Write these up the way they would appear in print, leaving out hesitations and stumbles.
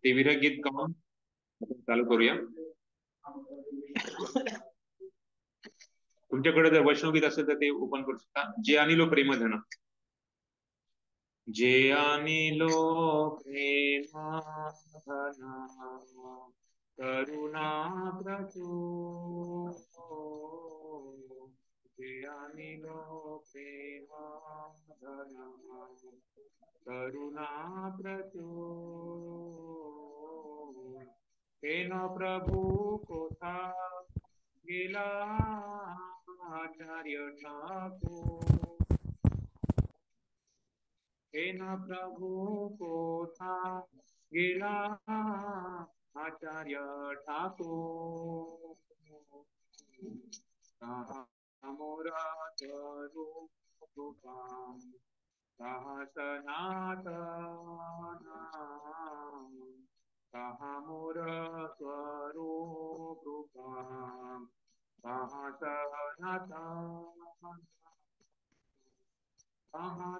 ते विरह गीत गाऊन आपण चालू करूया. तुमच्याकडे जर वैष्णवगीत असेल तर ते ओपन करू शकता. जे आणिलो प्रेमधन. जे आणिलो प्रेमधन करुणा प्रचूर, जे आणिलो प्रेमधन करुणा प्रचूर, तेन प्रभु कोठा गेला आचार्य ठाकूर, तेन प्रभु कोठा गेला आचार्य ठाकूर, मोरा करू कृपा सनातना, मोर स्वरूप सनातना,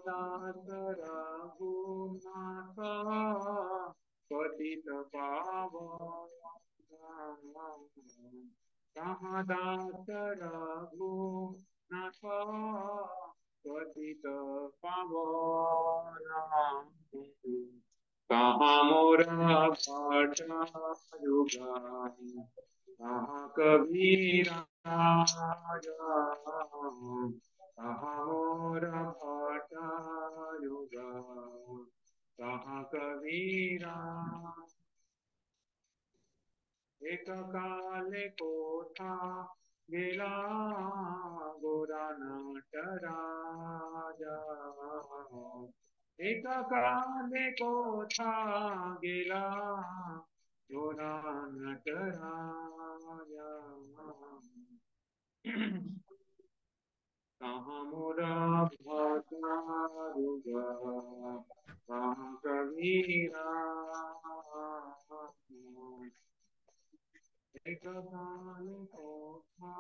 दास रघुनाथ पतित पावन, दास रघुनाथ पतित पावन, कहाँ मोरा भटा युगा, कहाँ कबीरा कहाँ मोरा भटा युगा, कहाँ कबीरा, एक काले कोठा गेला गोरा नटराजा, एक काले कोठा गेला गोरा नटराजा, कहाँ मोरा भटा युगा, कहाँ कबीरा, एक काले कोठा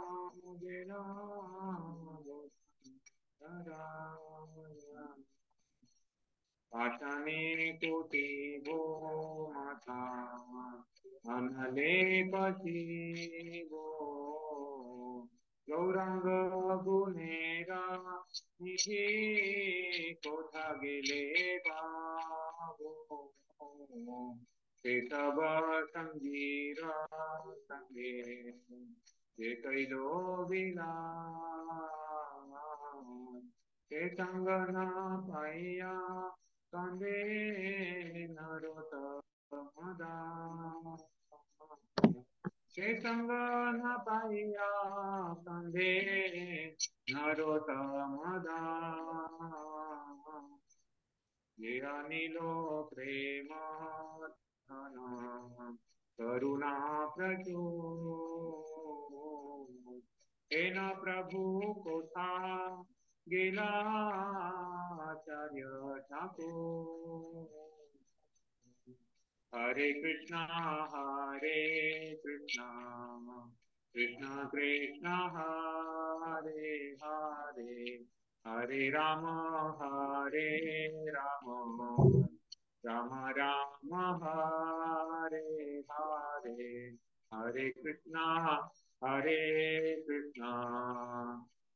गेला गोरा, पाषाणे कोटी गो माता अनले पशी गो, गौरांग गुनेरा निघे कोठा गेले बाबो, ते सब संगीरा संगे ते कैलो विला, ते संगना पाया कांदे नरोत्तमदा, ते संगना पाया कांदे नरोत्तमदा, ये अनिलो प्रेम करुणा प्रचूर, तेन प्रभु कोठा गेला आचार्य ठाकूर, हरे कृष्णा कृष्णा कृष्णा हरे हरे, हरे राम राम राम हरे हरे, हरे कृष्णा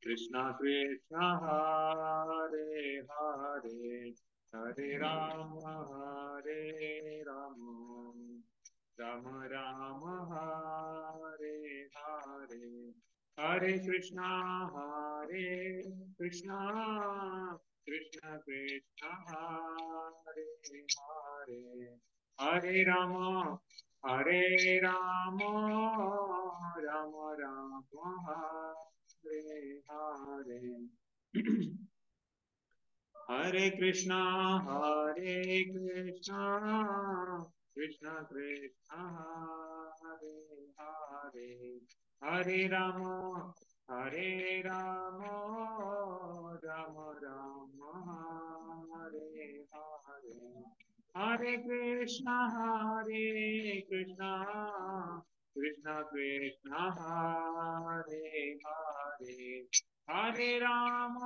कृष्णा कृष्णा हरे हरे, हरे राम राम राम हरे हरे, हरे कृष्णा कृष्णा कृष्णा हरे हरे, हरे राम राम राम हरे हरे, हरे कृष्णा कृष्णा कृष्णा हरे हरे, हरे राम राम राम हरे हरे, हरे कृष्णा कृष्णा कृष्णा हरे हरे, हरे राम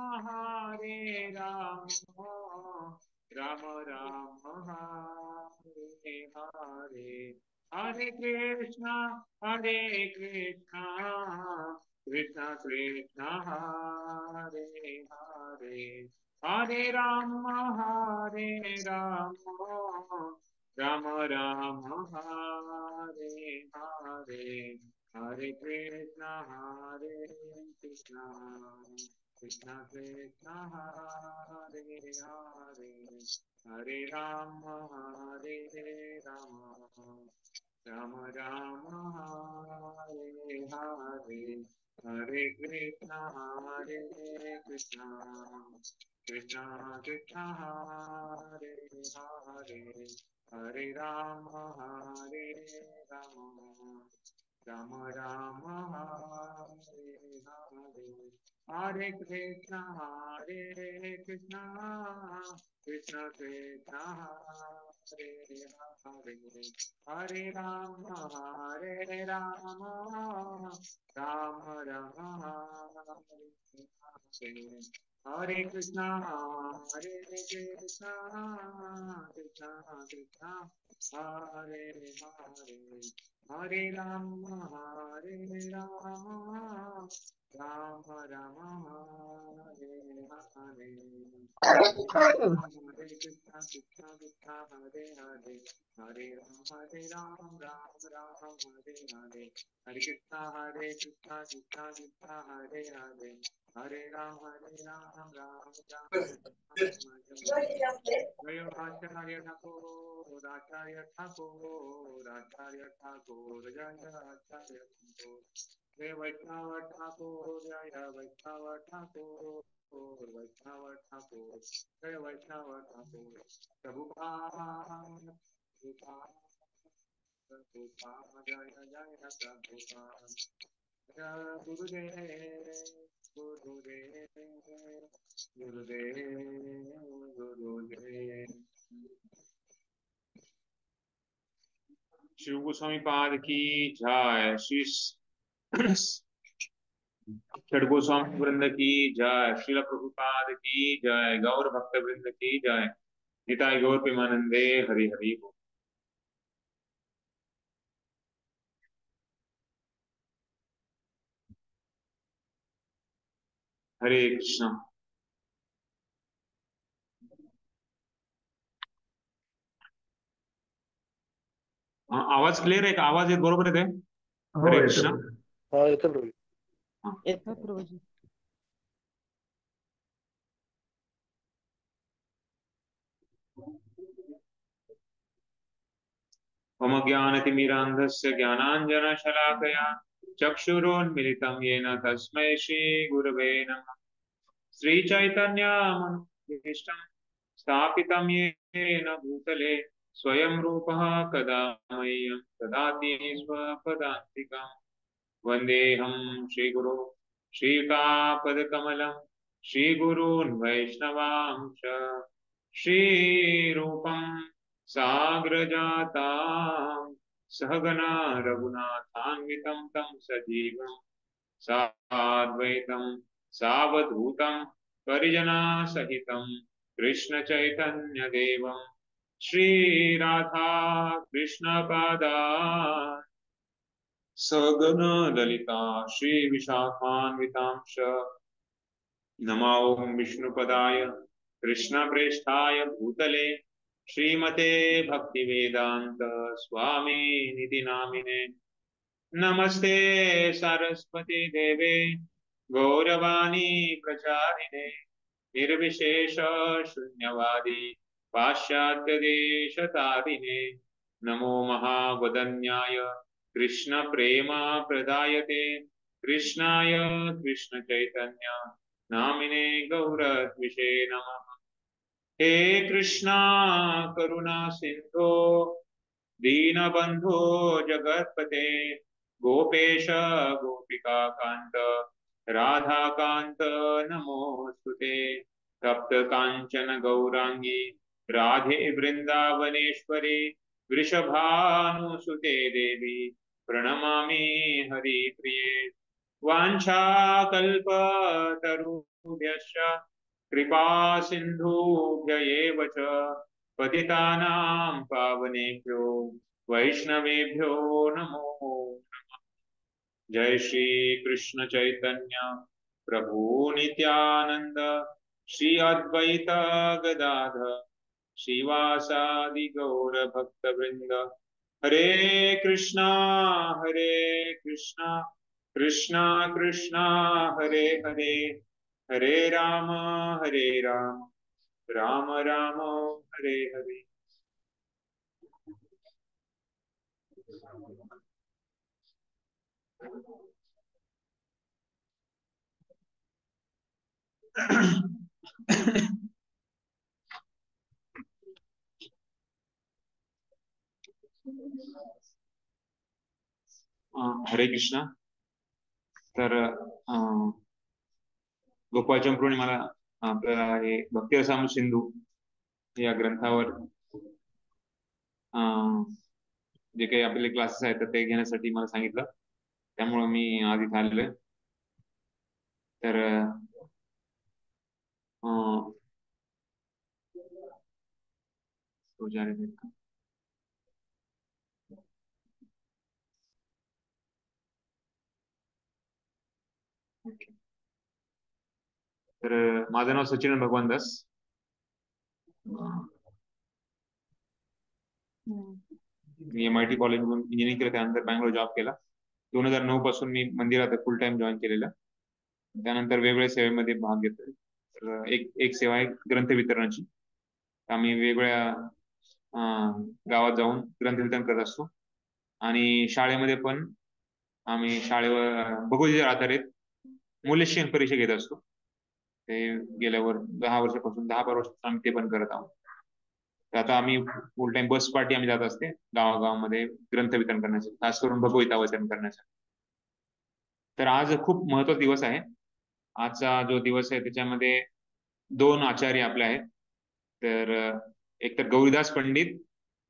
राम राम हरे हरे, हरे कृष्णा कृष्णा कृष्णा कृष्णा हरे हरे, हरे राम राम राम हरे हरे, हरे कृष्णा कृष्णा कृष्णा कृष्णा हरे हरे, हरे राम राम राम हरे हरे, हरे कृष्णा कृष्णा कृष्णा कृष्णा हरे हरे, हरे राम राम राम हरे हरे, हरे कृष्णा कृष्णा कृष्णा कृष्णा हरे हरे, हरे राम राम राम हरे हरे, हरे कृष्णा कृष्णा कृष्णा कृष्णा हरे हरे, हरे राम राम राम हरे हरे, हरे कृष्णा कृष्णा कृष्णा हरे हरे, हरे राम राम राम हरे हरे, हरे कृष्णा कृष्णा कृष्णा हरे हरे, हरे राम राम राम जय आचार्य ठाकुर, आचार्य ठाकुर, आचार्य ठाकुर, जय आचार्य ठाकुर, जय वैष्णव ठाकुर, जय वैष्णव ठाकुर, वैष्णव ठाकुर, जय वैष्णव ठाकुर, प्रभुपाद प्रभुपाद, जय जय प्रभुपाद, जय गुरुदेव गुरुदेव गुरुदेव गुरुदेव। शिव गोस्वामी पाद की जय, श्री छठ गोस्वामी वृंद की जय, श्रील प्रभुपाद की जय, गौर भक्त वृंद की जय, निताई गौर प्रेमानंदे, हरि हरि बोल। हरे कृष्णा। आवाज क्लिअर आहे का? आवाज येत बरोबर आहे? हो हरे येतो. कृष्णा। हा येतो प्रभू. येतो प्रभूजी. मम ज्ञानतिमिरान्धस्य ज्ञानाञ्जनशलाकया चक्षुरोन्मिलितं येन तस्मै श्रीगुरवे नमः। श्रीचैतन्यमनोभीष्टं स्थापितं येन भूतले स्वयं रूपः कदा मह्यं ददाति स्वपदान्तिकम्। वन्देऽहं श्रीगुरो श्रीयुतापदकमलं श्रीगुरून् वैष्णवांश श्रीरूपं साग्रजातां सहगना रघुनाथान्वितं तं सजीवं साद्वैतं सावधूतं परिजनासहितं कृष्णचैतन्यदेवं श्रीराधा कृष्णपादान् सगण ललिता श्री विशाखान्वितांश नमो विष्णुपदाय कृष्णप्रेष्ठाय भूतले श्रीमते भक्तिवेदांत स्वामी निति नामिने। नमस्ते सरस्वती देवे गौरवाणी प्रचारिणे निर्विशेष शून्यवादी पाश्चात्य देशतारिणे। नमो महावदन्याय कृष्ण प्रेमा प्रदायते कृष्णाय कृष्ण चैतन्य नामिने गौरद्विषे नमः। हे कृष्णा करुणा सिंधो दीनबंधो जगत्पते गोपेश गोपिका कांत राधा कांत नमोस्तुते। तप्त कांचन गौरांगी राधे वृंदावनेश्वरी वृषभानुसुते देवी प्रणमामि हरिप्रिये। वाञ्छाकल्पतरुभ्यश्च कृपा सिंधुभ्य एव च पतितानां पावनेभ्यो वैष्णवेभ्यो नमो नमः। जय श्री कृष्ण चैतन्य प्रभु नित्यानंद श्री अद्वैत गदाधर श्रीवासादि गौर भक्त वृंद। हरे कृष्णा कृष्णा कृष्णा हरे हरे, हरे राम राम राम हरे हरे। हरे कृष्णा। तर गोपाल चंद्रुने मला आपल्याला हे भक्ती रसामृत सिंधू या ग्रंथावर जे काही आपले क्लासेस आहेत ते घेण्यासाठी मला सांगितलं, त्यामुळे मी आज इथे आलेलो आहे। तर तर माझं नाव सचिन भगवान दास। मी MIT कॉलेजमधून इंजिनिअरिंग केलं, त्यानंतर बँगलोर जॉब केला। 2009 पासून मी मंदिरात फुल टाइम जॉईन केलेलं, त्यानंतर वेगवेगळ्या सेवेमध्ये भाग घेतोय। तर एक सेवा आहे ग्रंथ वितरणाची। आम्ही वेगवेगळ्या गावात जाऊन ग्रंथ वितरण करत असतो, आणि शाळेमध्ये पण आम्ही शाळेवर भगवद्गीतेवर आधारित मूल्यशिक्षण परीक्षा घेत असतो। ते गेल्यावर 10 वर्षापासून 10-12 वर्ष आम्ही ते पण करत आहोत। तर आता आम्ही फुल टाइम बस पार्टी आम्ही जात असते गावागावामध्ये ग्रंथ वितरण करण्यासाठी, खास करून भगवद्गीता वाचन करण्यासाठी। तर आज खूप महत्त्वाचा दिवस आहे। आजचा जो दिवस आहे त्याच्यामध्ये 2 आचार्य आपले आहेत। तर एक तर गौरीदास पंडित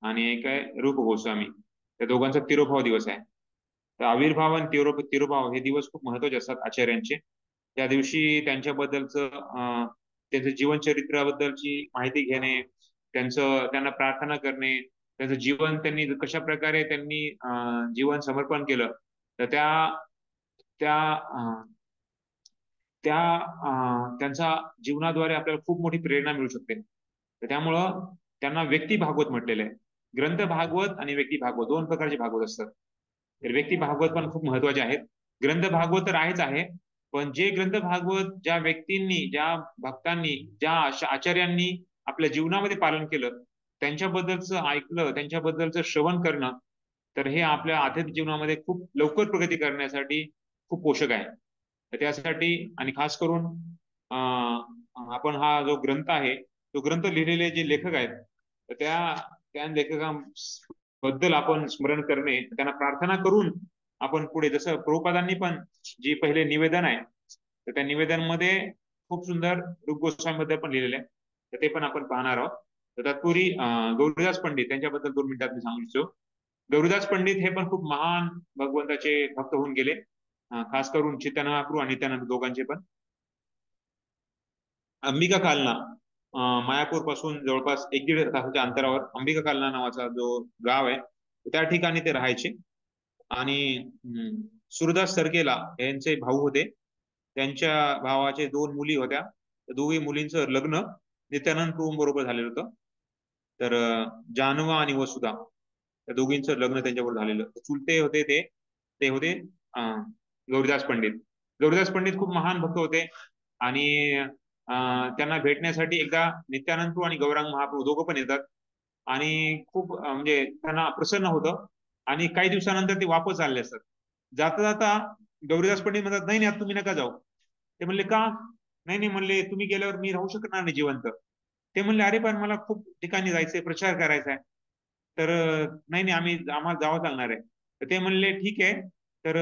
आणि एक आहे रूप गोस्वामी। त्या दोघांचा तिरोभाव दिवस आहे। तर आविर्भाव आणि तिरोभाव हे दिवस खूप महत्त्वाचे असतात आचार्यांचे। त्या दिवशी त्यांच्याबद्दलचं त्यांचं जीवनचरित्राबद्दलची माहिती घेणे, त्यांना प्रार्थना करणे, त्यांचं जीवन त्यांनी कशा प्रकारे त्यांनी जीवन समर्पण केलं, तर त्यांच्या जीवनाद्वारे आपल्याला खूप मोठी प्रेरणा मिळू शकते। तर त्यामुळं त्यांना व्यक्ती भागवत म्हटलेलं आहे। ग्रंथ भागवत आणि व्यक्ती भागवत 2 प्रकारचे भागवत असतात। तर व्यक्ती भागवत पण खूप महत्त्वाचे आहेत। ग्रंथ भागवत तर आहेच आहे, पण जे ग्रंथ भागवत ज्या व्यक्तींनी, ज्या भक्तांनी, ज्या आचार्यांनी आपल्या जीवनामध्ये पालन केलं, त्यांच्याबद्दलचं ऐकलं, त्यांच्याबद्दलचं श्रवण करणं, तर हे आपल्या आध्यात्मिक जीवनामध्ये खूप लवकर प्रगती करण्यासाठी खूप पोषक आहे। तर त्यासाठी आणि खास करून आपण हा जो ग्रंथ आहे, तो ग्रंथ लिहिलेले जे लेखक आहेत, तर त्या लेखकांबद्दल आपण स्मरण करणे, त्यांना प्रार्थना करून आपण पुढे, जसं प्रभुपादांनी पण जी पहिले निवेदन आहे, तर त्या निवेदनमध्ये खूप सुंदर रूप गोस्वामी बद्दल पण लिहिलेले आहे, तर ते पण आपण पाहणार आहोत। तर तत्पूर्वी गौरीदास पंडित त्यांच्याबद्दल 2 मिनिटात मी सांगू इच्छितो। गौरीदास पंडित हे पण खूप महान भगवंताचे भक्त होऊन गेले, खास करून चैतन्य महाप्रभू आणि नित्यानंद दोघांचे पण। अंबिका कालना मायापूर पासून जवळपास 1-1.5 तासाच्या अंतरावर अंबिका कालना नावाचा जो गाव आहे, त्या ठिकाणी ते राहायचे। आणि सूरदास सरकेला यांचे भाऊ होते। त्यांच्या भावाचे 2 मुली होत्या। दोघी मुलींचं लग्न नित्यानंद प्रभू बरोबर झालेलं होतं। तर जानवा आणि वसुधा त्या दोघींचं लग्न त्यांच्याबरोबर झालेलं। चुलते होते ते होते गौरीदास पंडित। गौरीदास पंडित खूप महान भक्त होते, आणि त्यांना भेटण्यासाठी एकदा नित्यानंद प्रभू आणि गौरांग महाप्रभू दोघं पण येतात, आणि खूप म्हणजे त्यांना प्रसन्न होतं, आणि काही दिवसानंतर ते वापस आले असतात। जाता जाता गौरीदास पंडित म्हणतात, नाही नाही तुम्ही नका जाऊ। ते म्हणले का? नाही म्हणले, तुम्ही गेल्यावर मी राहू शकणार नाही जिवंत। ते म्हणले, अरे पण मला खूप ठिकाणी जायचंय, प्रचार करायचा आहे, तर नाही आम्हाला जावं लागणार आहे। तर ते म्हणले ठीक आहे, तर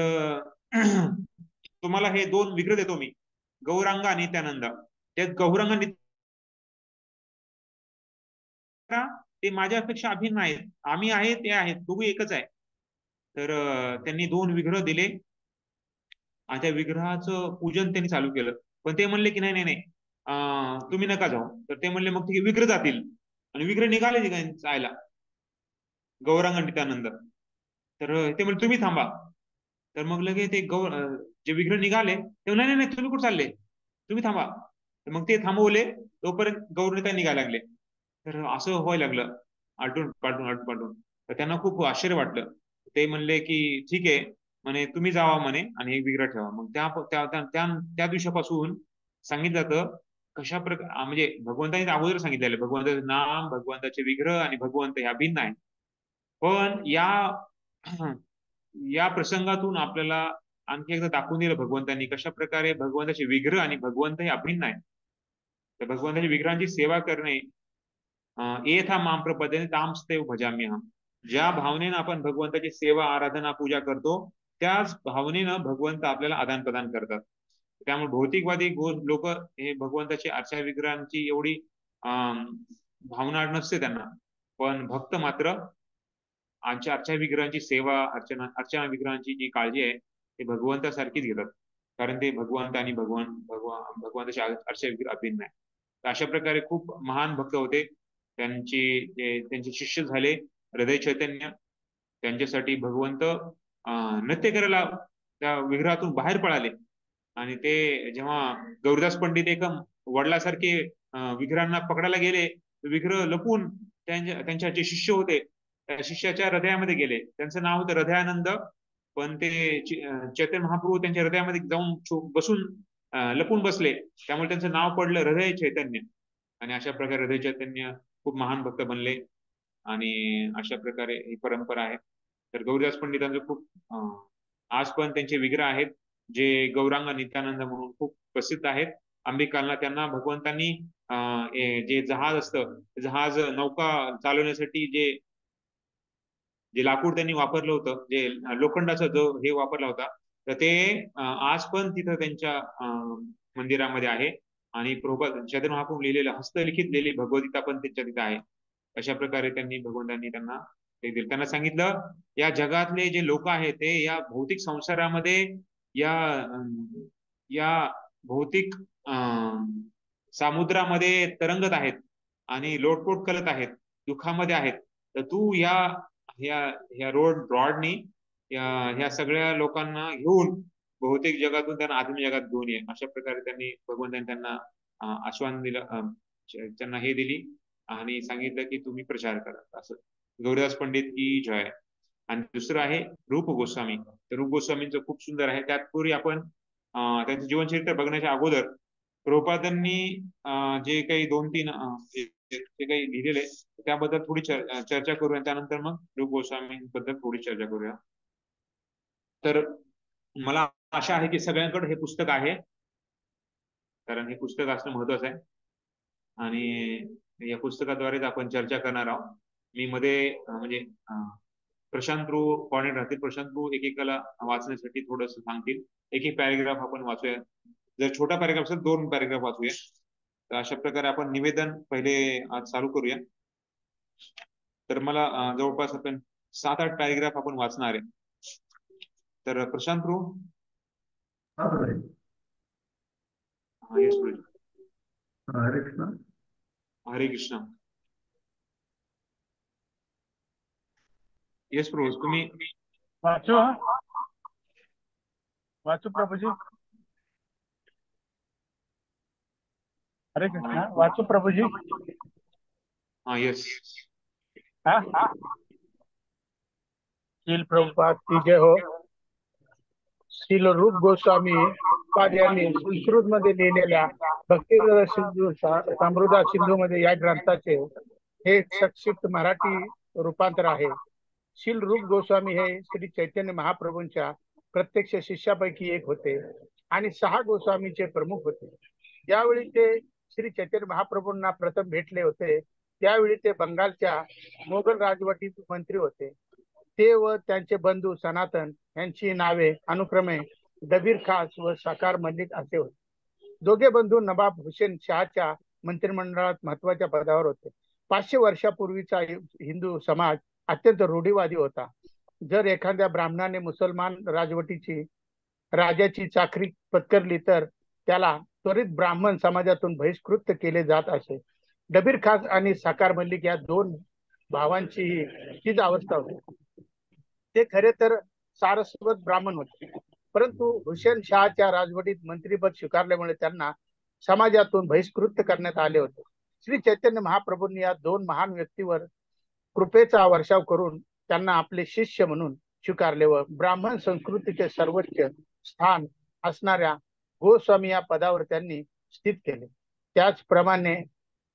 तुम्हाला हे 2 विग्रह देतो मी, गौरांग आणि नित्यानंद। त्या गौरांग ते माझ्यापेक्षा अभिन्न आहेत, आम्ही आहे ते आहेत, दोघे एकच आहे। तर त्यांनी 2 विग्रह दिले, आणि त्या विग्रहाचं पूजन त्यांनी चालू केलं। पण ते म्हणले की नाही, तुम्ही नका जाऊ. तर ते म्हणले मग ठीक आहे, विग्रह जातील. आणि विग्रह निघाले जायला गौरांग आणि नित्यानंद. तर ते म्हणले तुम्ही थांबा. तर मग लगे ते जे विग्रह निघाले ते नाही नाही तुम्ही कुठे चालले, तुम्ही थांबा. तर मग ते थांबवले, तोपर्यंत गौरनिता निघायला लागले. तर असं व्हायला लागलं आलटून पालटून आलटून पालटून. तर त्यांना खूप आश्चर्य वाटलं. ते म्हणले की ठीक आहे म्हणे, तुम्ही जावा म्हणे आणि एक विग्रह ठेवा. मग त्या दिवसापासून सांगितलं जातं कशा प्रकार, म्हणजे भगवंताने अगोदर सांगितलेलं भगवंताचं नाम, भगवंताचे विग्रह आणि भगवंत ह्या भिन्न आहे. पण या प्रसंगातून आपल्याला आणखी एकदा दाखवून दिलं भगवंतांनी कशा प्रकारे भगवंताचे विग्रह आणि भगवंत हे अभिन्न आहे. तर भगवंताच्या विग्रहांची सेवा करणे, एथा माम प्रपद्यते तांस्तेव भजाम्यहम. ज्या भावनेनं आपण भगवंताची सेवा, आराधना, पूजा करतो, त्याच भावनेनं भगवंत आपल्याला आदान प्रदान करतात. त्यामुळे भौतिकवादी लोक हे भगवंताची अर्चा विग्रहांची एवढी भावना नसते त्यांना. पण भक्त मात्र अर्चा विग्रहांची सेवा, अर्चना विग्रहांची जी काळजी आहे ते भगवंतासारखीच घेतात. कारण ते भगवंत आणि भगवंताचे अर्चा विग्रह अभिन्न आहे. तर अशा प्रकारे खूप महान भक्त होते. त्यांचे शिष्य झाले हृदय चैतन्य. त्यांच्यासाठी भगवंत नृत्य करायला त्या विग्रहातून बाहेर पळाले. आणि ते जेव्हा गौरदास पंडित एक वडिलासारखे विग्रहांना पकडायला गेले, विग्रह लपून त्यांच्या जे शिष्य होते त्या शिष्याच्या हृदयामध्ये गेले. त्यांचं नाव होतं हृदयानंद. पण ते चैतन्य महाप्रभू त्यांच्या हृदयामध्ये जाऊन बसून लपून बसले. त्यामुळे त्यांचं नाव पडलं हृदय चैतन्य. आणि अशा प्रकारे हृदय चैतन्य खूप महान भक्त बनले. आणि अशा प्रकारे ही परंपरा आहे. तर गौरीदास पंडितांचं खूप आज पण त्यांचे विग्रह आहेत जे गौरांग नित्यानंद म्हणून खूप प्रसिद्ध आहेत. अंबिकाला त्यांना भगवंतांनी जे जहाज असतं, जहाज नौका चालवण्यासाठी जे लाकूड त्यांनी वापरलं होतं, जे लोखंडाचा जो हे वापरला होता, तर ते आज पण तिथं त्यांच्या मंदिरामध्ये आहे. आणि प्रभुपाद चैतन्य महाप्रभू लिहिलेलं हस्तलिखित लिहिलेली भगवद्गीता पण त्यांच्या तिथे आहे. अशा प्रकारे भगवंतांनी त्यांना ते दिलं. त्यांना सांगितलं या जगातले जे लोक आहेत ते या भौतिक संसारामध्ये या भौतिक समुद्रामध्ये तरंगत आहेत आणि लोटपोट करत आहेत, दुःखामध्ये आहेत. तर तू ह्या रॉडनी ह्या सगळ्या लोकांना घेऊन भौतिक जगातून त्यांना आध्यात्मिक जगात घेऊन ये. अशा प्रकारे भगवंतांनी त्यांना आश्वासन दिलं, त्यांना हे दिली आणि सांगितलं की तुम्ही प्रचार करा. असं गौरीदास पंडित की जय. आणि दुसरं आहे रूप गोस्वामी. तर रूप गोस्वामींचं खूप सुंदर आहे. त्यापूर्वी आपण त्यांचं जीवनचरित्र बघण्याच्या अगोदर प्रभुपादांनी जे काही 2-3 जे काही लिहिलेले त्याबद्दल थोडी चर्चा करूया. त्यानंतर मग रूप गोस्वामींबद्दल थोडी चर्चा करूया. तर मला आशा आहे की सगळ्यांकडे हे पुस्तक आहे, कारण हे पुस्तक असणं महत्वाचं आहे. आणि या पुस्तकाद्वारेच आपण चर्चा करणार आहोत. मी मध्ये म्हणजे प्रशांत प्रभू कॉर्डिनेटर राहतील. प्रशांत प्रभू एकेकाला वाचण्यासाठी थोडंसं सांगतील. एक पॅरेग्राफ आपण वाचूया. जर छोटा पॅरेग्राफ असेल 2 पॅरेग्राफ वाचूया. तर अशा प्रकारे आपण निवेदन पहिले आज चालू करूया. तर मला जवळपास आपण 7-8 पॅरेग्राफ आपण वाचणार आहे. तर प्रशांत प्रभू. हरे कृष्ण. हरे कृष्ण. येस प्रभू. तुम्ही वाचू प्रभूजी. हरे कृष्ण. वाचू प्रभूजी. हाँ यस. श्रील प्रभुपाद की जय हो. श्रील रूप गोस्वामी यांनी संस्कृत मध्ये लिहिलेल्या भक्ती समृद्धा सिंधू मध्ये या ग्रंथाचे हे संक्षिप्त मराठी रूपांतर आहे. श्रील रूप गोस्वामी हे श्री चैतन्य महाप्रभूंच्या प्रत्यक्ष शिष्यापैकी एक होते आणि 6 गोस्वामीचे प्रमुख होते. यावेळी ते श्री चैतन्य महाप्रभूंना प्रथम भेटले होते त्यावेळी ते बंगालच्या मोगल राजवटीत मंत्री होते. ते व त्यांचे बंधू सनातन यांची नावे अनुक्रमे दबीर खास व साकार मल्लिक असे होते. दोघे बंधू नवाब हुसेन शहाच्या मंत्रिमंडळात महत्वाच्या पदावर होते. 500 वर्षापूर्वीचा हिंदू समाज अत्यंत रूढीवादी होता. जर एखाद्या ब्राह्मणाने मुसलमान राजाची चाकरी पत्करली तर त्याला त्वरित ब्राह्मण समाजातून बहिष्कृत केले जात असे. डबीर खास आणि साकार मल्लिक या दोन भावांची हीच अवस्था होती. ते खरे तर सारस्वत ब्राह्मण होते, परंतु हुसेन शहाच्या राजवटीत मंत्रीपद स्वीकारल्यामुळे त्यांना समाजातून बहिष्कृत करण्यात आले होते. श्री चैतन्य महाप्रभूंनी या दोन महान व्यक्तीवर कृपेचा वर्षाव करून त्यांना आपले शिष्य म्हणून स्वीकारले व ब्राह्मण संस्कृतीचे सर्वोच्च स्थान असणाऱ्या गोस्वामी या पदावर त्यांनी स्थित केले. त्याचप्रमाणे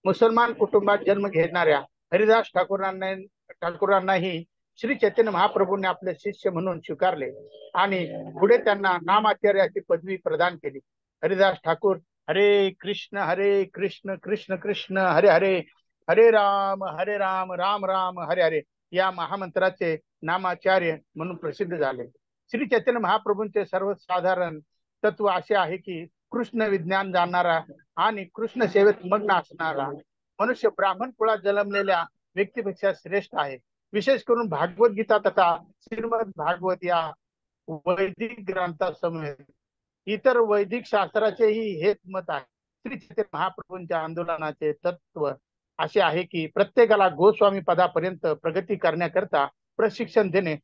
मुसलमान कुटुंबात जन्म घेणाऱ्या हरिदास ठाकूरांनाही श्री चैतन्य महाप्रभूंनी आपले शिष्य म्हणून स्वीकारले आणि पुढे त्यांना नामाचार्याची पदवी प्रदान केली. हरिदास ठाकूर हरे कृष्ण कृष्ण कृष्ण हरे हरे, हरे राम राम राम हरे हरे या महामंत्राचे नामाचार्य म्हणून प्रसिद्ध झाले. श्री चैतन्य महाप्रभूंचे सर्वसाधारण तत्व असे आहे की कृष्ण विज्ञान जाणणारा आणि कृष्ण सेवेत मग्न असणारा मनुष्य ब्राह्मण कुळात जन्मलेल्या व्यक्तीपेक्षा श्रेष्ठ आहे. विशेष करून भागवत गीता तथा श्रीमद भागवत या वैदिक ग्रंथासमवेत इतर वैदिक शास्त्राचेही हेच मत आहे. श्री चैतन्य महाप्रभूंच्या आंदोलनाचे तत्व असे आहे की प्रत्येकाला गोस्वामी पदापर्यंत प्रगती करण्याकरता प्रशिक्षण देणे.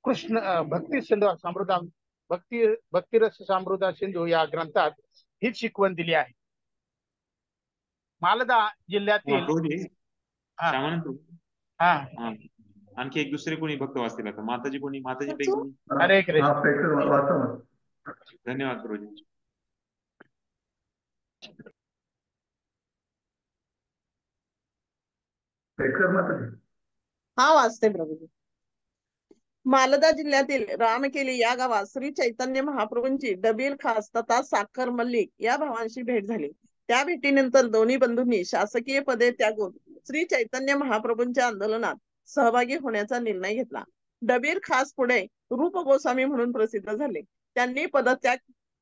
कृष्ण भक्तिरस समृद्धा सिंधू या ग्रंथात हीच शिकवण दिली आहे. मालदा जिल्ह्यातील आणखी एक दुसरे कोणी भक्त वाचतील आता? माताजी कोणी? माताजी पैकी हरे कृष्ण. धन्यवाद प्रभूजी. हा वाचते प्रभूजी. मालदा जिल्ह्यातील रामकेली या गावात श्री चैतन्य महाप्रभूंची डबीर खास तथा साखर मल्लिक या भावांशी भेट झाली. त्या भेटीनंतर दोन्ही बंधूंनी शासकीय पदे त्यागून श्री चैतन्य महाप्रभूंच्या आंदोलनात सहभागी होण्याचा निर्णय घेतला. डबीर खास पुढे रूप गोस्वामी म्हणून प्रसिद्ध झाले. त्यांनी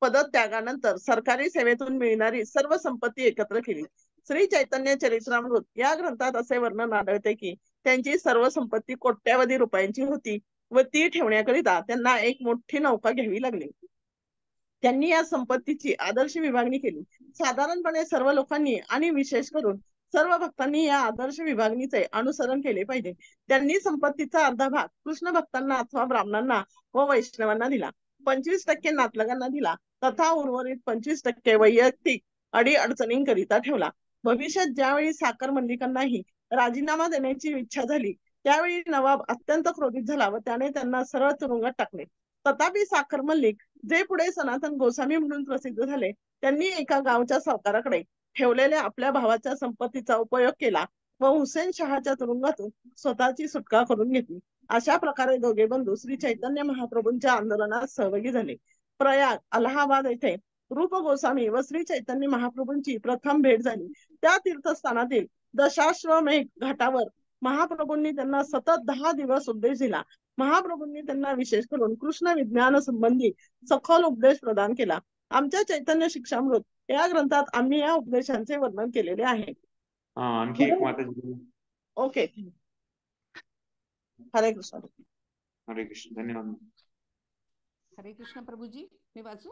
पदत्यागानंतर सरकारी सेवेतून मिळणारी सर्व संपत्ती एकत्र केली. श्री चैतन्य चरित्रामृत या ग्रंथात असे वर्णन आढळते की त्यांची सर्व संपत्ती कोट्यावधी रुपयांची होती व ती ठेवण्याकरिता त्यांना एक मोठी नौका घ्यावी लागली. त्यांनी या संपत्तीची आदर्श विभागणी केली. साधारणपणे सर्व लोकांनी आणि विशेष करून सर्व भक्तांनी या आदर्श विभागणीचे अनुसरण केले पाहिजे. त्यांनी संपत्तीचा अर्धा भाग कृष्ण भक्तांना अथवा ब्राह्मणांना व वैष्णवांना दिला, 25% नातलगांना दिला तथा उर्वरित 25% वैयक्तिक अडी अडचणींकरिता ठेवला. भविष्यात ज्यावेळी साखर मल्लिकांनाही राजीनामा देण्याची इच्छा झाली त्यावेळी नवाब अत्यंत क्रोधित झाला व त्याने त्यांना सरळ तुरुंगात टाकले. तथापि साखर मल्लिक जे पुढे सनातन गोस्वामी म्हणून प्रसिद्ध झाले त्यांनी एका गावच्या सावकाराकडे ठेवलेल्या आपल्या भावाच्या संपत्तीचा उपयोग केला व हुसेन शहाच्या तुरुंगातून स्वतःची सुटका करून घेतली. अशा प्रकारे दोघे बंधू श्री चैतन्य महाप्रभूंच्या आंदोलनात सहभागी झाले. प्रयाग अलाहाबाद येथे रूप गोस्वामी व श्री चैतन्य महाप्रभूंची प्रथम भेट झाली. त्या तीर्थस्थानातील दशाश्वमेध घाटावर महाप्रभूंनी त्यांना सतत 10 दिवस उपदेश दिला. महाप्रभूंनी त्यांना विशेष करून कृष्ण विज्ञान संबंधी सखोल उपदेश प्रदान केला. आमच्या चैतन्य शिक्षामृत या ग्रंथात आम्ही या उपदेशांचे वर्णन केलेले आहे. आणखी एक माताजी. ओके, हरे कृष्ण. हरे कृष्ण. धन्यवाद. हरे कृष्ण प्रभूजी. मी वाचू?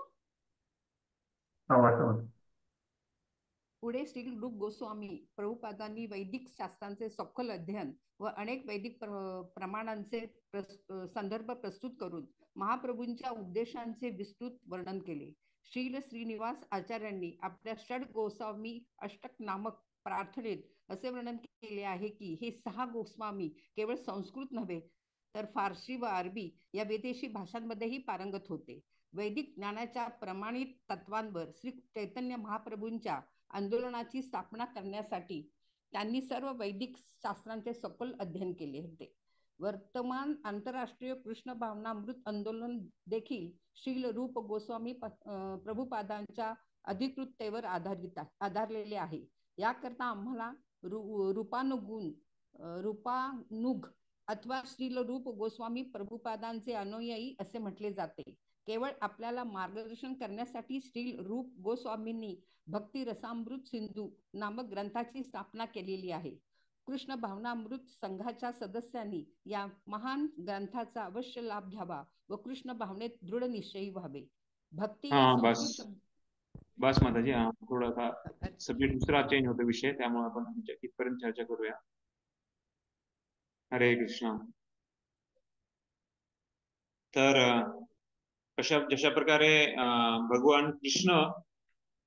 पुढे श्री रूप गोस्वामी प्रभुपादांनी वैदिक शास्त्रांचे सखोल अध्ययन व अनेक वैदिक प्रमाणांचे संदर्भ प्रस्तुत करून महाप्रभूंच्या उपदेशांचे विस्तृत वर्णन केले. श्रील श्रीनिवास आचार्यांनी आपल्या षड गोस्वामी अष्टक नामक प्रार्थनेत असे वर्णन केले आहे की हे 6 गोस्वामी केवळ संस्कृत नव्हे तर फारसी व अरबी या विदेशी भाषांमध्येही पारंगत होते. वैदिक ज्ञानाच्या प्रमाणित तत्वांवर श्री चैतन्य महाप्रभूंच्या आंदोलनाची स्थापना करण्यासाठी त्यांनी सर्व वैदिक शास्त्रांचे सखोल अध्ययन केले होते. वर्तमान आंतरराष्ट्रीय कृष्ण भावनामृत आंदोलन देखील श्रील रूप गोस्वामी प्रभुपादांच्या अधिकृततेवर आधारलेले आहे. याकरता आम्हाला रूपानुग अथवा श्रील रूप गोस्वामी प्रभुपादांचे अनुयायी असे म्हटले जाते. केवळ आपल्याला मार्गदर्शन करण्यासाठी श्रील रूप गोस्वामींनी भक्ती रसामृत सिंधू नामक ग्रंथाची स्थापना केलेली आहे. कृष्ण भावनामृत संघाच्या सदस्यांनी या महान ग्रंथाचा अवश्य लाभ घ्यावा व कृष्ण भावनेत दृढ निश्चयी व्हावे. भक्ती बस माताजी, थोडासा सब्जेक्ट दुसरा चेंज होतो विषय, त्यामुळे आपण इथपर्यंत चर्चा करूया. हरे कृष्ण. तर जशा प्रकारे भगवान कृष्ण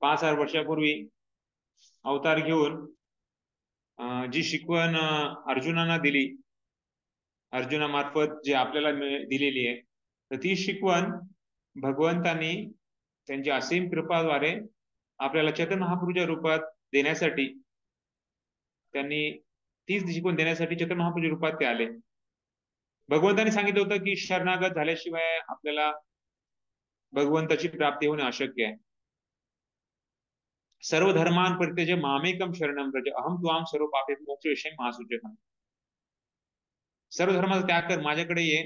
5000 वर्षापूर्वी अवतार घेऊन जी शिकवण अर्जुनांना दिली, अर्जुनामार्फत जे आपल्याला दिलेली आहे, तर ती शिकवण भगवंतांनी त्यांच्या असीम कृपाद्वारे आपल्याला चैतन्य महाप्रभूच्या रूपात देण्यासाठी, त्यांनी तीच शिकवण देण्यासाठी चैतन्य महाप्रभूच्या रूपात ते आले. भगवंतांनी सांगितलं होतं की शरणागत झाल्याशिवाय आपल्याला भगवंताची प्राप्ती होणे अशक्य आहे. सर्व धर्मान परित्यज्य मामेकम शरणम व्रज अहम त्वाम सर्व पापेभ्यो मोक्षयिष्यामि मा शुचः. सर्व धर्माचा त्याग कर, माझ्याकडे ये,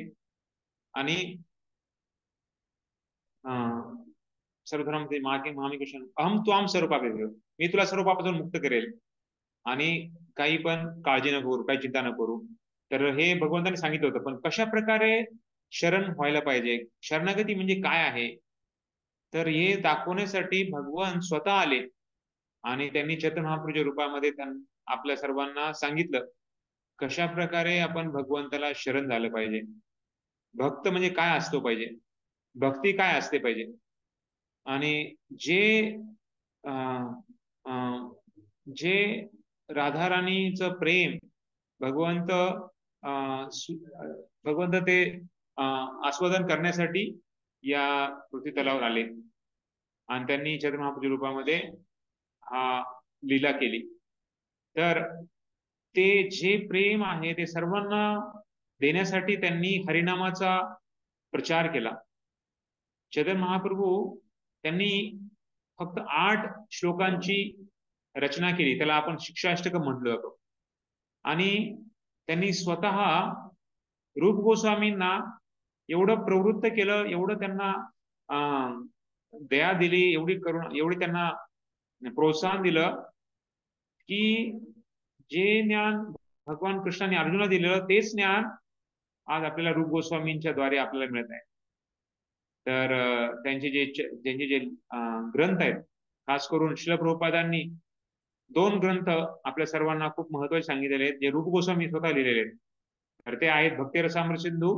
आणि सर्व धर्मामध्ये मामेकम शरणम अहम त्वाम सर्व पापेभ्यो, मी तुला सर्व पापातून मुक्त करेल, आणि काही पण काळजी नको करू, काही चिंता नको करू. तर हे भगवंतांनी सांगितलं होतं. पण कशा प्रकारे शरण व्हायला पाहिजे, शरणागती म्हणजे काय आहे, तर हे दाखवण्यासाठी भगवान स्वतः आले आणि त्यांनी चैतन्य महाप्रभूच्या रूपामध्ये आपल्या सर्वांना सांगितलं कशा प्रकारे आपण भगवंताला शरण झालं पाहिजे, भक्त म्हणजे काय असतो पाहिजे, भक्ती काय असते पाहिजे, आणि जे राधाराणीचं प्रेम भगवंत ते आस्वादन करण्यासाठी या पृथ्वी तलावर आले आणि त्यांनी चैतन्य महाप्रभूच्या रूपामध्ये लीला केली. तर ते जे प्रेम आहे ते सर्वांना देण्यासाठी त्यांनी हरिनामाचा प्रचार केला. चैतन्य महाप्रभू त्यांनी फक्त 8 श्लोकांची रचना केली, त्याला आपण शिक्षाष्टकम म्हटलं जातो, आणि त्यांनी स्वतः रूप गोस्वामींना एवढं प्रवृत्त केलं, एवढं त्यांना दया दिली, एवढी त्यांना प्रोत्साहन दिलं की जे ज्ञान भगवान कृष्णाने अर्जुनाला दिलेलं तेच ज्ञान आज आपल्याला रूप गोस्वामींच्या द्वारे आपल्याला मिळत आहे. तर त्यांचे जे ग्रंथ आहेत, खास करून श्रील प्रभुपादांनी 2 ग्रंथ आपल्या सर्वांना खूप महत्त्वाचे सांगितलेले आहेत, जे रूप गोस्वामी स्वतः लिहिलेले आहेत. तर ते आहेत भक्ती रसामृत सिंधू,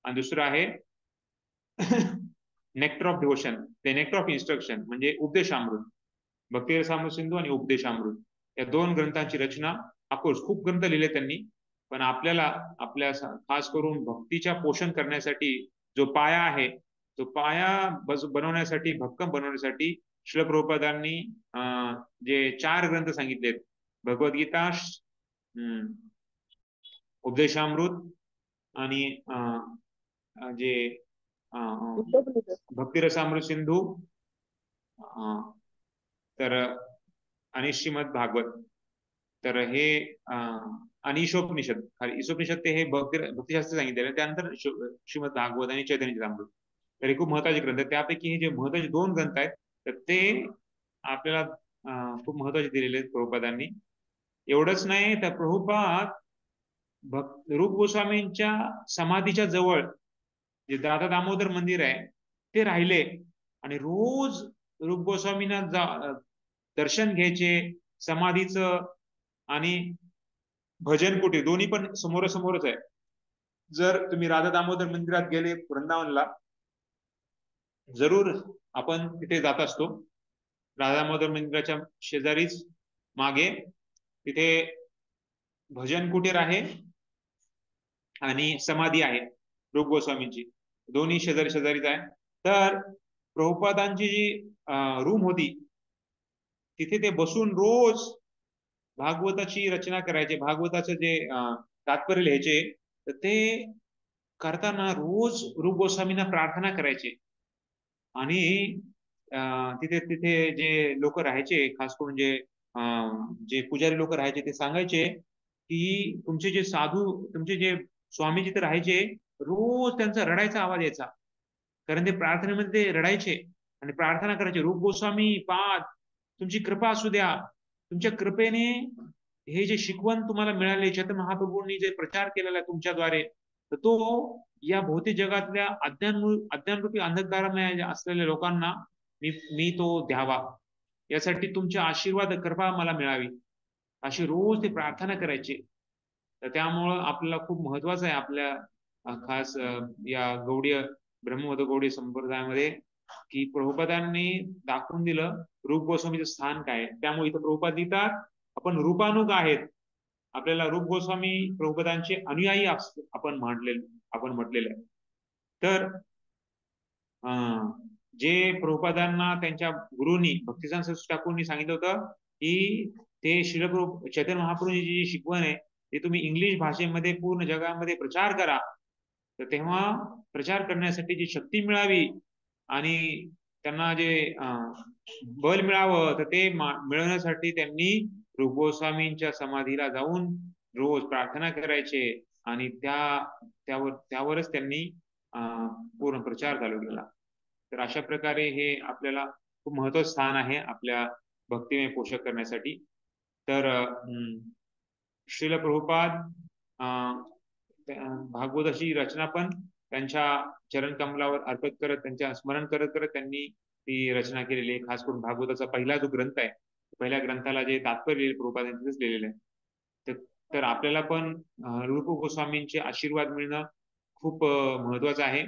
आणि दुसरं आहे नेक्टर ऑफ डिव्होशन, ते नेक्टर ऑफ इन्स्ट्रक्शन म्हणजे उपदेशामृत. भक्ती रसामृत सिंधू आणि उपदेशामृत या 2 ग्रंथांची रचना, ऑफकोर्स खूप ग्रंथ लिहिले त्यांनी, पण आपल्या खास करून भक्तीच्या पोषण करण्यासाठी जो पाया आहे, तो पाया बनवण्यासाठी, भक्कम बनवण्यासाठी श्रील प्रभुपादांनी जे 4 ग्रंथ सांगितलेत, भगवद्गीता, उपदेशामृत आणि जे भक्ती रसामृत सिंधू, तर आणि श्रीमद भागवत, तर हे आणि ईशोपनिषद ते हे भक्तिशास्त्र सांगितलेले, त्यानंतर श्रीमद भागवत आणि चैतन्य चरितामृत. तर हे खूप महत्वाचे ग्रंथ आहेत. त्यापैकी हे जे महत्वाचे 2 ग्रंथ आहेत, तर ते आपल्याला खूप महत्वाचे दिलेले आहेत प्रभुपादांनी. एवढंच नाही, तर प्रभुपाद रूप गोस्वामींच्या समाधीच्या जवळ जे दादा दामोदर मंदिर आहे ते राहिले, आणि रोज रूप गोस्वामींना दर्शन घ्यायचे, समाधीचं आणि भजन कुटी दोन्ही पण समोरासमोरच आहे. जर तुम्ही राधा दामोदर मंदिरात गेले वृंदावनला, जरूर आपण तिथे जात असतो. राधा दामोदर मंदिराच्या शेजारीच मागे तिथे भजन कुटीर आहे आणि समाधी आहे रूप गोस्वामींची, दोन्ही शेजारीच आहे. तर प्रभुपादांची जी रूम होती तिथे ते बसून रोज भागवताची रचना करायचे, भागवताचं जे तात्पर्य लिहायचे, तर ते करताना रोज रूप गोस्वामींना प्रार्थना करायचे. आणि तिथे जे लोक राहायचे, खास करून जे पुजारी लोक राहायचे, ते सांगायचे की तुमचे जे साधू, तुमचे जे स्वामी जिथे राहायचे, रोज त्यांचा रडायचा आवाज यायचा, कारण ते प्रार्थनेमध्ये ते रडायचे आणि प्रार्थना करायचे, रूप गोस्वामी पाद तुमची कृपा असू द्या, तुमच्या कृपेने हे जे शिकवण तुम्हाला मिळाले, चैतन्य महाप्रभूंनी जे प्रचार केलेला आहे तुमच्याद्वारे, तर तो या भौतिक जगातल्या अज्ञानरूपी अंधकारामय असलेल्या लोकांना मी तो द्यावा, यासाठी तुमचे आशीर्वाद कृपा मला मिळावी, अशी रोज ते प्रार्थना करायचे. तर त्यामुळं आपल्याला खूप महत्वाचं आहे आपल्या खास या गौडीय ब्रह्मवद गौडीय संप्रदायामध्ये की प्रभुपादांनी दाखवून दिलं रूप गोस्वामीचं स्थान काय आहे. त्यामुळे इथं प्रभुपाद लिहितात आपण रूपानुग आहेत. आपल्याला रूप गोस्वामी प्रभुपादांचे अनुयायी आपण म्हटलेलं आहे. तर जे प्रभुपादांना त्यांच्या गुरुंनी भक्तिसिद्धांत सरस्वती ठाकूरनी सांगितलं होतं की ते चैतन्य महाप्रभूंची जी शिकवण आहे ते तुम्ही इंग्लिश भाषेमध्ये पूर्ण जगामध्ये प्रचार करा. तर तेव्हा प्रचार करण्यासाठी जी शक्ती मिळावी आणि त्यांना जे बल मिळावं तर ते मिळवण्यासाठी त्यांनी रूप गोस्वामींच्या समाधीला जाऊन रोज प्रार्थना करायचे आणि त्यावरच त्यांनी पूर्ण प्रचार चालू केला. तर अशा प्रकारे हे आपल्याला खूप महत्वाचं स्थान आहे आपल्या भक्तिमय पोषक करण्यासाठी. तर श्रील प्रभुपाद भागवताची रचना पण त्यांच्या चरण कमलावर अर्पित करत त्यांच्या स्मरण करत करत त्यांनी ती रचना केलेली आहे. खास करून भागवताचा पहिला जो ग्रंथ आहे पहिल्या ग्रंथाला जे तात्पर्य प्रभुपाद यांनीच लिहिलेलं आहे. तर आपल्याला पण रूप गोस्वामींचे आशीर्वाद मिळणं खूप महत्वाचं आहे.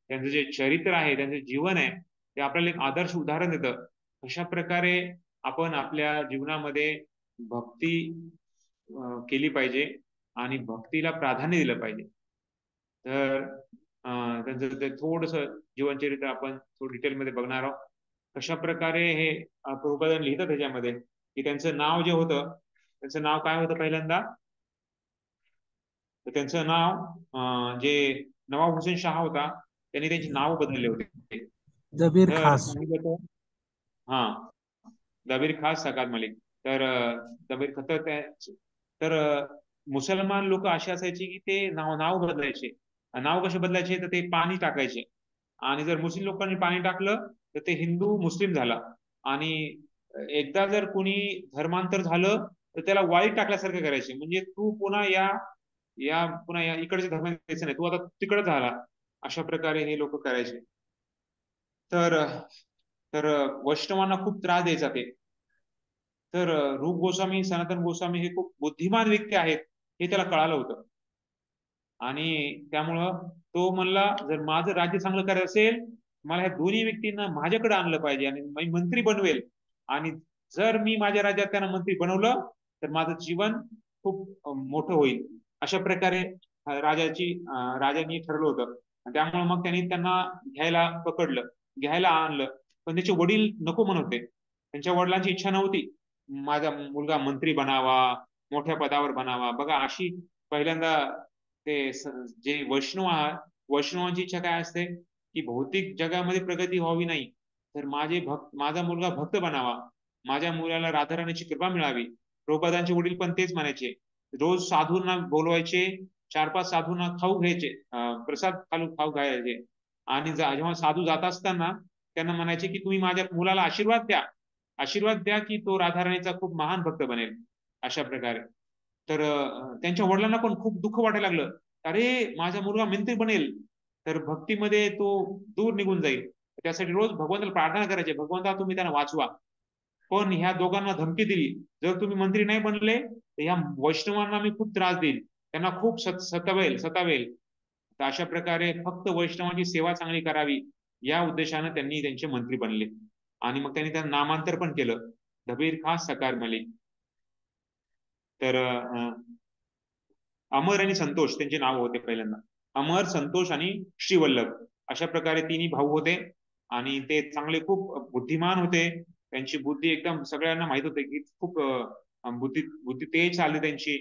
त्यांचं जे चरित्र आहे त्यांचं जीवन आहे ते आपल्याला एक आदर्श उदाहरण देतं कशा प्रकारे आपण आपल्या जीवनामध्ये भक्ती केली पाहिजे आणि भक्तीला प्राधान्य दिलं पाहिजे. तर त्यांचं ते थोडस जीवनचरित्र आपण थोडं डिटेलमध्ये बघणार आहोत. कशा प्रकारे हे प्रभुपादांनी लिहितात त्याच्यामध्ये की त्यांचं नाव जे होतं त्यांचं नाव काय होतं पहिल्यांदा, तर त्यांचं नाव जे नवाब हुसेन शाह होता त्यांनी त्यांचे नाव बदलले होते. दबीर खास. दबीर खास सकात मलिक. तर मुसलमान लोक असे असायचे की ते नाव बदलायचे. नाव कसे बदलायचे तर ते पाणी टाकायचे आणि जर मुस्लिम लोकांनी पाणी टाकलं तर ते हिंदू मुस्लिम झाला आणि एकदा जर कोणी धर्मांतर झालं तर त्याला वाईट टाकल्यासारखं करायचे. म्हणजे तू पुन्हा या इकडच्या धर्मात यायचं नाही, तू आता तिकडे झाला, अशा प्रकारे हे लोक करायचे. तर वैष्णवांना खूप त्रास द्यायचा ते. तर रूप गोस्वामी सनातन गोस्वामी हे खूप बुद्धिमान व्यक्ती आहेत हे त्याला कळालं होतं आणि त्यामुळं तो म्हणला जर माझं राज्य चांगलं करायचं असेल मला ह्या दोन्ही व्यक्तींना माझ्याकडे आणलं पाहिजे आणि मी मंत्री बनवेल आणि जर मी माझ्या राज्यात त्यांना मंत्री बनवलं तर माझं जीवन खूप मोठं होईल. अशा प्रकारे राजांनी ठरवलं होतं. त्यामुळे मग त्यांना घ्यायला आणलं पण त्याचे वडील नको म्हणत होते. त्यांच्या वडिलांची इच्छा नव्हती माझा मुलगा मंत्री बनावा, मोठ्या पदावर बनावा. बघा अशी पहिल्यांदा ते जे वैष्णवांची इच्छा काय असते की भौतिक जगामध्ये प्रगती व्हावी नाही तर माझा मुलगा भक्त बनावा, माझ्या मुलाला राधाराणीची कृपा मिळावी. प्रभुपादांचे वडील पण तेच म्हणायचे. रोज साधूंना बोलवायचे, 4-5 साधूंना खाऊ घ्यायचे, प्रसाद खाऊ घ्यायचे आणि जेव्हा साधू जात असताना त्यांना म्हणायचे की तुम्ही माझ्या मुलाला आशीर्वाद द्या की तो राधाराणीचा खूप महान भक्त बनेल. अशा प्रकारे तर त्यांच्या वडिलांना पण खूप दुःख वाटायला लागलं, अरे माझा मुलगा मंत्री बनेल तर भक्तीमध्ये तो दूर निघून जाईल. त्यासाठी रोज भगवंताला प्रार्थना करायचे, भगवंता तुम्ही त्यांना वाचवा. पण ह्या दोघांना धमकी दिली, जर तुम्ही मंत्री नाही बनले तर ह्या वैष्णवांना मी खूप त्रास देईल, त्यांना खूप सतावेल. तर अशा प्रकारे फक्त वैष्णवांची सेवा चांगली करावी या उद्देशाने त्यांनी त्यांचे मंत्री बनले आणि मग त्यांनी त्यांना नामांतर पण केलं, दबीर खास सकार मलिक. तर अमर आणि संतोष त्यांचे नाव होते पहिल्यांदा, अमर, संतोष आणि श्रीवल्लभ. अशा प्रकारे तिन्ही भाऊ होते आणि ते चांगले खूप बुद्धिमान होते. त्यांची बुद्धी एकदम सगळ्यांना माहित होते की खूप बुद्धी तेज चालली त्यांची.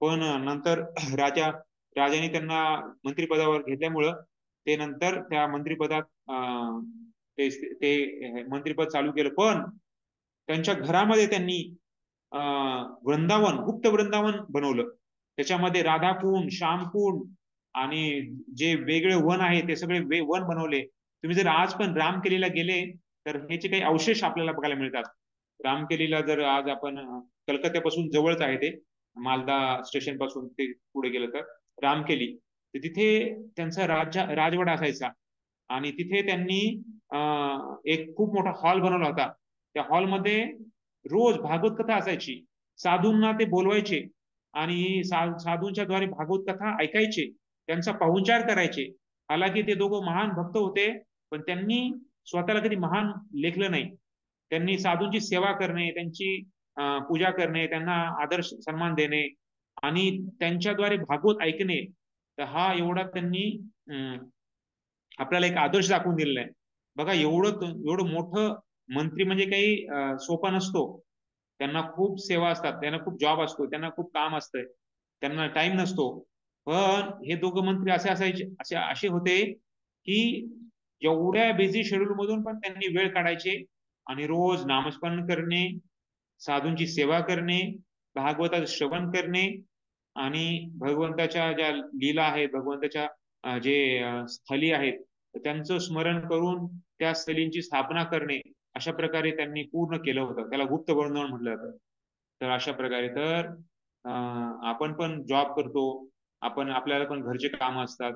पण नंतर राजाने त्यांना मंत्रिपदावर घेतल्यामुळं ते नंतर त्या मंत्रिपदात ते मंत्रिपद चालू केलं. पण त्यांच्या घरामध्ये त्यांनी गुप्त वृंदावन बनवलं. त्याच्यामध्ये राधाकुंड, श्यामकुंड आणि जे वेगळे वन आहे ते सगळे वन बनवले. तुम्ही जर आज पण रामकेलीला गेले तर ह्याचे काही अवशेष आपल्याला बघायला मिळतात. रामकेलीला जर आज आपण कलकत्त्यापासून जवळच आहे ते, मालदा स्टेशन पासून ते पुढे गेलं तर रामकेली, तर तिथे त्यांचा राजवाडा असायचा आणि तिथे त्यांनी एक खूप मोठा हॉल बनवला होता. त्या हॉलमध्ये रोज भागवत कथा असायची. साधूंना ते बोलवायचे आणि साधूंच्या द्वारे भागवत कथा ऐकायचे, त्यांचा पाहुणचार करायचे. हालाकी ते दोघं महान भक्त होते, पण त्यांनी स्वतःला कधी महान लेखलं नाही. त्यांनी साधूंची सेवा करणे, त्यांची पूजा करणे, त्यांना आदर सन्मान देणे आणि त्यांच्याद्वारे भागवत ऐकणे, तर हा एवढा त्यांनी आपल्याला एक आदर्श दाखवून दिलेला आहे. बघा, एवढं मोठं मंत्री म्हणजे काही सोपा नसतो. त्यांना खूप सेवा असतात, त्यांना खूप जॉब असतो, त्यांना खूप काम असतंय, त्यांना टाइम नसतो. पण हे दोघं मंत्री असे होते की एवढ्या बिझी शेड्यूल मधून पण त्यांनी वेळ काढायचे आणि रोज नामस्मरण करणे, साधूंची सेवा करणे, भागवताचं श्रवण करणे आणि भगवंताच्या ज्या लीला आहेत, भगवंताच्या जे स्थली आहेत, त्यांचं स्मरण करून त्या स्थलींची स्थापना करणे, अशा प्रकारे त्यांनी पूर्ण केलं होतं. त्याला गुप्त वर्णन म्हटलं जातं. तर अशा प्रकारे तर आपण पण जॉब करतो, आपल्याला पण घरचे काम असतात,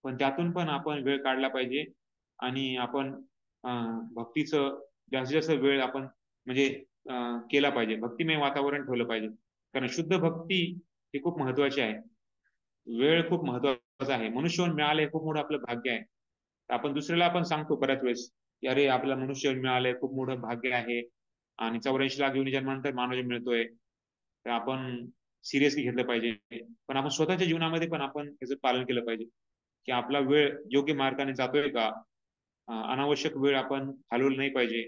पण त्यातून पण आपण वेळ काढला पाहिजे आणि आपण भक्तीचं जास्तीत जास्त वेळ आपण म्हणजे केला पाहिजे. भक्तिमय वातावरण ठेवलं पाहिजे, कारण शुद्ध भक्ती ही खूप महत्वाची आहे. वेळ खूप महत्वाचा आहे. मनुष्यवन मिळाले खूप मोठं आपलं भाग्य आहे. आपण दुसऱ्याला आपण सांगतो बऱ्याच वेळेस की अरे आपल्याला मनुष्य मिळालंय, खूप मोठं भाग्य आहे आणि 84 लाख योनी जन्मानंतर मानव मिळतोय, तर आपण सिरियसली घेतलं पाहिजे. पण आपण स्वतःच्या जीवनामध्ये पण आपण त्याचं पालन केलं पाहिजे की आपला वेळ योग्य मार्गाने जातोय का, अनावश्यक वेळ आपण घालवलं नाही पाहिजे.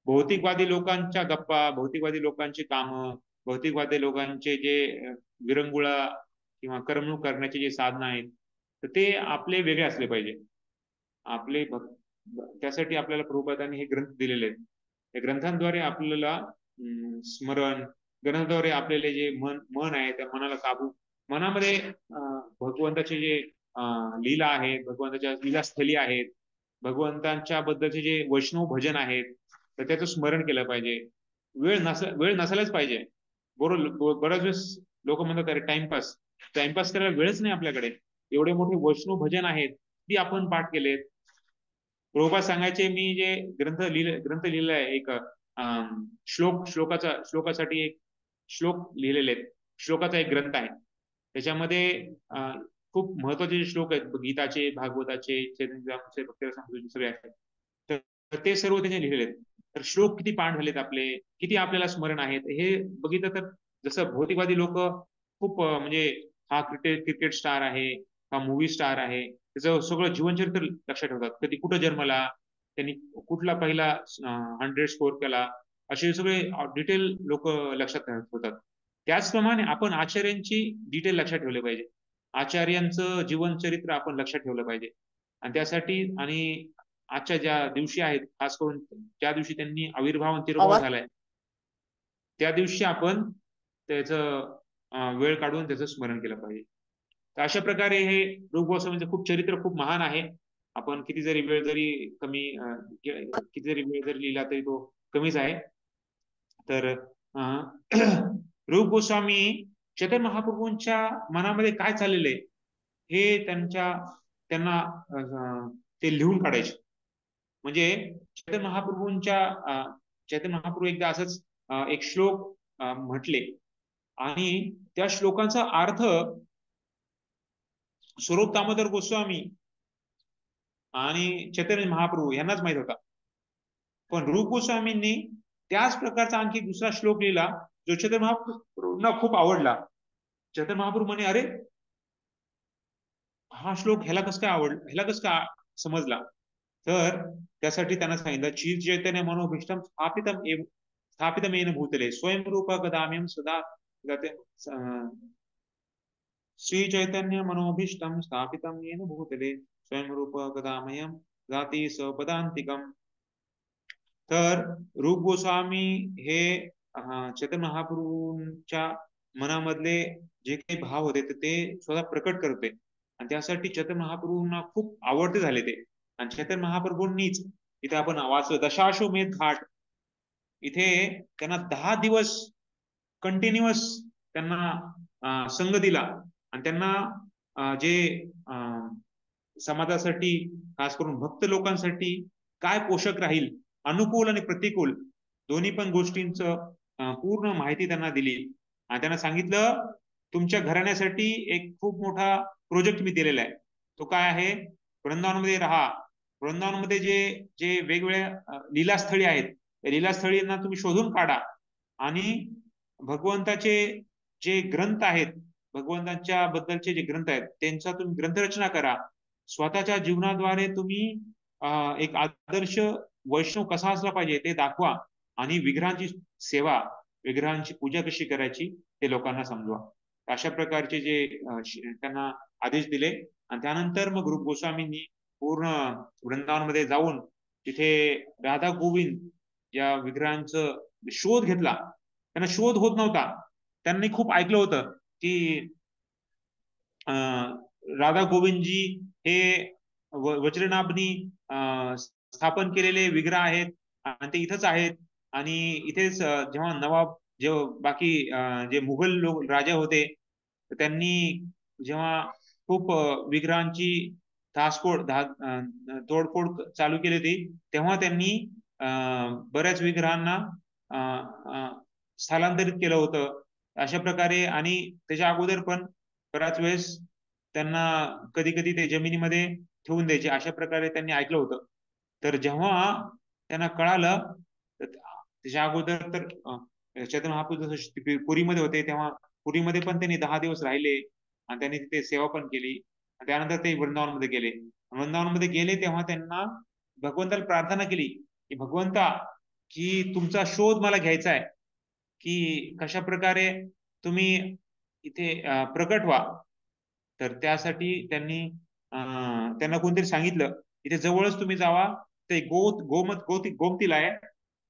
भौतिकवादी लोकांच्या गप्पा, भौतिकवादी लोकांची कामं, भौतिकवादी लोकांचे जे विरंगुळा किंवा करमणूक करण्याचे जे साधनं आहेत, तर ते आपले वेगळे असले पाहिजे. त्यासाठी आपल्याला प्रभुपादांनी हे ग्रंथ दिलेले आहेत. या ग्रंथांद्वारे आपल्याला स्मरण, ग्रंथाद्वारे आपल्याला जे मन आहे त्या मनाला काबू, मनामध्ये भगवंताचे जे लीला आहेत, भगवंताच्या लीलास्थली आहेत, भगवंतांच्या बद्दलचे जे वैष्णव भजन आहेत, तर त्याचं स्मरण केलं पाहिजे. वेळ नसायलाच पाहिजे. बऱ्याच वेळेस लोक म्हणतात अरे टाइमपास करायला वेळच नाही आपल्याकडे. एवढे मोठे वैष्णव भजन आहेत, ती आपण पाठ केलेत. प्रभुपाद सांगायचे, मी जे ग्रंथ लिहिलेला आहे, एक श्लोकासाठी एक श्लोक लिहिलेले आहेत. श्लोकाचा एक ग्रंथ आहे, त्याच्यामध्ये खूप महत्वाचे श्लोक आहेत, गीताचे, भागवताचे, सगळे आहेत. तर ते सर्व त्याने लिहिलेले आहेत. तर श्लोक किती पाठ झालेत आपले, किती आपल्याला स्मरण आहेत, हे बघितलं तर जसं भौतिकवादी लोक खूप म्हणजे हा क्रिकेट स्टार आहे, हा मूवी स्टार आहे, त्याचं सगळं जीवनचरित्र लक्षात ठेवतात. कधी कुठं जन्मला, त्यांनी कुठला पहिला 100 स्कोर केला, असे सगळे डिटेल लोक लक्षात ठेवतात. त्याचप्रमाणे आपण आचार्यांची डिटेल लक्षात ठेवले पाहिजे. आचार्यांचं जीवनचरित्र आपण लक्षात ठेवलं पाहिजे. आणि त्यासाठी आणि आजच्या ज्या दिवशी आहेत, खास करून ज्या दिवशी त्यांनी आविर्भाव आणि तिरुभाव झालाय, त्या दिवशी आपण त्याचं वेळ काढून त्याचं स्मरण केलं पाहिजे. तर अशा प्रकारे हे रूप गोस्वामींचं खूप चरित्र खूप महान आहे. आपण किती जरी वेळ जरी लिहिला तरी तो कमीच आहे. तर रूप गोस्वामी चैतन्य महाप्रभूंच्या मनामध्ये काय चाललेलं आहे हे त्यांना ते लिहून काढायचे. म्हणजे चैतन्य महाप्रभू एकदा असंच एक श्लोक म्हटले आणि त्या श्लोकांचा अर्थ स्वरूप दामोदर गोस्वामी आणि चैतन्य महाप्रभू यांनाच माहित होता. पण रूप गोस्वामींनी त्याच प्रकारचा आणखी दुसरा श्लोक लिहिला, जो चैतन्य महाप्रभूंना खूप आवडला. चैतन्य महाप्रभू म्हणे, अरे हा श्लोक ह्याला कसं काय समजला? तर त्यासाठी त्यांना सांगितलं, श्री चैतन्य मनोभीष्टम स्थापितम येन भूतले स्वयंरूप गदाम्यम सदा श्री चैतन्य मनोभीष्टम स्थापितम येन भूतले स्वयंरूप गदामयम जाती सपदांतिकम. तर रूप गोस्वामी हे चैतन्य महाप्रभूंच्या मनामधले जे काही भाव होते ते स्वतः प्रकट करते आणि त्यासाठी चैतन्य महाप्रभूंना खूप आवडते झाले ते. आणि चैतन्य महाप्रभूंनीच इथे आपण वाचलं दशाश्वमेध घाट, इथे त्यांना 10 दिवस कंटिन्युअस त्यांना संघ दिला आणि त्यांना जे समाजासाठी, खास करून भक्त लोकांसाठी काय पोषक राहील, अनुकूल आणि प्रतिकूल दोन्ही पण गोष्टींचं पूर्ण माहिती त्यांना दिली. आणि त्यांना सांगितलं तुमच्या घराण्यासाठी एक खूप मोठा प्रोजेक्ट मी दिलेला आहे. तो काय आहे? वृंदावनमध्ये राहा. वृंदावनमध्ये जे जे वेगवेगळ्या लीलास्थळी आहेत, त्या लीलास्थळींना तुम्ही शोधून काढा आणि भगवंताचे जे ग्रंथ आहेत, भगवंतांच्या बद्दलचे जे ग्रंथ आहेत त्यांचा तुम्ही ग्रंथरचना करा. स्वतःच्या जीवनाद्वारे तुम्ही एक आदर्श वैष्णव कसा असला पाहिजे ते दाखवा आणि विग्रहांची सेवा, विग्रहांची पूजा कशी करायची ते लोकांना समजवा. अशा प्रकारचे जे त्यांना आदेश दिले. आणि त्यानंतर मग रूप गोस्वामींनी पूर्ण वृंदावनमध्ये जाऊन तिथे राधा गोविंद या विग्रहांचं शोध घेतला. त्यांना शोध होत नव्हता. त्यांनी खूप ऐकलं होतं की राधा गोविंदजी हे वज्रनाभनी स्थापन केलेले विग्रह आहेत आणि ते इथंच आहेत. आणि इथेच जेव्हा नवाब बाकी जे मुघल लोक राजा होते त्यांनी जेव्हा खूप विग्रहांची तोडफोड चालू केली होती तेव्हा त्यांनी बऱ्याच विग्रहांना स्थलांतरित केलं होतं. अशा प्रकारे आणि त्याच्या अगोदर पण बऱ्याच वेळेस त्यांना कधी कधी ते जमिनीमध्ये ठेवून द्यायचे. अशा प्रकारे त्यांनी ऐकलं होतं. तर जेव्हा त्यांना कळालं त्याच्या अगोदर तर चैतन्य महाप्रभू जसं पुरीमध्ये होते तेव्हा पुरीमध्ये पण त्यांनी 10 दिवस राहिले आणि त्यांनी तिथे सेवा पण केली. त्यानंतर ते वृंदावनमध्ये गेले. वृंदावनमध्ये गेले तेव्हा त्यांना भगवंताला प्रार्थना केली की भगवंता की तुमचा शोध मला घ्यायचा आहे की कशा प्रकारे तुम्ही इथे प्रकट व्हा. तर त्यासाठी त्यांना कोणतरी सांगितलं इथे जवळच तुम्ही जावा, ते गोमतीला आहे,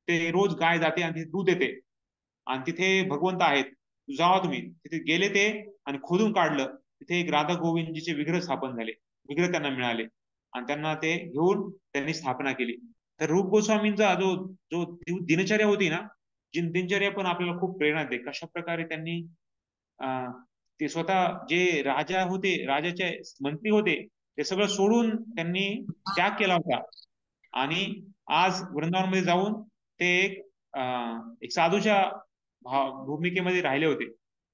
ते रोज गाय जाते आणि तिथे दूध येते आणि तिथे भगवंत आहेत, जावा तुम्ही. तिथे गेले ते आणि खोदून काढलं. तिथे एक राधा गोविंदजीचे विग्रह स्थापन झाले, विग्रह त्यांना मिळाले आणि त्यांना ते घेऊन त्यांनी स्थापना केली. तर रूप गोस्वामींचा जो जो दिनचर्या होती ना, दिनचर्या पण आपल्याला खूप प्रेरणा देते. कशा प्रकारे त्यांनी ते स्वतः जे राजा होते, राजाचे मंत्री होते, ते सगळं सोडून त्यांनी त्याग केला होता आणि आज वृंदावनमध्ये जाऊन ते एक साधूच्या भूमिकेमध्ये राहिले होते.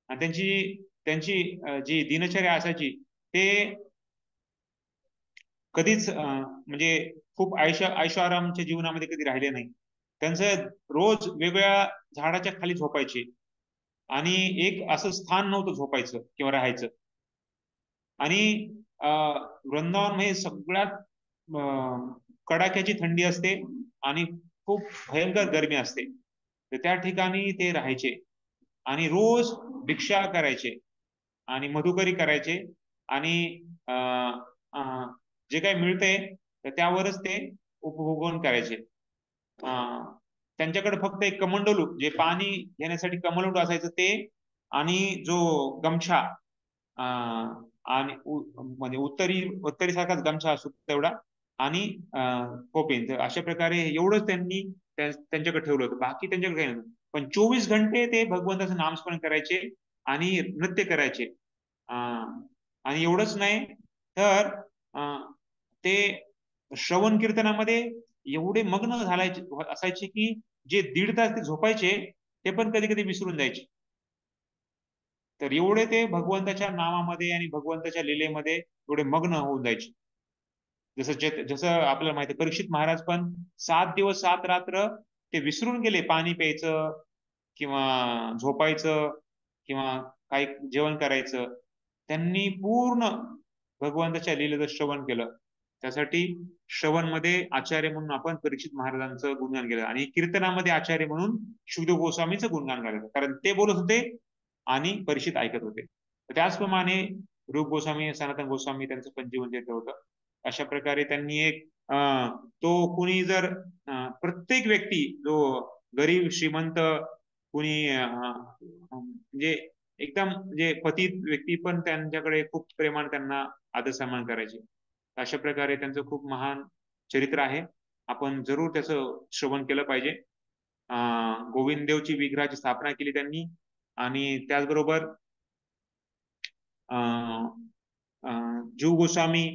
आणि त्यांची जी दिनचर्या असायची ते कधीच म्हणजे खूप ऐशो आरामच्या जीवनामध्ये कधी राहिले नाही. त्यांचं रोज वेगवेगळ्या झाडाच्या खाली झोपायचे आणि एक असं स्थान नव्हतं झोपायचं किंवा राहायचं. आणि वृंदावन म्हणजे सगळ्यात कडाक्याची थंडी असते आणि खूप भयंकर गरमी असते. तर त्या ठिकाणी ते राहायचे आणि रोज भिक्षा करायचे आणि मधुकरी करायचे आणि जे काही मिळते त्यावरच ते उपभोगन करायचे. त्यांच्याकडे फक्त एक कमंडलू, जे पाणी घेण्यासाठी कमंडलू असायचं ते, आणि जो गमछा आणि म्हणजे उत्तरी सारखाच गमछा असतो तेवढा, आणि कोपेन. तर अशा प्रकारे एवढंच त्यांनी त्यांच्याकडे ठेवलं होतं. बाकी त्यांच्याकडे काही नव्हतं. पण 24 घंटे ते भगवंताचं नामस्मरण करायचे आणि नृत्य करायचे. आणि एवढंच नाही तर ते श्रवण कीर्तनामध्ये एवढे मग्न असायचे की जे 1.5 तास ते झोपायचे ते पण कधी कधी विसरून जायचे. तर एवढे ते भगवंताच्या नामामध्ये आणि भगवंताच्या लीलेमध्ये एवढे मग्न होऊन जायचे. जसं आपल्याला माहिती आहे, परीक्षित महाराज पण 7 दिवस 7 रात्र ते विसरून गेले पाणी प्यायचं किंवा झोपायचं किंवा काही जेवण करायचं. त्यांनी पूर्ण भगवंताच्या लीलेचं श्रवण केलं. त्यासाठी श्रवण मध्ये आचार्य म्हणून आपण परीक्षित महाराजांचं गुणगान केलं आणि कीर्तनामध्ये आचार्य म्हणून शुकदेव गोस्वामीचं गुणगान केलं, कारण ते बोलत होते आणि परीक्षित ऐकत होते. त्याचप्रमाणे रूप गोस्वामी, सनातन गोस्वामी त्यांचं पण जीवन चरित्र होतं. अशा प्रकारे त्यांनी एक तो कुणी जर प्रत्येक व्यक्ती जो गरीब श्रीमंत कुणी म्हणजे एकदम म्हणजे पतित व्यक्ती पण त्यांच्याकडे खूप प्रेमाने त्यांना आदर सन्मान करायचे. अशा प्रकारे त्यांचं खूप महान चरित्र आहे. आपण जरूर त्याचं श्रवण केलं पाहिजे. गोविंद देवची विग्रहाची स्थापना केली त्यांनी आणि त्याचबरोबर जीव गोस्वामी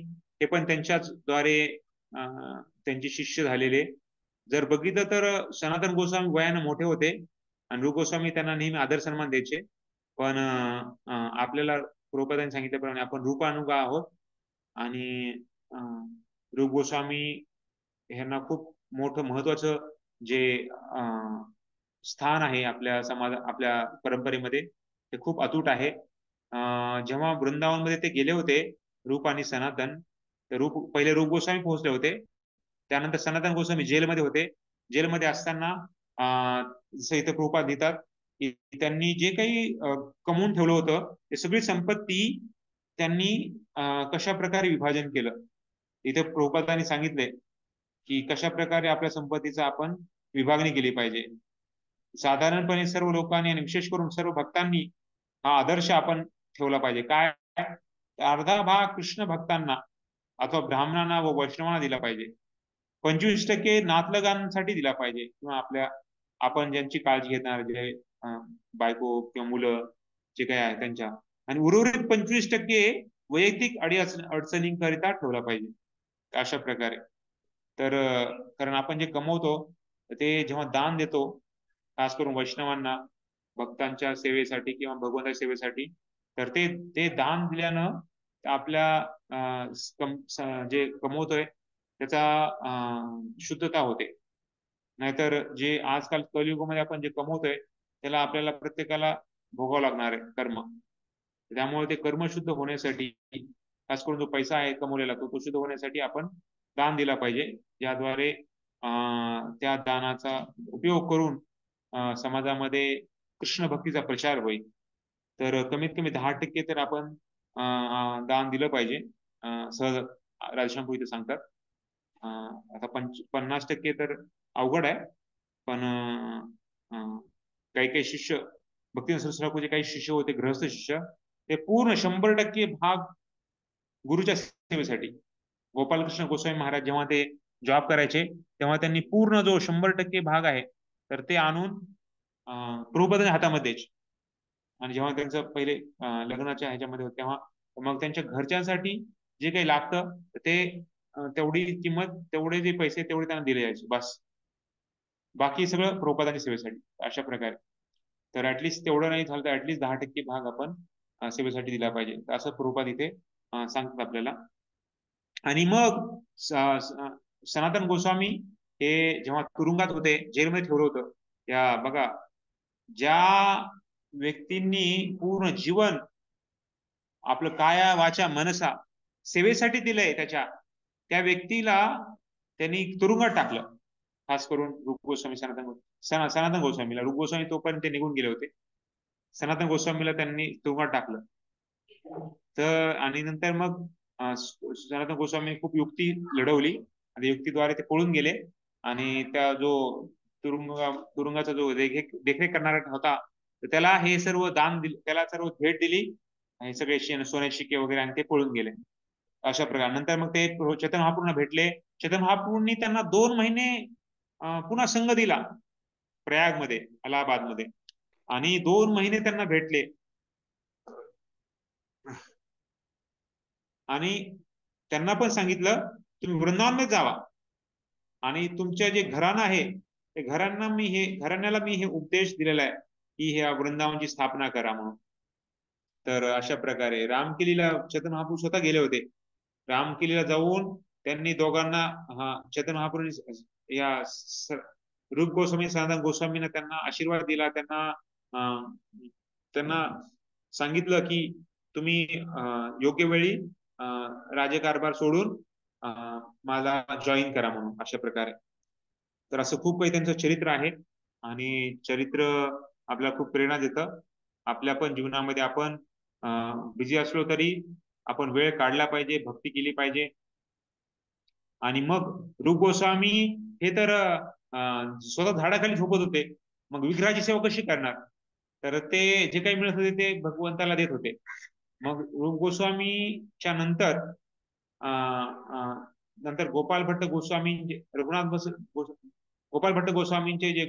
हे पण त्यांच्याच द्वारे त्यांचे शिष्य झालेले. जर बघितलं तर सनातन गोस्वामी वयाने मोठे होते आणि रूप गोस्वामी त्यांना नेहमी आदर सन्मान द्यायचे. पण आपल्याला प्रभुपादांनी सांगितल्याप्रमाणे आपण रूपानुगा आहोत आणि रूप गोस्वामी ह्यांना खूप मोठं महत्वाचं जे स्थान आहे आपल्या आपल्या परंपरेमध्ये ते खूप अतूट आहे. जेव्हा वृंदावनमध्ये ते गेले होते रूप आणि सनातन, तर पहिले रूप गोस्वामी पोहोचले होते. त्यानंतर सनातन गोस्वामी जेलमध्ये होते. जेलमध्ये असताना जसं इथे प्रभुपाद लिहितात की त्यांनी जे काही कमवून ठेवलं होतं ते सगळी संपत्ती त्यांनी कशा प्रकारे विभाजन केलं. इथे प्रभुपादांनी सांगितले की कशा प्रकारे आपल्या संपत्तीचा आपण विभागणी केली पाहिजे. साधारणपणे सर्व लोकांनी आणि विशेष करून सर्व भक्तांनी हा आदर्श आपण ठेवला पाहिजे. काय? अर्धा भाग कृष्ण भक्तांना अथवा ब्राह्मणांना व वैष्णवांना दिला पाहिजे. 25% नातलगांसाठी दिला पाहिजे किंवा आपण ज्यांची काळजी घेणार जे बायको किंवा मुलं जे काही आहे त्यांच्या, आणि उर्वरित 25% वैयक्तिक अडचणींकरिता ठेवला पाहिजे. अशा प्रकारे. तर कारण आपण जे कमवतो ते जेव्हा दान देतो खास करून वैष्णवांना भक्तांच्या सेवेसाठी किंवा भगवंताच्या सेवेसाठी, तर ते दान दिल्यानं आपल्या जे कमवतोय त्याचा शुद्धता होते. नाहीतर जे आजकाल कलियुगामध्ये आपण जे कमवतोय त्याला आपल्याला प्रत्येकाला भोगावं लागणार आहे कर्म. त्यामुळे ते कर्म शुद्ध होण्यासाठी खास करून जो पैसा आहे कमवलेला तो शुद्ध होण्यासाठी आपण दान दिला पाहिजे, ज्याद्वारे त्या दानाचा उपयोग करून समाजामध्ये कृष्ण भक्तीचा प्रचार होईल. तर कमीत कमी 10% तर आपण दान दिलं पाहिजे. सहज राजशंभू इथे सांगतात. आता 50% तर अवघड आहे, पण काही काही शिष्य भक्ती ठाकूरचे काही शिष्य होते गृहस्थ शिष्य, ते पूर्ण 100% भाग गुरुच्या सेवेसाठी. गोपालकृष्ण गोस्वामी महाराज जेव्हा ते जॉब करायचे तेव्हा त्यांनी पूर्ण जो 100% भाग आहे तर ते आणून प्रभुपादांच्या हातामध्ये द्यायचे. आणि जेव्हा त्यांचं पहिले लग्नाच्या ह्याच्यामध्ये होतं तेव्हा मग त्यांच्या घरच्यांसाठी जे काही लागतं ते तेवढी किंमत, तेवढे जे पैसे तेवढे त्यांना दिले जायचे बस. बाकी सगळं प्रभुपादांच्या सेवेसाठी. अशा प्रकारे. तर ऍटलिस्ट तेवढं नाही झालं तर ऍटलिस्ट 10% भाग आपण सेवेसाठी दिला पाहिजे. असं प्रभुपाद इथे सांगतात आपल्याला. आणि मग सनातन गोस्वामी हे जेव्हा तुरुंगात होते, जेलमध्ये ठेवलं होतं, त्या बघा ज्या व्यक्तींनी पूर्ण जीवन आपलं काया वाचा मनसा सेवेसाठी दिलंय त्या व्यक्तीला त्यांनी तुरुंगात टाकलं. खास करून रूप गोस्वामी सनातन गोस्वामीला. रूप गोस्वामी तोपर्यंत ते निघून गेले होते. सनातन गोस्वामीला त्यांनी तुरुंगात टाकलं. तर आणि नंतर मग सनातन गोस्वामी खूप युक्ती लढवली आणि युक्तीद्वारे ते पळून गेले. आणि त्या जो तुरुंगाचा जो देखरेख करणारा होता तर त्याला हे सर्व दान दिले, त्याला सर्व भेट दिली, हे सगळे सोन्याचे शिक्के वगैरे, आणि ते पळून गेले. अशा प्रकारे नंतर मग ते चैतन्य महाप्रभूंना भेटले. चैतन्य महाप्रभूंनी त्यांना 2 महिने पुन्हा संघ दिला प्रयागमध्ये, अलाहाबादमध्ये, आणि 2 महिने त्यांना भेटले. आणि त्यांना पण सांगितलं तुम्ही वृंदावनमध्ये जावा आणि तुमच्या जे घराणं आहे ते घराण्याला मी हे उपदेश दिलेला आहे की ह्या वृंदावनची स्थापना करा म्हणून. तर अशा प्रकारे रामकिलीला चैतन्य महाप्रभू स्वतः गेले होते. रामकिलीला जाऊन त्यांनी दोघांना चैतन्य महाप्रभू या रूप गोस्वामी सनातन गोस्वामींना त्यांना आशीर्वाद दिला. त्यांना सांगितलं की तुम्ही योग्य वेळी राज्यकारभार सोडून मला जॉईन करा म्हणून. अशा प्रकारे. तर असं खूप काही त्यांचं चरित्र आहे आणि चरित्र आपल्याला खूप प्रेरणा देतं. आपल्या पण जीवनामध्ये आपण बिझी असलो तरी आपण वेळ काढला पाहिजे, भक्ती केली पाहिजे. आणि मग रूप गोस्वामी हे तर स्वतः झाडाखाली झोपत होते, मग विग्रहाची सेवा कशी करणार? तर ते जे काही मिळत होते ते भगवंताला देत होते. मग रूप गोस्वामीच्या नंतर गोपाल भट्ट गोस्वामी, गोपाल भट्ट गोस्वामींचे जे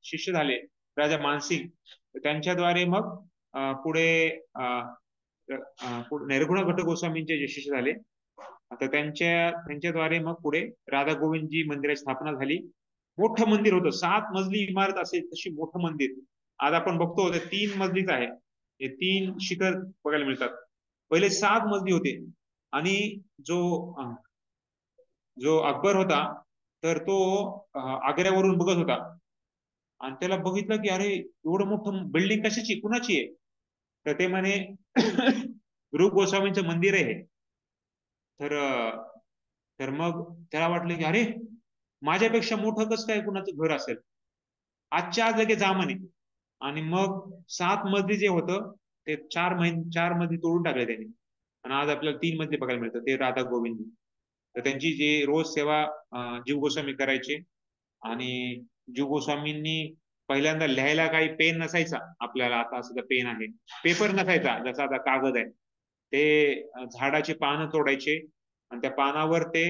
शिष्य झाले राजा मानसिंग, त्यांच्याद्वारे मग पुढे निर्गुण भट्ट गोस्वामींचे जे शिष्य झाले आता त्यांच्याद्वारे मग पुढे राधा गोविंदजी मंदिराची स्थापना झाली. मोठं मंदिर होतं, 7 मजली इमारत असेल तशी मोठं मंदिर. आज आपण बघतो ते 3 मजलीच आहे. हे 3 शिखर बघायला मिळतात. पहिले 7 मजली होते. आणि जो अकबर होता तर तो आग्र्यावरून बघत होता आणि त्याला बघितलं की अरे एवढं मोठं बिल्डिंग कशाची, कुणाची आहे? तर ते म्हणे रूप गोस्वामींचं मंदिर आहे. तर मग त्याला वाटलं की अरे माझ्यापेक्षा मोठं कसं काय कुणाचं घर असेल, आजच्या आज लगे जा म्हणे. आणि मग 7 मजली जे होतं ते 4 मजली तोडून टाकले त्यांनी आणि आज आपल्याला 3 मजली बघायला मिळतं, ते राधा गोविंद. तर त्यांची जी रोज सेवा जीव गोस्वामी करायचे. आणि जीव गोस्वामींनी पहिल्यांदा लिहायला काही पेन नसायचा, आपल्याला आता सुद्धा पेन आहे, पेपर नसायचा जसा आता कागद आहे. ते झाडाची पानं तोडायचे आणि त्या पानावर ते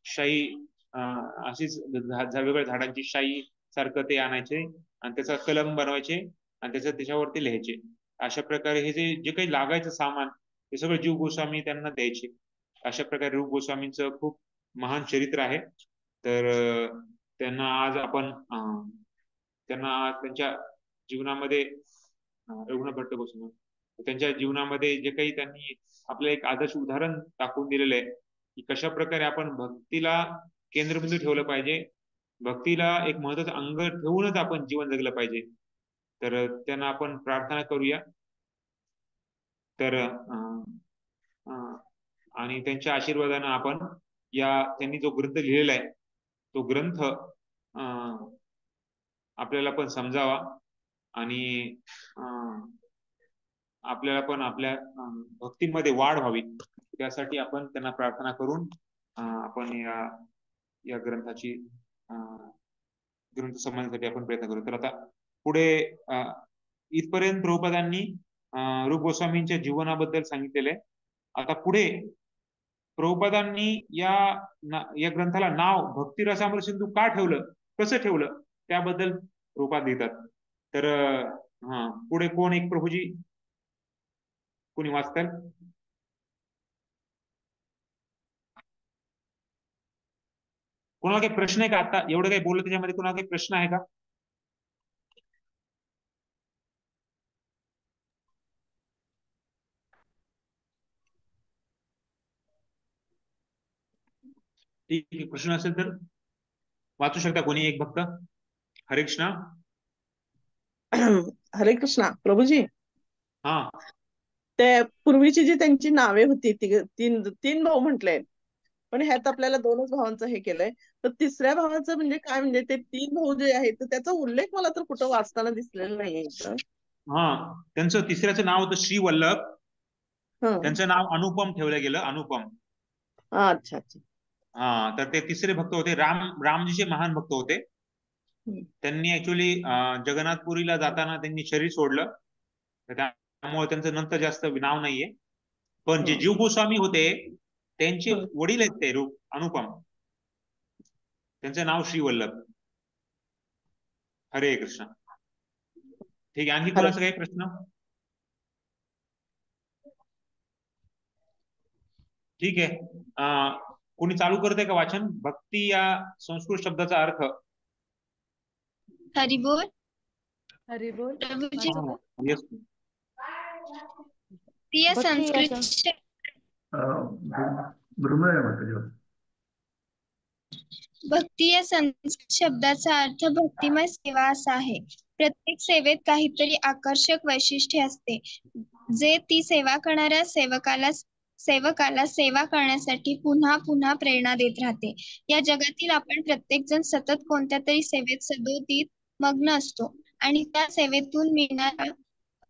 शाई अशीच वेगवेगळ्या झाडांची शाई सारखं ते आणायचे आणि त्याचा कलम बनवायचे आणि त्याच्यावरती लिहायचे. अशा प्रकारे हे जे काही लागायचं सामान ते सगळं जीव गोस्वामी त्यांना द्यायचे. अशा प्रकारे रूप गोस्वामींचं खूप महान चरित्र आहे. तर त्यांना आज आपण त्यांच्या जीवनामध्ये रघुनाथ भट्ट गोस्वामी त्यांच्या जीवनामध्ये जे काही त्यांनी आपलं एक आदर्श उदाहरण दाखवून दिलेलं आहे की कशा प्रकारे आपण भक्तीला केंद्रबिंदू ठेवलं पाहिजे, भक्तीला एक महत्वाचं अंग ठेवूनच आपण जीवन जगलं पाहिजे. तर त्यांना आपण प्रार्थना करूया. तर आणि त्यांच्या आशीर्वादानं आपण त्यांनी जो ग्रंथ लिहिलेला आहे तो ग्रंथ आपल्याला पण समजावा आणि आपल्याला पण आपल्या भक्तीमध्ये वाढ व्हावी, त्यासाठी आपण त्यांना प्रार्थना करून आपण या ग्रंथाची ग्रंथ संबंधासाठी आपण प्रयत्न करू. तर आता पुढे इथपर्यंत प्रभुपादांनी रूप गोस्वामींच्या जीवनाबद्दल सांगितलेलं आहे. आता पुढे प्रभुपादांनी या ग्रंथाला नाव भक्ती रसामृत सिंधू का ठेवलं, कसं ठेवलं, त्याबद्दल प्रभुपाद देतात. तर पुढे कोण एक प्रभूजी कोणी वाचताल? कोणाला काही प्रश्न आहे का? आता एवढं काही बोललं त्याच्यामध्ये कोणाला काही प्रश्न आहे का? ठीक आहे, प्रश्न असेल तर वाचू शकता कोणी एक भक्त. हरे कृष्णा. हरे कृष्णा प्रभूजी. हा, ते पूर्वीची जी त्यांची नावे होती तीन भाऊ म्हटले, पण ह्यात आपल्याला 2च भावांचं हे केलंय. तर तिसऱ्या भावाचं म्हणजे काय, म्हणजे ते 3 भाऊ जे आहेत तर त्याचा उल्लेख मला तर कुठं वाचताना दिसलेला नाहीये इथं. त्यांचं तिसऱ्याचं नाव होतं श्री वल्लभ. हं. त्यांचं नाव अनुपम ठेवलं गेलं, अनुपम. अच्छा अच्छा. तर ते तिसरे भक्त होते. रामजीचे महान भक्त होते. त्यांनी ऍक्च्युली जगन्नाथपुरीला जाताना त्यांनी शरीर सोडलं, त्यामुळे त्यांचं नंतर जास्त नाव नाहीये. पण जे जीव गोस्वामी होते त्यांचे वडील आहेत ते रूप अनुपम, त्यांचं नाव श्री वल्लभ. हरे कृष्ण. ठीक आहे, आणखी कोणाचा काही प्रश्न? ठीक आहे, कोणी चालू करते का वाचन? भक्ती या संस्कृत शब्दाचा अर्थ. हरिबोल. हरिबोल. येस. भक्ती या संस्कृत शब्दाचा अर्थ भक्तिमय सेवा असा आहे. प्रत्येक सेवेत काहीतरी आकर्षक वैशिष्ट्य असते जे ती सेवा करणाऱ्या सेवकाला सेवा करण्यासाठी पुन्हा पुन्हा प्रेरणा देत राहते. या जगातील आपण प्रत्येक जण सतत कोणत्या तरी सेवेत सदोदित मग्न असतो आणि त्या सेवेतून मिळणारा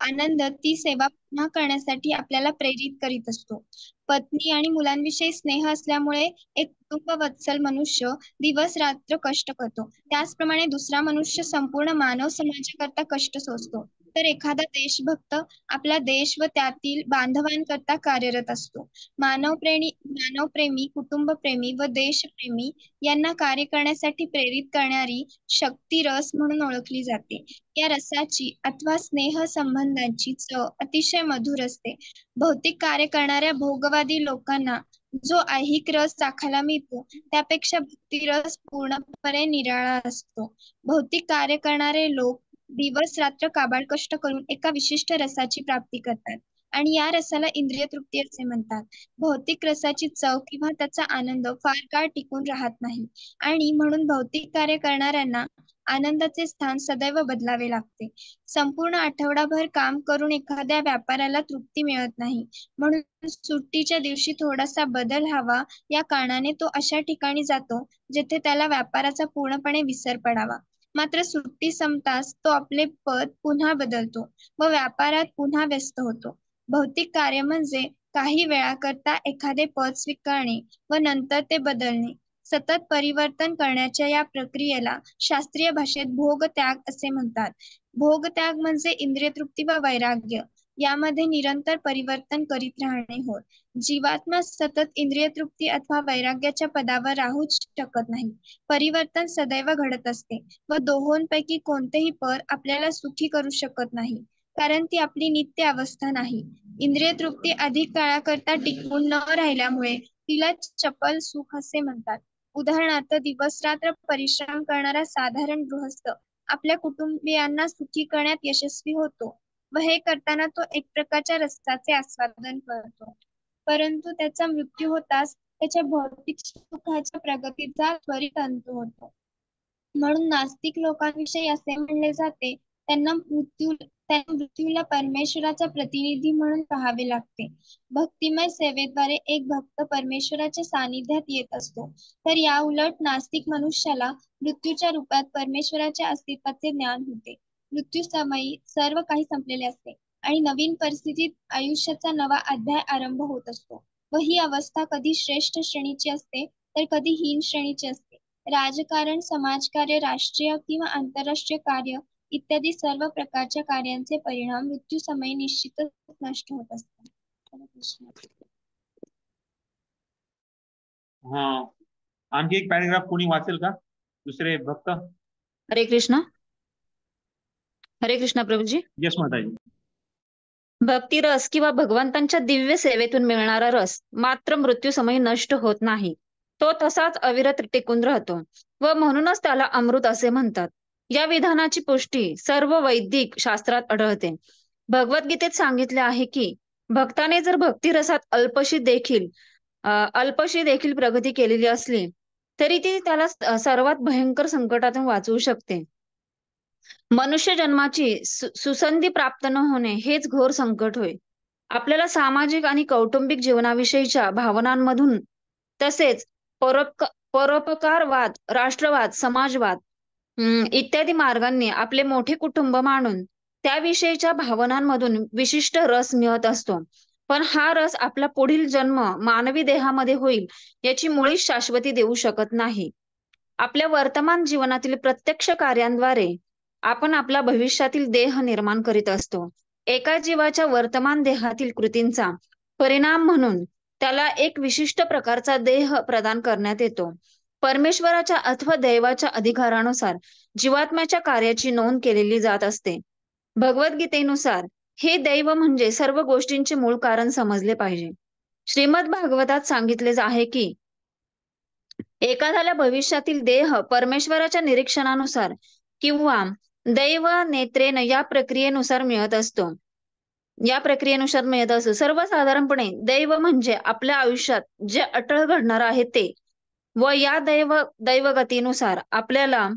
आनंद ती सेवा पुन्हा करण्यासाठी आपल्याला प्रेरित करीत असतो. पत्नी आणि मुलांविषयी स्नेह असल्यामुळे एक कुटुंब वत्सल मनुष्य दिवस रात्र कष्ट करतो. त्याचप्रमाणे दुसरा मनुष्य संपूर्ण मानव समाजाकरता कष्ट सोसतो. तर एखादा देशभक्त आपला देश व त्यातील बांधवांकरता कार्यरत असतो. मानवप्रेमी, कुटुंबप्रेमी व देशप्रेमी यांना कार्य करण्यासाठी प्रेरित करणारी शक्ती रस म्हणून ओळखली जाते. या रसाची अथवा स्नेह संबंधाची चव अतिशय मधुर असते. भौतिक कार्य करणाऱ्या भोगवादी लोकांना जो ऐहिक रस चाखायला मिळतो त्यापेक्षा भक्ती रस पूर्णपणे निराळा असतो. भौतिक कार्य करणारे लोक दिवस रात्र काबाड कष्ट करून एका विशिष्ट रसाची प्राप्ती करतात आणि या रसाला इंद्रिय तृप्ती असे म्हणतात. भौतिक रसाची चव किंवा त्याचा आनंद फार काळ टिकून राहत नाही आणि म्हणून भौतिक कार्य करणाऱ्यांना आनंदाचे स्थान सदैव बदलावे लागते. संपूर्ण आठवडाभर काम करून एखाद्या व्यापाऱ्याला तृप्ती मिळत नाही, म्हणून सुट्टीच्या दिवशी थोडासा बदल हवा या कारणाने तो अशा ठिकाणी जातो जेथे त्याला व्यापाराचा पूर्णपणे विसर पडावा. मात्र सुट्टी संपताच तो आपले पद पुन्हा बदलतो व व्यापारात पुन्हा व्यस्त होतो. भौतिक कार्य म्हणजे काही वेळाकरता एखादे पद स्वीकारणे व नंतर ते बदलणे. सतत परिवर्तन करण्याच्या या प्रक्रियेला शास्त्रीय भाषेत भोगत्याग असे म्हणतात. भोगत्याग म्हणजे इंद्रिय तृप्ती व वैराग्य यामध्ये निरंतर परिवर्तन करीत राहणे होय. जीवात्मा सतत इंद्रिय तृप्ती अथवा वैराग्याच्या पदावर राहूच शकत नाही. परिवर्तन सदैव घडत असते व दोहोंपैकी कोणतेही पद आपल्याला सुखी करू शकत नाही, कारण ती आपली नित्य अवस्था नाही. इंद्रिय तृप्ती अधिक काळाकरता टिकून न राहिल्यामुळे तिला चपल सुख असे म्हणतात. उदाहरणार्थ, दिवस रात्र परिश्रम करणारा साधारण गृहस्थ आपल्या कुटुंबियांना सुखी करण्यात यशस्वी होतो व हे करताना तो एक प्रकारच्या रसाचे आस्वादन करतो, परंतु त्याचा मृत्यू होताच त्याच्या भौतिक सुखाच्या प्रगतीचा त्वरित अंत होतो. म्हणून नास्तिक लोकांविषयी असे म्हणले जाते, त्यांना मृत्यूला परमेश्वराचा प्रतिनिधी म्हणून पाहावे लागते. भक्तिमय सेवेद्वारे एक भक्त परमेश्वराच्या सानिध्यात येत असतो, तर या उलट नास्तिक मनुष्याला मृत्यूच्या रूपात परमेश्वराच्या अस्तित्वाचे ज्ञान होते. मृत्यू समयी सर्व काही संपलेले असते आणि नवीन परिस्थितीत आयुष्याचा नवा अध्याय आरंभ होत असतो व ही अवस्था कधी श्रेष्ठ श्रेणीची असते तर कधी हीन श्रेणीची असते. राजकारण, समाजकार्य, राष्ट्रीय किंवा आंतरराष्ट्रीय कार्य इत्यादी सर्व प्रकारच्या कार्यांचे परिणाम मृत्यू समयी निश्चितच नष्ट होत असतात. हा, आणखी एक पॅराग्राफ कोणी वाचेल का? दुसरे भक्त? हरे कृष्ण. हरे कृष्ण प्रभूजी. यस माताजी. भक्ती रस किंवा भगवंतांच्या दिव्य सेवेतून मिळणारा रस मात्र मृत्यू समयी नष्ट होत नाही. तो तसाच अविरत टिकून राहतो व म्हणूनच त्याला अमृत असे म्हणतात. या विधानाची पुष्टी सर्व वैदिक शास्त्रात आढळते. भगवद्गीतेत सांगितले आहे की भक्ताने जर भक्ती रसात अल्पशी देखील प्रगती केलेली असली तरी ती त्याला सर्वात भयंकर संकटातून वाचवू शकते. मनुष्य जन्माची सुसंधी प्राप्त न होणे हेच घोर संकट होय. आपल्याला सामाजिक आणि कौटुंबिक जीवनाविषयीच्या भावनांमधून तसेच परोपकारवाद, राष्ट्रवाद, समाजवाद इत्यादी मार्गांनी आपले मोठे कुटुंब मांडून त्याविषयीच्या भावनांमधून विशिष्ट रस मिळत असतो. पण हा रस आपला पुढील जन्म मानवी देहामध्ये होईल याची मुळीच शाश्वती देऊ शकत नाही. आपल्या वर्तमान जीवनातील प्रत्यक्ष कार्यांद्वारे आपण आपला भविष्यातील देह निर्माण करीत असतो. एका जीवाच्या वर्तमान देहातील कृतींचा परिणाम म्हणून त्याला एक विशिष्ट प्रकारचा देह प्रदान करण्यात येतो. परमेश्वराच्या अथवा दैवाच्या अधिकारानुसार जीवात्म्याच्या कार्याची नोंद केलेली जात असते. भगवद्गीतेनुसार हे दैव म्हणजे सर्व गोष्टींचे मूळ कारण समजले पाहिजे. श्रीमद भागवतात सांगितले आहे की एखाद्याला भविष्यातील देह परमेश्वराच्या निरीक्षणानुसार किंवा दैव नेत्रेन या प्रक्रियेनुसार मिळत असतो. सर्वसाधारणपणे दैव म्हणजे आपल्या आयुष्यात जे अटळ घडणार आहे ते व या दैवगतीनुसार आपल्याला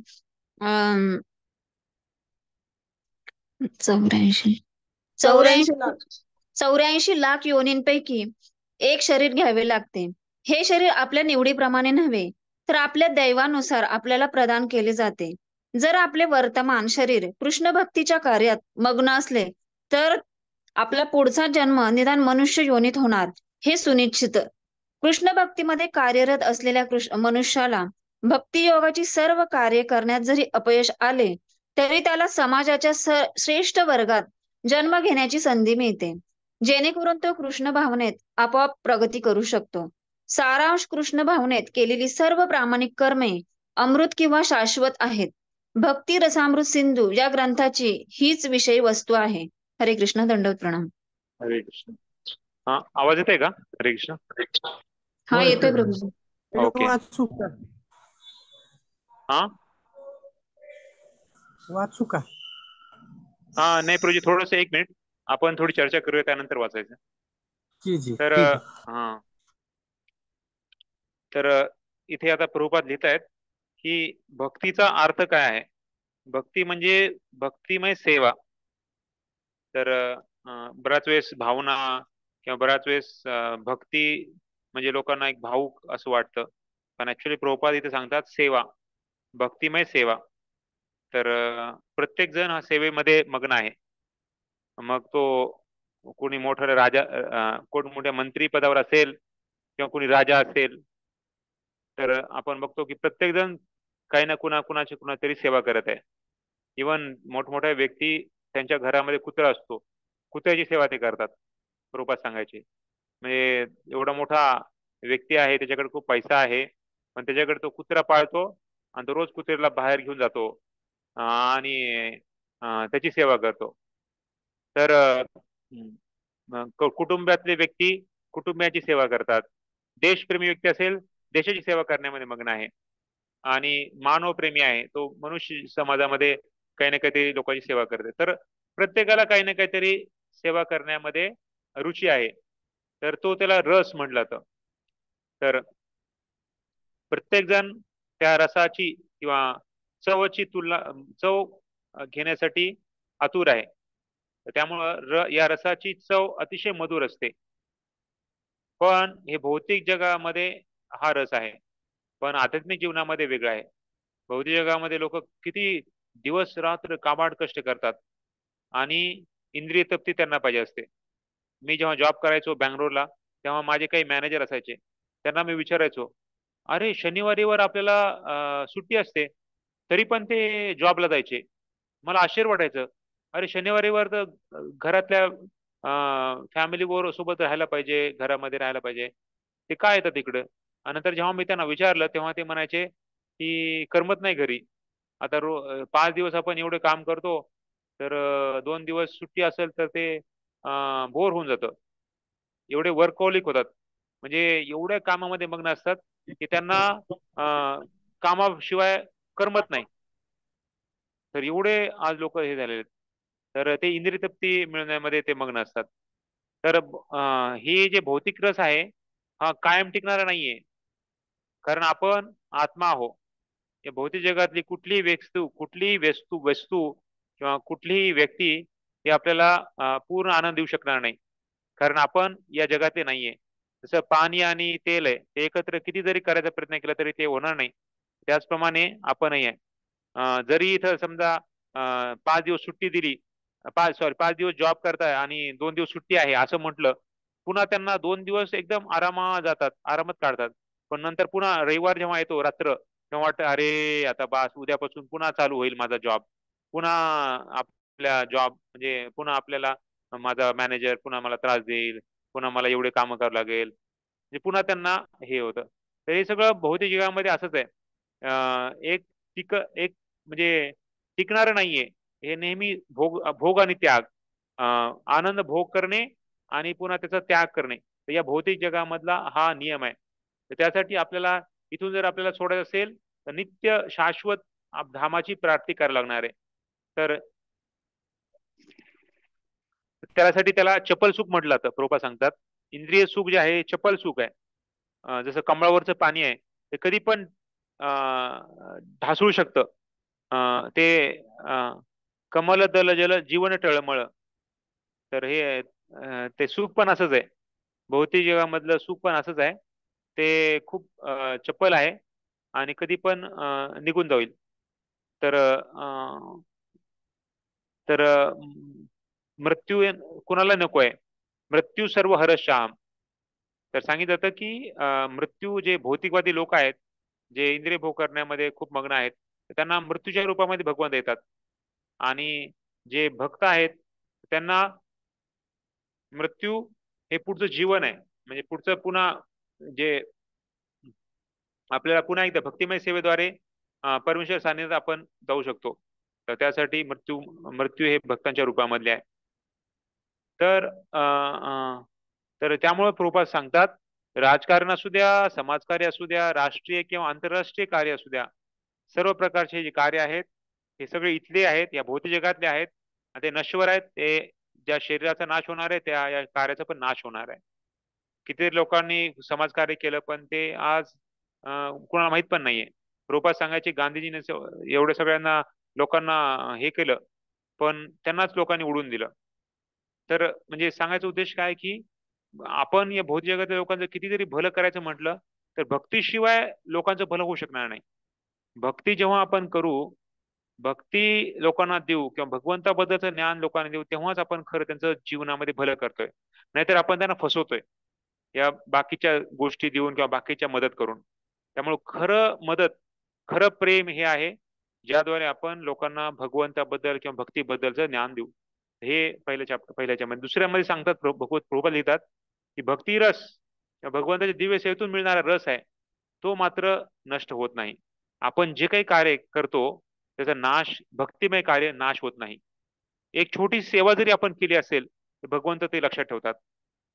84 लाख योनींपैकी एक शरीर घ्यावे लागते. हे शरीर आपल्या निवडीप्रमाणे नव्हे तर आपल्या दैवानुसार आपल्याला प्रदान केले जाते. जर आपले वर्तमान शरीर कृष्ण भक्तीच्या कार्यात मग्न असले तर आपला पुढचा जन्म निदान मनुष्य योनीत होणार हे सुनिश्चित. कृष्ण भक्तीमध्ये कार्यरत असलेल्या मनुष्याला भक्तियोगाची सर्व कार्य करण्यात जरी अपयश आले तरी त्याला समाजाच्या श्रेष्ठ वर्गात जन्म घेण्याची संधी मिळते, जेणेकरून तो कृष्ण भावनेत आपोआप प्रगती करू शकतो. सारांश, कृष्ण भावनेत केलेली सर्व प्रामाणिक कर्मे अमृत किंवा शाश्वत आहेत. भक्ती रसामृत सिंधू या ग्रंथाची हीच विषयी वस्तू आहे. हरे कृष्ण. दंडवत प्रणाम. हरे कृष्ण. हा, आवाज येतोय का? हरे कृष्ण. हा येतोय प्रभूजी. ओके. वाचू का? हा वाचू का? हा नाही प्रभूजी, थोडस 1 मिनिट आपण थोडी चर्चा करूया, त्यानंतर वाचायचं. जी जी तर ठीक आहे. हा तर इथे आता प्रभुपाद लिहित आहेत की भक्तीचा अर्थ काय आहे. भक्ती म्हणजे भक्तिमय सेवा. तर बऱ्याच वेळेस भावना किंवा बऱ्याच वेळेस भक्ती म्हणजे लोकांना एक भावुक असं वाटतं, पण ऍक्च्युली प्रभुपाद इथे सांगतात सेवा, भक्तिमय सेवा. तर प्रत्येक जण हा सेवेमध्ये मग्न आहे. मग तो कोणी मोठा राजा, कोण मोठ्या मंत्री पदावर असेल किंवा कोणी राजा असेल, तर आपण बघतो की प्रत्येक जण काही ना कुणाची कुणातरी सेवा करत आहे. इवन मोठमोठ्या व्यक्ती, त्यांच्या घरामध्ये कुत्रा असतो, कुत्र्याची सेवा ते करतात. रूपात सांगायचे म्हणजे एवढा मोठा व्यक्ती आहे, त्याच्याकडे खूप पैसा आहे, पण त्याच्याकडे तो कुत्रा पाळतो आणि तो रोज कुत्र्याला बाहेर घेऊन जातो आणि त्याची सेवा करतो. तर कुटुंबातले व्यक्ती कुटुंबियाची सेवा करतात. देशप्रेमी व्यक्ती असेल, देशाची सेवा करण्यामध्ये मग्न आहे. आणि मानवप्रेमी आहे, तो मनुष्य समाजामध्ये काही ना काहीतरी लोकांची सेवा करते. तर प्रत्येकाला काही ना काहीतरी सेवा करण्यामध्ये रुची आहे, तर तो त्याला रस म्हटलं जातं. तर प्रत्येक जण त्या रसाची किंवा चवची चव घेण्यासाठी आतुर आहे. त्यामुळं या रसाची चव अतिशय मधुर असते. पण हे भौतिक जगामध्ये हा रस आहे, पण आध्यात्मिक जीवनामध्ये वेगळा आहे. भौतिक जगामध्ये लोक किती दिवस रात्र काबाड कष्ट करतात आणि इंद्रिय तृप्ती त्यांना पाहिजे असते. मी जेव्हा जॉब करायचो बँगलोरला, तेव्हा माझे काही मॅनेजर असायचे, त्यांना मी विचारायचो, अरे शनिवारीवर आपल्याला सुट्टी असते, तरी पण ते जॉबला जायचे. मला आश्चर्य वाटायचं, अरे शनिवारीवर तर घरातल्या फॅमिली सोबत राहायला पाहिजे, घरामध्ये राहायला पाहिजे, ते काय येतात तिकडं. आणि नंतर जेव्हा मी त्यांना विचारलं, तेव्हा ते म्हणायचे की करमत नाही घरी. आता 5 दिवस आपण एवढे काम करतो, तर 2 दिवस सुट्टी असेल तर ते बोर होऊन जातं. एवढे वर्कहोलिक होतात, म्हणजे एवढ्या कामामध्ये मग्न असतात की त्यांना कामाशिवाय करमत नाही. तर एवढे आज लोक हे झालेले आहेत. तर ते इंद्रिय तृप्ती मिळवण्यामध्ये ते मग्न असतात. तर हे जे भौतिक रस आहे, हा कायम टिकणारा नाहीये, कारण आपण आत्मा आहोत. या भौतिक जगातली कुठलीही वस्तू किंवा कुठलीही व्यक्ती ही आपल्याला पूर्ण आनंद देऊ शकणार नाही, कारण आपण या जगातले नाहीये. जसं पाणी आणि तेल आहे, ते एकत्र किती जरी करायचा प्रयत्न केला तरी ते होणार नाही, त्याचप्रमाणे आपणही आहे. जरी इथं समजा 5 दिवस सुट्टी दिली, 5 दिवस जॉब करताय आणि 2 दिवस सुट्टी आहे असं म्हटलं, पुन्हा त्यांना 2 दिवस एकदम आरामात काढतात. पण नंतर पुन्हा रविवार जेव्हा येतो रात्र, तेव्हा वाटतं अरे आता बास, उद्यापासून पुन्हा चालू होईल माझा जॉब. पुन्हा आपल्या जॉब म्हणजे पुन्हा आपल्याला माझा मॅनेजर पुन्हा मला त्रास देईल, पुन्हा मला एवढे कामं करावं लागेल, म्हणजे पुन्हा त्यांना हे होतं. तर हे सगळं भौतिक जगामध्ये असंच आहे. एक म्हणजे टिकणारं नाहीये. हे नेहमी भोग आणि त्याग, आनंद भोग करणे आणि पुन्हा त्याचा त्याग करणे, तर या भौतिक जगामधला हा नियम आहे. तर त्यासाठी आपल्याला इथून जर आपल्याला सोडायचं असेल, तर नित्य शाश्वत धामाची प्राप्ती करायला लागणार आहे. तर त्यासाठी त्याला चपल सुख म्हटलं जातं. प्रभुपाद सांगतात इंद्रिय सुख जे आहे चपल सुख आहे. जसं कमळावरचं पाणी आहे, ते कधी पण ढासळू शकतं. ते कमल दल जल जीवन टळमळ. तर हे ते सुख पण असंच आहे, भौतिक जगामधलं सुख पण असंच आहे. ते खूप चपल आहे आणि कधी पण निघून जाईल. तर तर मृत्यू कुणाला नको आहे, मृत्यू सर्व हरश्याम. तर सांगितलं जातं की मृत्यू जे भौतिकवादी लोक आहेत, जे इंद्रिय भोग करण्यामध्ये खूप मग्न आहेत, त्यांना मृत्यूच्या रूपामध्ये भगवान देतात. आणि जे भक्त आहेत त्यांना मृत्यू हे पुढचं जीवन आहे, म्हणजे पुढचं पुन्हा जे आपल्याला पुन्हा एकदा भक्तिमय सेवेद्वारे परमेश्वर सान्निध्यात आपण जाऊ शकतो. तर त्यासाठी मृत्यू हे भक्तांच्या रूपामधले आहे. तर त्यामुळे प्रभुपाद सांगतात राजकारण असू द्या, समाजकार्य असू द्या, राष्ट्रीय किंवा आंतरराष्ट्रीय कार्य असू द्या, सर्व प्रकारचे जे कार्य आहेत हे सगळे इथले आहेत, या भौतिक जगातले आहेत आणि ते नश्वर आहेत. ते ज्या शरीराचा नाश होणार आहे त्या या कार्याचा पण नाश होणार आहे. किती लोकांनी समाजकार्य केलं पण ते आज कोणाला माहित पण नाहीये. प्रभुपाद सांगायचे गांधीजीने एवढ्या सगळ्यांना लोकांना हे केलं पण त्यांनाच लोकांनी उडून दिलं. तर म्हणजे सांगायचा उद्देश काय की आपण या भौतिक जगातल्या लोकांचं कितीतरी भलं करायचं म्हटलं तर भक्तीशिवाय लोकांचं भलं होऊ शकणार नाही. भक्ती जेव्हा आपण करू, भक्ती लोकांना देऊ किंवा भगवंताबद्दलचं ज्ञान लोकांना देऊ, तेव्हाच आपण खरं त्यांचं जीवनामध्ये भलं करतोय. नाहीतर आपण त्यांना फसवतोय या बाकीच्या गोष्टी देऊन किंवा बाकीच्या मदत करून. त्यामुळे खरं प्रेम हे आहे ज्याद्वारे आपण लोकांना भगवंताबद्दल किंवा भक्तीबद्दलचं ज्ञान देऊ. हे पहिल्याच्या मध्ये. दुसऱ्यामध्ये सांगतात प्रभुपाद लिहितात की भक्ती रस भगवंताच्या दिव्य सेवेतून मिळणारा रस आहे तो मात्र नष्ट होत नाही. आपण जे काही कार्य करतो त्याचा नाश, भक्तिमय कार्य नाश होत नाही. एक छोटी सेवा जरी आपण केली असेल तर भगवंत ते लक्षात ठेवतात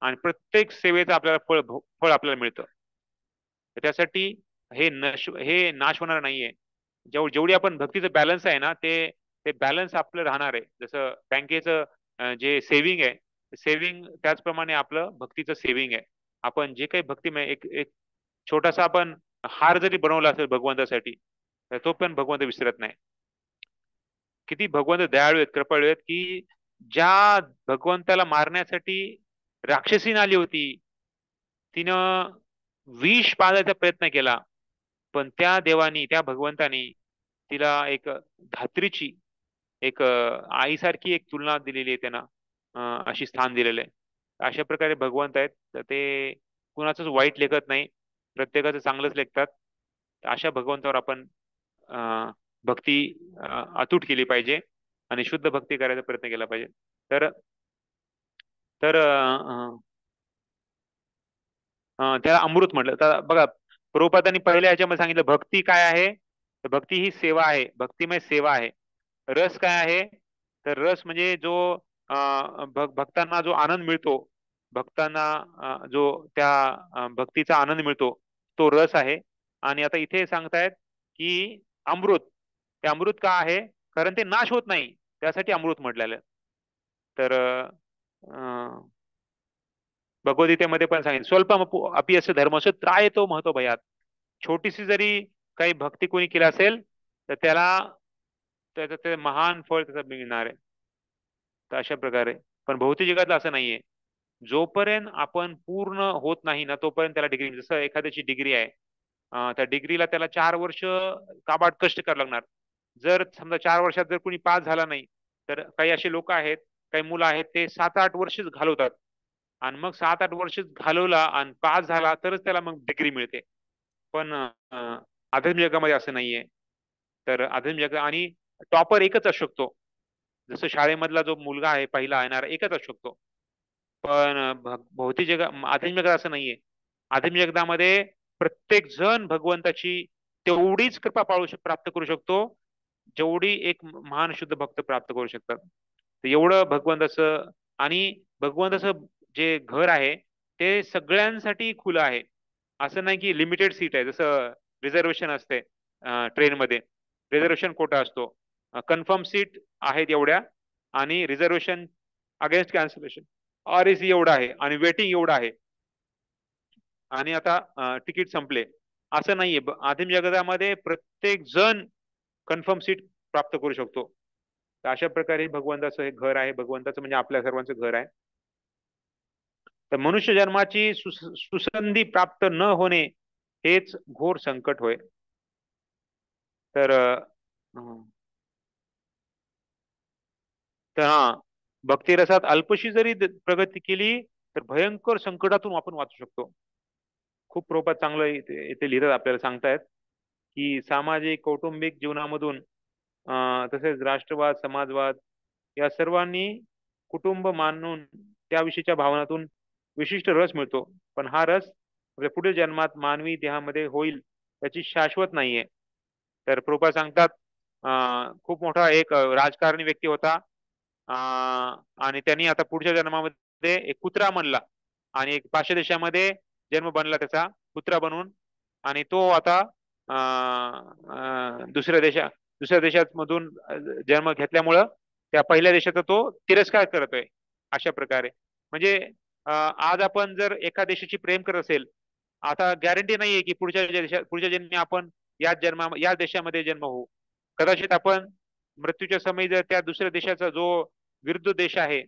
आणि प्रत्येक सेवेचं आपल्याला फळ आपल्याला मिळतं. त्यासाठी हे नाश होणार नाहीये. जेवढी आपण भक्तीचं बॅलन्स आहे ना ते बॅलन्स आपलं राहणार आहे. जसं बँकेचं जे सेव्हिंग आहे, सेव्हिंग त्याचप्रमाणे आपलं भक्तीचं सेव्हिंग आहे. आपण जे काही भक्तिमय एक छोटासा आपण हार जरी बनवला असेल भगवंतासाठी तर तो पण भगवंत विसरत नाही. किती भगवंत दयाळू आहेत, कृपाळू आहेत की ज्या भगवंताला मारण्यासाठी राक्षसीन आली होती, तिनं विष पाजायचा प्रयत्न केला पण त्या देवानी, त्या भगवंतानी तिला एक धात्रीची, एक आईसारखी एक तुलना दिलेली आहे त्यांना, अशी स्थान दिलेलं आहे. अशा प्रकारे भगवंत आहेत. तर ते कुणाचंच वाईट लेखत नाही, प्रत्येकाचं चांगलंच लेखतात. अशा भगवंतावर आपण भक्ती अतूट केली पाहिजे आणि शुद्ध भक्ती करायचा प्रयत्न केला पाहिजे. तर तर त्याला अमृत म्हटलं. तर बघा प्रभुपादांनी पहिल्या ह्याच्यामध्ये सांगितलं भक्ती काय आहे, तर भक्ती ही सेवा आहे, भक्तिमय सेवा आहे. रस काय आहे, तर रस म्हणजे जो भक्तांना जो आनंद मिळतो, भक्तांना जो त्या भक्तीचा आनंद मिळतो तो रस आहे. आणि आता इथे सांगतायत की अमृत, ते अमृत का आहे, कारण ते नाश होत नाही त्यासाठी अमृत म्हटलेलं. तर भगवद्गीतेमध्ये पण सांगितलं स्वल्प अपि अस्य धर्मस्य त्रायतो महतो भयात. छोटीशी जरी काही भक्ती कोणी केली असेल तर त्याला त्याचं ते महान फळ त्याचं मिळणार आहे. तर अशा प्रकारे पण भौतिक जगातलं असं नाहीये. जोपर्यंत आपण पूर्ण होत नाही ना तोपर्यंत त्याला डिग्री, जसं एखाद्याची डिग्री आहे, त्या डिग्रीला त्याला 4 वर्ष काबाड कष्ट करावं लागणार. जर समजा 4 वर्षात जर कोणी पास झाला नाही तर काही असे लोक आहेत, काही मुलं आहेत ते 7-8 वर्ष घालवतात आणि मग 7-8 वर्ष घालवला आणि पास झाला तरच त्याला मग डिग्री मिळते. पण आध्यात्मिक जगामध्ये असं नाहीये. तर आध्यात्मिक जग आणि टॉपर एकच असू शकतो. जसं शाळेमधला जो मुलगा आहे पहिला येणारा एकच असू शकतो. पण भौतिक जग, आध्यात्मिक जगात असं नाहीये. आध्यात्मिक जगतामध्ये प्रत्येक जण भगवंताची तेवढीच कृपा प्राप्त करू शकतो जेवढी एक महान शुद्ध भक्त प्राप्त करू शकतात. तर एवढं भगवंताचं, आणि भगवंताचं जे घर आहे ते सगळ्यांसाठी खुलं आहे. असं नाही की लिमिटेड सीट आहे. जसं रिझर्वेशन असते ट्रेनमध्ये, रिझर्वेशन कोटा असतो, कन्फर्म सीट आहेत एवढ्या आणि रिझर्वेशन अगेन्स्ट कॅन्सलेशन RAC एवढा आहे आणि वेटिंग एवढा आहे आणि आता तिकीट संपले. असं नाहीये. आदिम जगतामध्ये प्रत्येक जण कन्फर्म सीट प्राप्त करू शकतो. तर अशा प्रकारे भगवंताचं हे घर आहे. भगवंताचं म्हणजे आपल्या सर्वांचं घर आहे. तर मनुष्य जन्माची सुसंधी प्राप्त न होणे हेच घोर संकट होय. तर भक्तिरसात अल्पशी जरी प्रगती केली तर भयंकर संकटातून आपण वाचू शकतो. खूप प्रभुपाद चांगलं इथे लिहितात, आपल्याला सांगतायत की सामाजिक कौटुंबिक जीवनामधून तसेच राष्ट्रवाद, समाजवाद या सर्वांनी कुटुंब मानून त्याविषयीच्या भावनातून विशिष्ट रस मिळतो. पण हा रस आपल्या पुढील जन्मात मानवी देहामध्ये होईल याची शाश्वत नाहीये. तर प्रभुपाद सांगतात खूप मोठा एक राजकारणी व्यक्ती होता आणि त्यांनी आता पुढच्या जन्मामध्ये एक कुत्रा म्हणला आणि एक पाश्चात्य देशामध्ये जन्म बनला त्याचा पुत्र बनून, आणि तो आता दुसऱ्या देशामधून जन्म घेतल्यामुळं त्या पहिल्या देशाचा तो तिरस्कार करतोय. अशा प्रकारे म्हणजे आज आपण जर एका देशाची प्रेम करत असेल, आता गॅरंटी नाहीये की पुढच्या जन्मी आपण या देशामध्ये जन्म होऊ. कदाचित आपण मृत्यूच्या समयी जर त्या दुसऱ्या देशाचा जो विरुद्ध देश आहे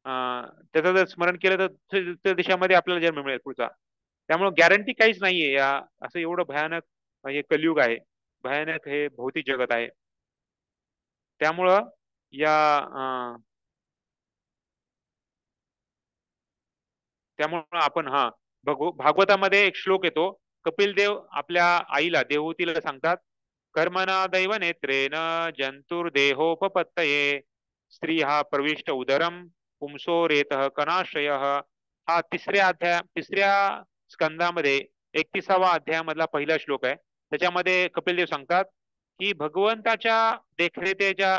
त्याचं जर स्मरण केलं तर त्या देशामध्ये आपल्याला जन्म मिळेल पुढचा. त्यामुळे गॅरंटी काहीच नाहीये. असं एवढं भयानक हे कलियुग आहे, भयानक हे भौतिक जगत आहे. त्यामुळं आपण भागवतामध्ये एक श्लोक येतो. कपिल देव आपल्या आईला देवहूतीला सांगतात, कर्मणा दैव नेत्रेन जंतुर्देहोपपत्तये स्त्री हा प्रविष्ट उदरम पुंसो रेतः कणाश्रयः. हा तिसऱ्या स्कंदामध्ये 31वा अध्यायामधला पहिला श्लोक आहे. त्याच्यामध्ये कपिलदेव सांगतात की भगवंताच्या देखरेखेच्या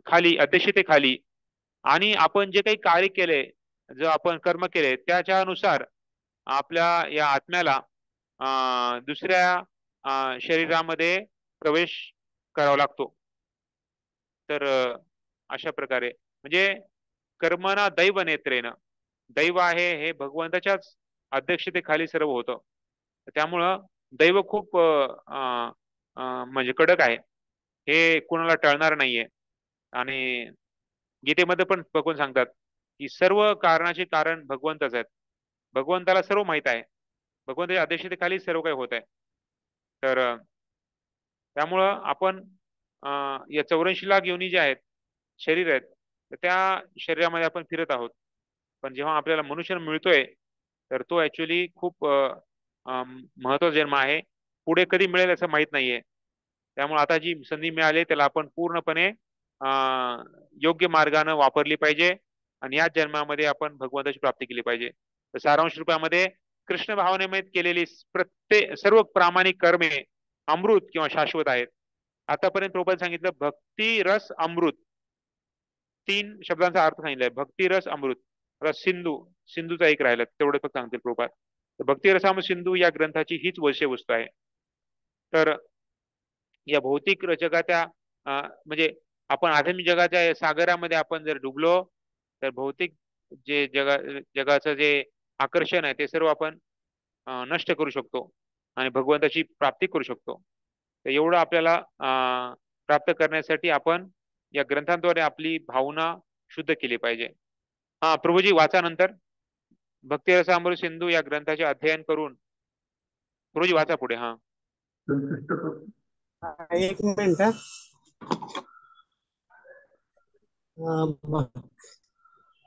खाली, अध्यक्षतेखाली, आणि आपण जे काही कार्य केले, जो आपण कर्म केले त्याच्यानुसार आपल्या या आत्म्याला दुसऱ्या शरीरामध्ये प्रवेश करावा लागतो. तर अशा प्रकारे म्हणजे कर्मना दैव नेत्रेन, दैव आहे हे भगवंताच्याच अध्यक्षतेखाली सर्व होतं. त्यामुळं दैव खूप म्हणजे कडक आहे, हे कुणाला टळणार नाहीये. आणि गीतेमध्ये पण भगवान सांगतात की सर्व कारणाचे कारण भगवंतच आहेत, भगवंताला सर्व माहित आहे, भगवंताच्या अध्यक्षतेखाली सर्व काही होत आहे. तर त्यामुळं आपण या 84 लाख योनी जे आहेत, शरीर आहेत, तर त्या शरीरामध्ये आपण फिरत आहोत. पण जेव्हा आपल्याला मनुष्य मिळतोय तर तो ऍक्च्युली खूप महत्वाचा जन्म आहे. पुढे कधी मिळेल असं माहित नाहीये. त्यामुळे आता जी संधी मिळाली त्याला आपण पूर्णपणे योग्य मार्गाने वापरली पाहिजे आणि या जन्मामध्ये आपण भगवंताची प्राप्ती केली पाहिजे. तर सारांश रूपामध्ये कृष्ण भावनेमध्ये केलेली सर्व प्रामाणिक कर्मे अमृत किंवा शाश्वत आहेत. आतापर्यंत प्रभुपादांनी सांगितलं भक्ती रस अमृत, 3 शब्दांचा अर्थ सांगितलाय. भक्ती रस अमृत, रस सिंधूचा एक राहिला, तेवढं फक्त सांगतील प्रभुपाद. भक्ती रसामृत सिंधू या ग्रंथाची हीच विषयवस्तू आहे. तर या भौतिक जगाच्या म्हणजे आपण आध्यात्मिक जगाच्या सागरामध्ये आपण जर डुबलो तर भौतिक जे जगाचं जे आकर्षण आहे ते सर्व आपण नष्ट करू शकतो आणि भगवंताची प्राप्ती करू शकतो. तर एवढं आपल्याला प्राप्त करण्यासाठी आपण या ग्रंथांद्वारे आपली भावना शुद्ध केली पाहिजे. प्रभूजी वाचा नंतर भक्ती रसामृत सिंधू या ग्रंथाचे अध्ययन करून प्रभूजी वाचा पुढे. एक मिनिट.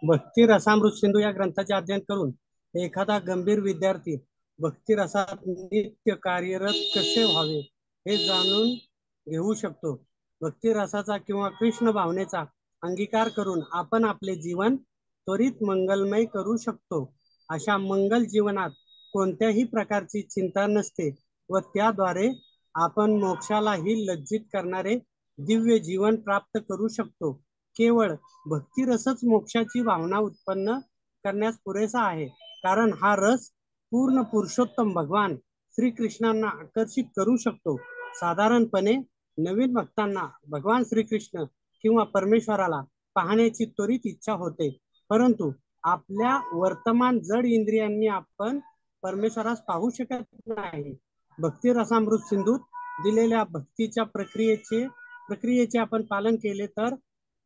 भक्ती रसामृत सिंधू या ग्रंथाचे अध्ययन करून एखादा गंभीर विद्यार्थी भक्ती रसात नित्य कार्यरत कसे व्हावे हे जाणून घेऊ शकतो. भक्ती रसाचा किंवा कृष्ण भावनेचा अंगीकार करून आपण आपले जीवन त्वरित मंगलमय करू शकतो. अशा मंगल जीवनात कोणत्याही प्रकारची चिंता नसते व त्याद्वारे आपण मोक्षालाही लज्जित करणारे दिव्य जीवन प्राप्त करू शकतो. केवळ भक्ती रसच मोक्षाची भावना उत्पन्न करण्यास पुरेसा आहे, कारण हा रस पूर्ण पुरुषोत्तम भगवान श्रीकृष्णांना आकर्षित करू शकतो. साधारणपणे नवीन भक्तांना भगवान श्रीकृष्ण किंवा परमेश्वराला पाहण्याची त्वरित इच्छा होते, परंतु आपल्या वर्तमान जड इंद्रियांनी आपण परमेश्वरास पाहू शकत नाही. भक्ती रसामृत सिंधूत दिलेल्या भक्तीच्या प्रक्रियेचे आपण पालन केले तर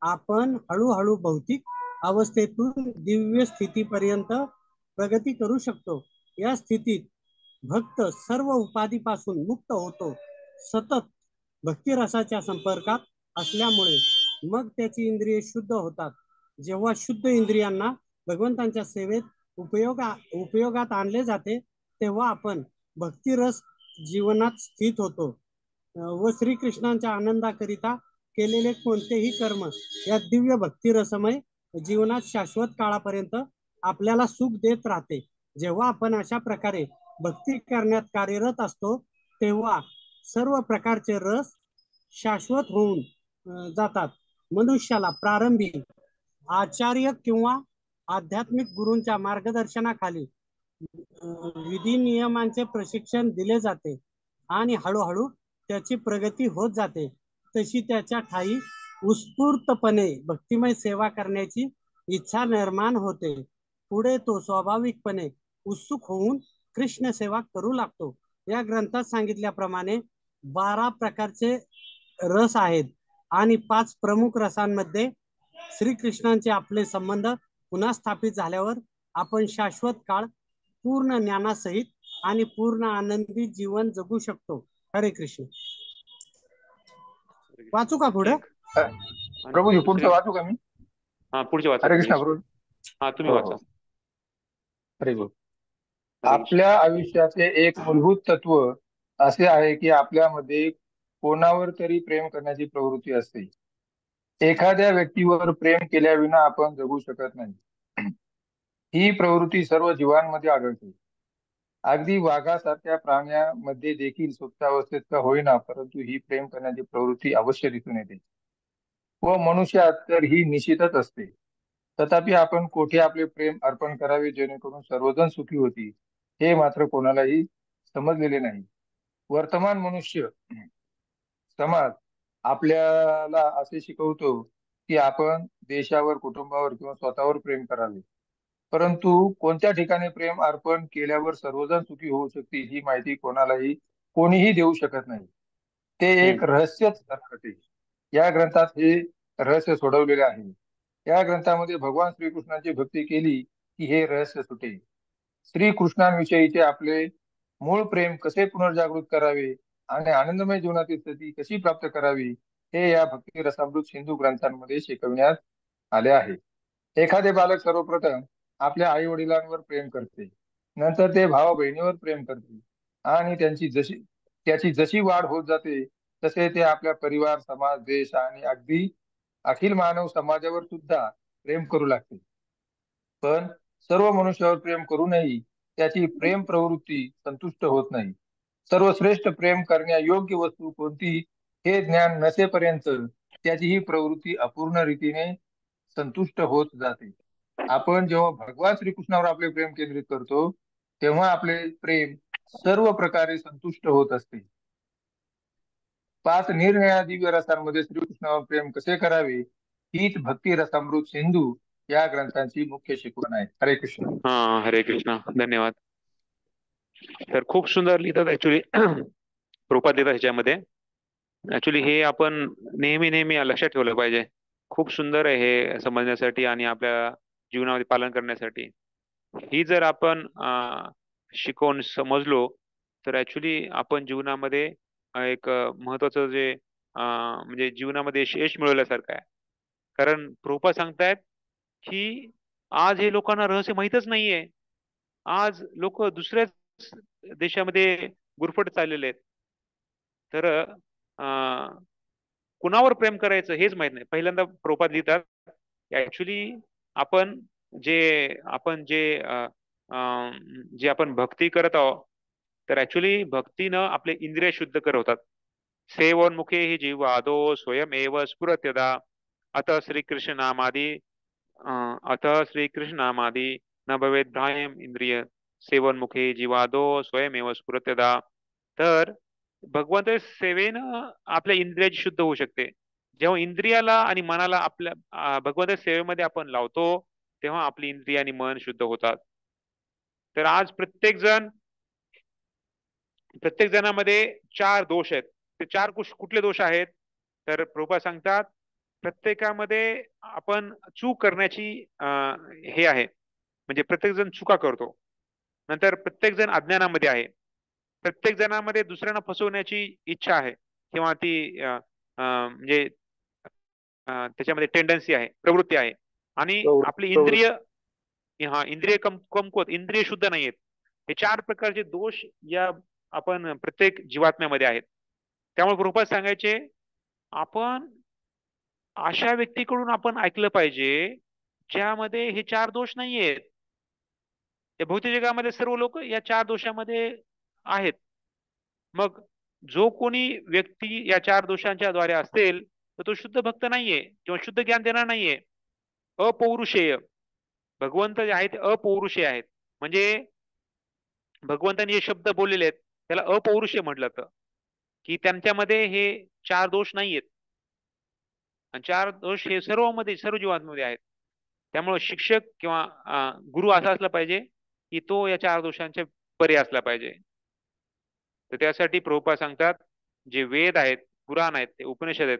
आपण हळूहळू भौतिक अवस्थेतून दिव्य स्थितीपर्यंत प्रगती करू शकतो. या स्थितीत भक्त सर्व उपाधीपासून मुक्त होतो. सतत भक्ती रसाच्या संपर्कात असल्यामुळे मग त्याची इंद्रिये शुद्ध होतात. जेव्हा शुद्ध इंद्रियांना भगवंतांच्या सेवेत उपयोगात आणले जाते तेव्हा आपण भक्ती रस जीवनात स्थित होतो व श्रीकृष्णांच्या आनंदाकरिता केलेले कोणतेही कर्म या दिव्य भक्ती रसमय जीवनात शाश्वत काळापर्यंत आपल्याला सुख देत राहते. जेव्हा आपण अशा प्रकारे भक्ती करण्यात कार्यरत असतो तेव्हा सर्व प्रकारचे रस शाश्वत होऊन जातात. मनुष्याला प्रारंभी आचार्य किंवा आध्यात्मिक गुरूंच्या मार्गदर्शनाखाली विधी नियमांचे प्रशिक्षण दिले जाते आणि हळूहळू त्याची प्रगती होत जाते, तशी त्याच्या ठायी उत्स्फूर्तपणे भक्तिमय सेवा करण्याची इच्छा निर्माण होते. पुढे तो स्वाभाविकपणे उत्सुक होऊन कृष्ण सेवा करू लागतो. या ग्रंथात सांगितल्याप्रमाणे 12 प्रकारचे रस आहेत आणि 5 प्रमुख रसांमध्ये श्रीकृष्णांचे आपले संबंध पुन्हा स्थापित झाल्यावर आपण शाश्वत काळ पूर्ण ज्ञानासहित आणि पूर्ण आनंदी जीवन जगू शकतो. हरे कृष्ण. वाचू का पुढे? प्रभूजी पुढचं वाचू का मी? हा पुढचे वाचा. हरे कृष्ण प्रभू. हा तुम्ही वाचा. हरे गुरु. आपल्या आयुष्याचे एक मूलभूत तत्व असे आहे की आपल्यामध्ये कोणावर तरी प्रेम करण्याची प्रवृत्ती असते. एखाद्या व्यक्तीवर प्रेम केल्याविना आपण जगू शकत नाही. ही प्रवृत्ती सर्व जीवांमध्ये आढळते. अगदी वाघासारख्या प्राण्यामध्ये देखील सुप्तावस्थेत का होईना, परंतु ही प्रेम करण्याची प्रवृत्ती अवश्य दिसून येते व मनुष्यात तर ही निश्चितच असते. तथापि आपण कोठे आपले प्रेम अर्पण करावे जेणेकरून सर्वजण सुखी होतील, हे मात्र कोणालाही समजलेले नाही. वर्तमान मनुष्य समाज आपल्याला असे शिकवतो की आपण देशावर, कुटुंबावर किंवा स्वतःवर प्रेम करावे, परंतु कोणत्या ठिकाणी प्रेम अर्पण केल्यावर सर्वजण सुखी होऊ शकतील ही माहिती कोणीही देऊ शकत नाही. ते एक रहस्यच असते. या ग्रंथात हे रहस्य सोडवलेले आहे. या ग्रंथामध्ये भगवान श्रीकृष्णाची भक्ती केली की हे रहस्य सुटेल. श्रीकृष्णांविषयीचे आपले मूळ प्रेम कसे पुनर्जागृत करावे आणि आनंदमय जीवनातील स्थिती कशी प्राप्त करावी हे या भक्ती रसामृत सिंधू ग्रंथांमध्ये शिकवण्यात आले आहे. एखादे बालक सर्वप्रथम आपल्या आई वडिलांवर प्रेम करते, नंतर ते भावा बहिणीवर प्रेम करते आणि त्याची जशी वाढ होत जाते तसे ते आपल्या परिवार, समाज, देश आणि अगदी अखिल मानव समाजावर सुद्धा प्रेम करू लागते. पण सर्व मनुष्यावर प्रेम करूनही त्याची प्रेम प्रवृत्ती संतुष्ट होत नाही. सर्वश्रेष्ठ प्रेम करण्यायोग्य वस्तू कोणती हे ज्ञान नसेपर्यंत त्याची ही प्रवृत्ती अपूर्ण रीतीने संतुष्ट होत जाते. आपण जेव्हा भगवान श्रीकृष्णावर आपले प्रेम केंद्रित करतो तेव्हा आपले प्रेम सर्व प्रकारे संतुष्ट होत असते. 5 निरनिराळ्या दिव्य रसांमध्ये श्रीकृष्णावर प्रेम कसे करावे हीच भक्ती रसामृत सिंधू या ग्रंथांची मुख्य शिकवण आहे. हरे कृष्ण. हा हरे कृष्ण. धन्यवाद. तर खूप सुंदर लिहितात ऍक्च्युली प्रभुपाद लिहितात ह्याच्यामध्ये. ऍक्च्युली हे आपण नेहमी लक्षात ठेवलं पाहिजे. खूप सुंदर आहे हे समजण्यासाठी आणि आपल्या जीवनामध्ये पालन करण्यासाठी. ही जर आपण शिकवून समजलो तर ऍक्च्युली आपण जीवनामध्ये एक महत्वाचं जे म्हणजे जीवनामध्ये यश मिळवल्यासारखं आहे. कारण प्रभुपाद सांगतायत की आज हे लोकांना रहस्य माहीतच नाहीये. आज लोक दुसऱ्याच देशामध्ये गुरफट चाललेले आहेत. तर कुणावर प्रेम करायचं हेच माहित नाही. पहिल्यांदा प्रभुपाद लिहितात ऍक्च्युली आपण जे आपण भक्ती करत आहोत तर ऍक्च्युली भक्तीनं आपले इंद्रिय शुद्ध करवतात. सेवोन्मुखे हि जीवादो स्वयमेव स्फुरत्यदा अथ श्रीकृष्णामादि न भवेद भ्रायम इंद्रिय सेवोन्मुखे जीवादो स्वयमेव स्फुरत्यदा. तर भगवंत सेवेनं आपल्या इंद्रियाची शुद्ध होऊ शकते. जेव्हा इंद्रियाला आणि मनाला आपल्या भगवंत सेवेमध्ये आपण लावतो तेव्हा आपली इंद्रिय आणि मन शुद्ध होतात. तर आज प्रत्येक जणामध्ये 4 दोष आहेत. ते 4 कुठले दोष आहेत तर प्रभुपाद सांगतात प्रत्येकामध्ये आपण चूक करण्याची हे आहे. म्हणजे प्रत्येक जण चुका करतो. नंतर प्रत्येक जण अज्ञानामध्ये आहे. प्रत्येक जणामध्ये दुसऱ्यांना फसवण्याची इच्छा आहे किंवा ती म्हणजे त्याच्यामध्ये टेंडन्सी आहे, प्रवृत्ती आहे. आणि आपली इंद्रिय कमकुवत, इंद्रिय शुद्ध नाही आहेत. हे 4 प्रकारचे दोष या आपण प्रत्येक जीवात्म्यामध्ये आहेत. त्यामुळे प्रभुपाद सांगायचे आपण अशा व्यक्तीकडून आपण ऐकलं पाहिजे ज्यामध्ये हे 4 दोष नाहीयेत. या भौतिक जगामध्ये सर्व लोक या 4 दोषामध्ये आहेत. मग जो कोणी व्यक्ती या 4 दोषांच्या द्वारे असेल तर तो शुद्ध भक्त नाहीये किंवा शुद्ध ज्ञान देणार नाहीये. अपौरुषेय भगवंत जे आहेत ते अपौरुषेय आहेत. म्हणजे भगवंतांनी जे शब्द बोललेले आहेत त्याला अपौरुषे म्हटलं जातं, की त्यांच्यामध्ये हे 4 दोष नाहीयेत. आणि 4 दोष हे सर्व जीवांमध्ये आहेत. त्यामुळे शिक्षक किंवा गुरु असा असला पाहिजे की तो या 4 दोषांचे परी असला पाहिजे. तर त्यासाठी प्रभुपाद सांगतात जे वेद आहेत, पुराण आहेत, ते उपनिषद आहेत,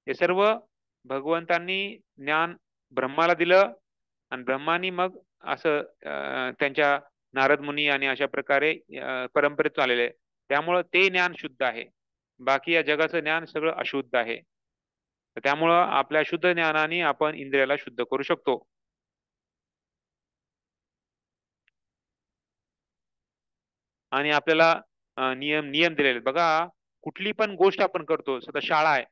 हे सर्व भगवंतांनी ज्ञान ब्रह्माला दिलं आणि ब्रह्मानी मग असं त्यांच्या नारद मुनी आणि अशा प्रकारे परंपरेत चाललेले आहे. त्यामुळं ते ज्ञान शुद्ध आहे. बाकी या जगाचं ज्ञान सगळं अशुद्ध आहे. त्यामुळं आपल्या शुद्ध ज्ञानाने आपण इंद्रियाला शुद्ध करू शकतो. आणि आपल्याला नियम दिलेले बघा. कुठली पण गोष्ट आपण करतो, सध्या शाळा आहे,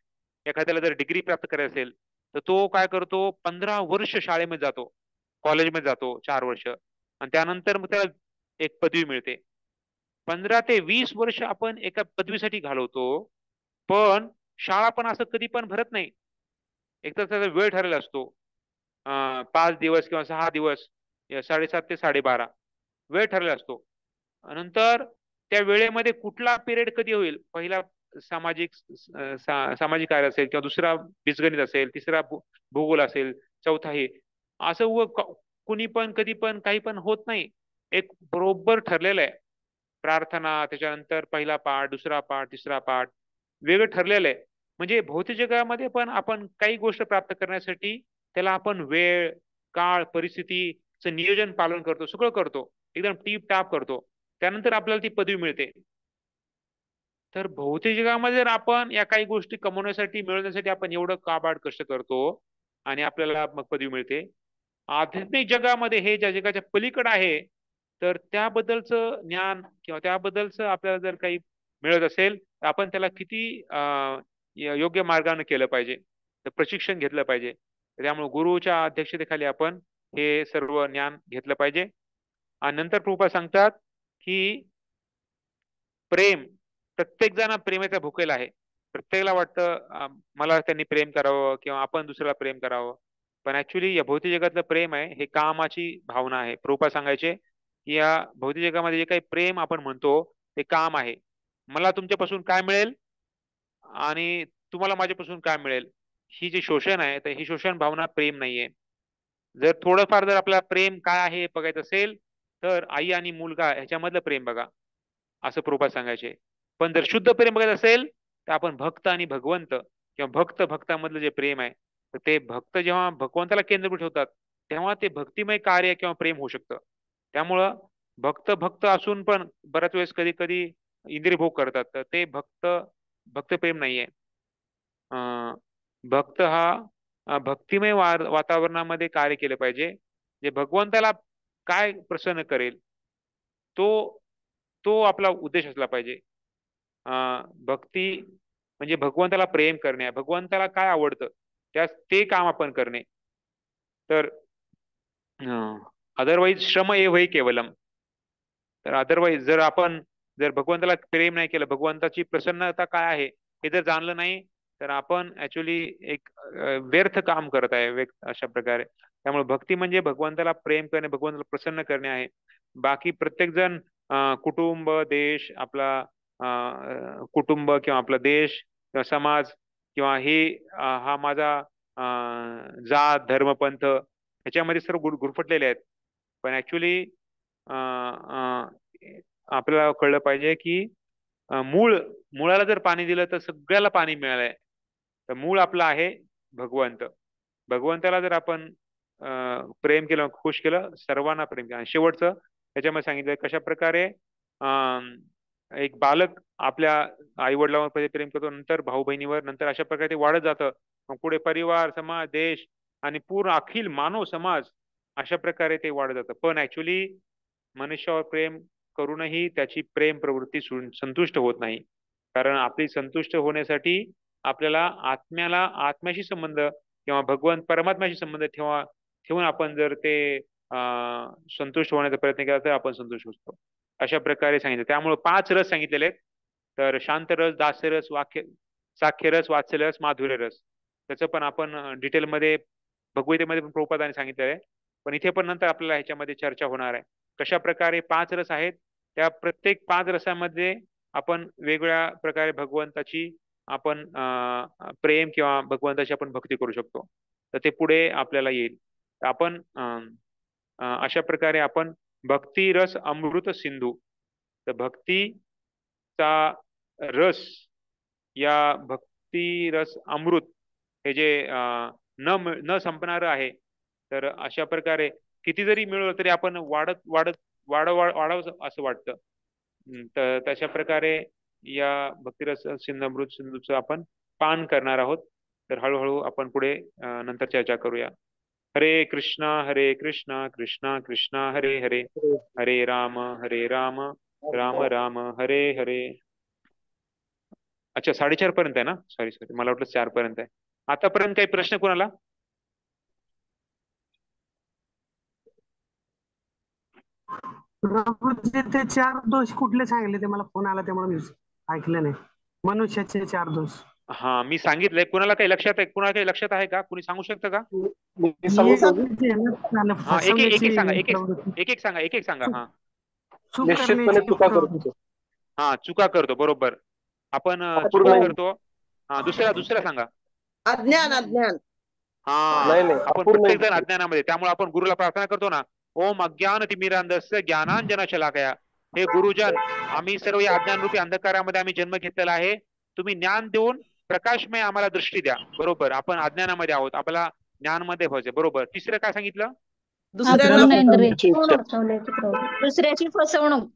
एखाद्याला जर डिग्री प्राप्त करायची असेल तर तो काय करतो, 15 वर्ष शाळेमध्ये जातो, कॉलेजमध्ये जातो 4 वर्ष, आणि त्यानंतर मग त्याला एक पदवी मिळते. 15 ते 20 वर्ष आपण एका पदवीसाठी घालवतो, पण शाळा पण असं कधी पण भरत नाही. एक तर त्याचा वेळ ठरलेला असतो, 5 दिवस किंवा 6 दिवस, 7:30 ते 12:30 वेळ ठरलेला असतो. नंतर त्या वेळेमध्ये कुठला पिरियड कधी होईल, पहिला सामाजिक कार्य असेल, किंवा दुसरा बीजगणित असेल, तिसरा भूगोल असेल, चौथा हे असं कुणी पण कधी पण काही पण होत नाही. एक बरोबर ठरलेलं आहे. प्रार्थना, त्याच्यानंतर पहिला पाठ, दुसरा पाठ, तिसरा पाठ, वेगळं ठरलेलं आहे. म्हणजे भौतिक जगामध्ये पण आपण काही गोष्ट प्राप्त करण्यासाठी त्याला आपण वेळ, काळ, परिस्थितीचं नियोजन पालन करतो, सगळं करतो, एकदम टीप टाप करतो, त्यानंतर आपल्याला ती पदवी मिळते. तर भौतिक जगामध्ये जर आपण या काही गोष्टी कमवण्यासाठी, मिळवण्यासाठी आपण एवढं काबाड कष्ट करतो आणि आपल्याला मग पदवी मिळते, आध्यात्मिक जगामध्ये हे ज्या जगाच्या पलीकडे आहे, तर त्याबद्दलचं ज्ञान किंवा त्याबद्दलचं आपल्याला जर काही मिळत असेल तर आपण त्याला किती योग्य मार्गाने केलं पाहिजे, तर प्रशिक्षण घेतलं पाहिजे. त्यामुळे गुरुच्या अध्यक्षतेखाली आपण हे सर्व ज्ञान घेतलं पाहिजे. आणि नंतर प्रभुपाद सांगतात की प्रेम, प्रत्येक जण प्रेमाचा भुकेला आहे. प्रत्येकाला वाटतं मला त्यांनी प्रेम करावं किंवा आपण दुसऱ्याला प्रेम करावं, पण ऍक्च्युली या भौतिक जगातलं प्रेम आहे हे कामाची भावना आहे. प्रभुपाद सांगायचे की या भौतिक जगामध्ये जे काही प्रेम आपण म्हणतो ते काम आहे. मला तुमच्यापासून काय मिळेल आणि तुम्हाला माझ्यापासून काय मिळेल, ही जी शोषण आहे, तर ही शोषण भावना प्रेम नाहीये. जर थोडंफार जर आपल्याला प्रेम काय आहे बघायचं असेल तर आई आणि मुलगा ह्याच्यामधलं प्रेम बघा, असं प्रभुपाद सांगायचे. पण जर शुद्ध प्रेम बघायचं असेल तर आपण भक्त आणि भगवंत किंवा भक्त भक्तामधलं जे प्रेम आहे, तर ते भक्त जेव्हा भगवंताला केंद्रबिंदू ठेवतात तेव्हा ते भक्तिमय कार्य किंवा प्रेम होऊ शकतं. त्यामुळं भक्त असून पण बऱ्याच वेळेस कधी कधी इंद्रिय भोग करतात, तर ते भक्त प्रेम नाहीये. भक्त हा भक्तिमय वातावरणामध्ये कार्य केलं पाहिजे. जे भगवंताला काय प्रसन्न करेल तो तो आपला उद्देश असला पाहिजे. भक्ती म्हणजे भगवंताला प्रेम करणे, भगवंताला काय आवडतं ते काम आपण करणे. तर अदरवाईज श्रम एव हि केवलम. तर अदरवाईज जर भगवंताला प्रेम नाही केलं, भगवंताची प्रसन्नता काय आहे हे जर जाणलं नाही, तर आपण ऍक्च्युली एक व्यर्थ काम करत आहे अशा प्रकारे. त्यामुळे भक्ती म्हणजे भगवंताला प्रेम करणे, भगवंताला प्रसन्न करणे आहे. बाकी प्रत्येक जण कुटुंब, देश, आपला कुटुंब किंवा आपला देश किंवा समाज किंवा हा माझा जात, धर्म, पंथ ह्याच्यामध्ये सर्व गुरफटलेले आहेत. पण ऍक्च्युली आपल्याला कळलं पाहिजे की मुळाला जर पाणी दिलं तर सगळ्याला पाणी मिळालंय. तर मूळ आपलं आहे भगवंत. भगवंताला जर आपण प्रेम केलं, खुश केलं, सर्वांना प्रेम केलं. शेवटचं त्याच्यामध्ये सांगितलं कशा प्रकारे एक बालक आपल्या आई वडिलांवर प्रेम करतो, नंतर भाऊ बहिणीवर, नंतर अशा प्रकारे ते वाढत जातं. मग पुढे परिवार, समाज, देश आणि पूर्ण अखिल मानव समाज अशा प्रकारे ते वाढत जातं. पण ऍक्च्युली मनुष्यावर प्रेम करूनही त्याची प्रेम प्रवृत्ती संतुष्ट होत नाही. कारण आपली संतुष्ट होण्यासाठी आपल्याला आत्म्याशी संबंध किंवा भगवंत परमात्म्याशी संबंध ठेवून आपण जर ते संतुष्ट होण्याचा प्रयत्न केला तर आपण संतुष्ट होतो. अशा प्रकारे सांगितलं. त्यामुळे 5 रस सांगितलेले आहेत. तर शांत रस, दास्य रस, साख्य रस, वात्सल्य रस, माधुर्य रस. त्याचं पण आपण डिटेलमध्ये भगवद्गीतेमध्ये पण प्रभुपादाने सांगितलेलं आहे. पण इथे पण नंतर आपल्याला ह्याच्यामध्ये चर्चा होणार आहे कशा प्रकारे 5 रस आहेत त्या प्रत्येक 5 रसामध्ये आपण वेगवेगळ्या प्रकारे भगवंताची आपण प्रेम किंवा भगवंताची आपण भक्ती करू शकतो. तर ते पुढे आपल्याला येईल. आपण अशा प्रकारे आपण भक्ती रस अमृत सिंधू, तर भक्तीचा रस या भक्ती रस अमृत हे जे न संपणार आहे. तर अशा प्रकारे किती जरी मिळवलं तरी आपण वाढावं असं वाटतं. तर तशा प्रकारे या भक्तिरस अमृत सिंधूचं आपण पान करणार आहोत. तर हळूहळू आपण पुढे नंतर चर्चा करूया. हरे कृष्णा कृष्णा कृष्णा हरे हरे, हरे राम राम राम हरे हरे. अच्छा, 4:30 पर्यंत आहे ना? सॉरी, मला वाटलं 4 पर्यंत आहे. आतापर्यंत काही प्रश्न कोणाला? ते 4 दोष कुठले सांगितले ते मला फोन आला त्यामुळे मी ऐकलं नाही. मनुष्याचे 4 दोष. हा, मी सांगितलंय. कुणाला काही लक्षात आहे? कुणाला काही लक्षात आहे का? कुणी सांगू शकतं का? हा, एक सांगा. हा, हा, चुका करतो, बरोबर. आपण चुका करतो. हा, दुसरा सांगा. अज्ञान. हा, आपण प्रत्येक जण अज्ञानामध्ये, त्यामुळे आपण गुरुला प्रार्थना करतो ना, ओम अज्ञान तिमिरांधस्य ज्ञानांजन शलाकया. हे गुरुजन, आम्ही सर्व या अज्ञानरूपी अंधकारामध्ये आम्ही जन्म घेतलेला आहे. तुम्ही ज्ञान देऊन प्रकाशमय आम्हाला दृष्टी द्या. बरोबर, आपण अज्ञानामध्ये आहोत, आपल्याला ज्ञानमध्ये व्हायचं. बरोबर. तिसरं काय सांगितलं? दुसऱ्याची फसवणूक.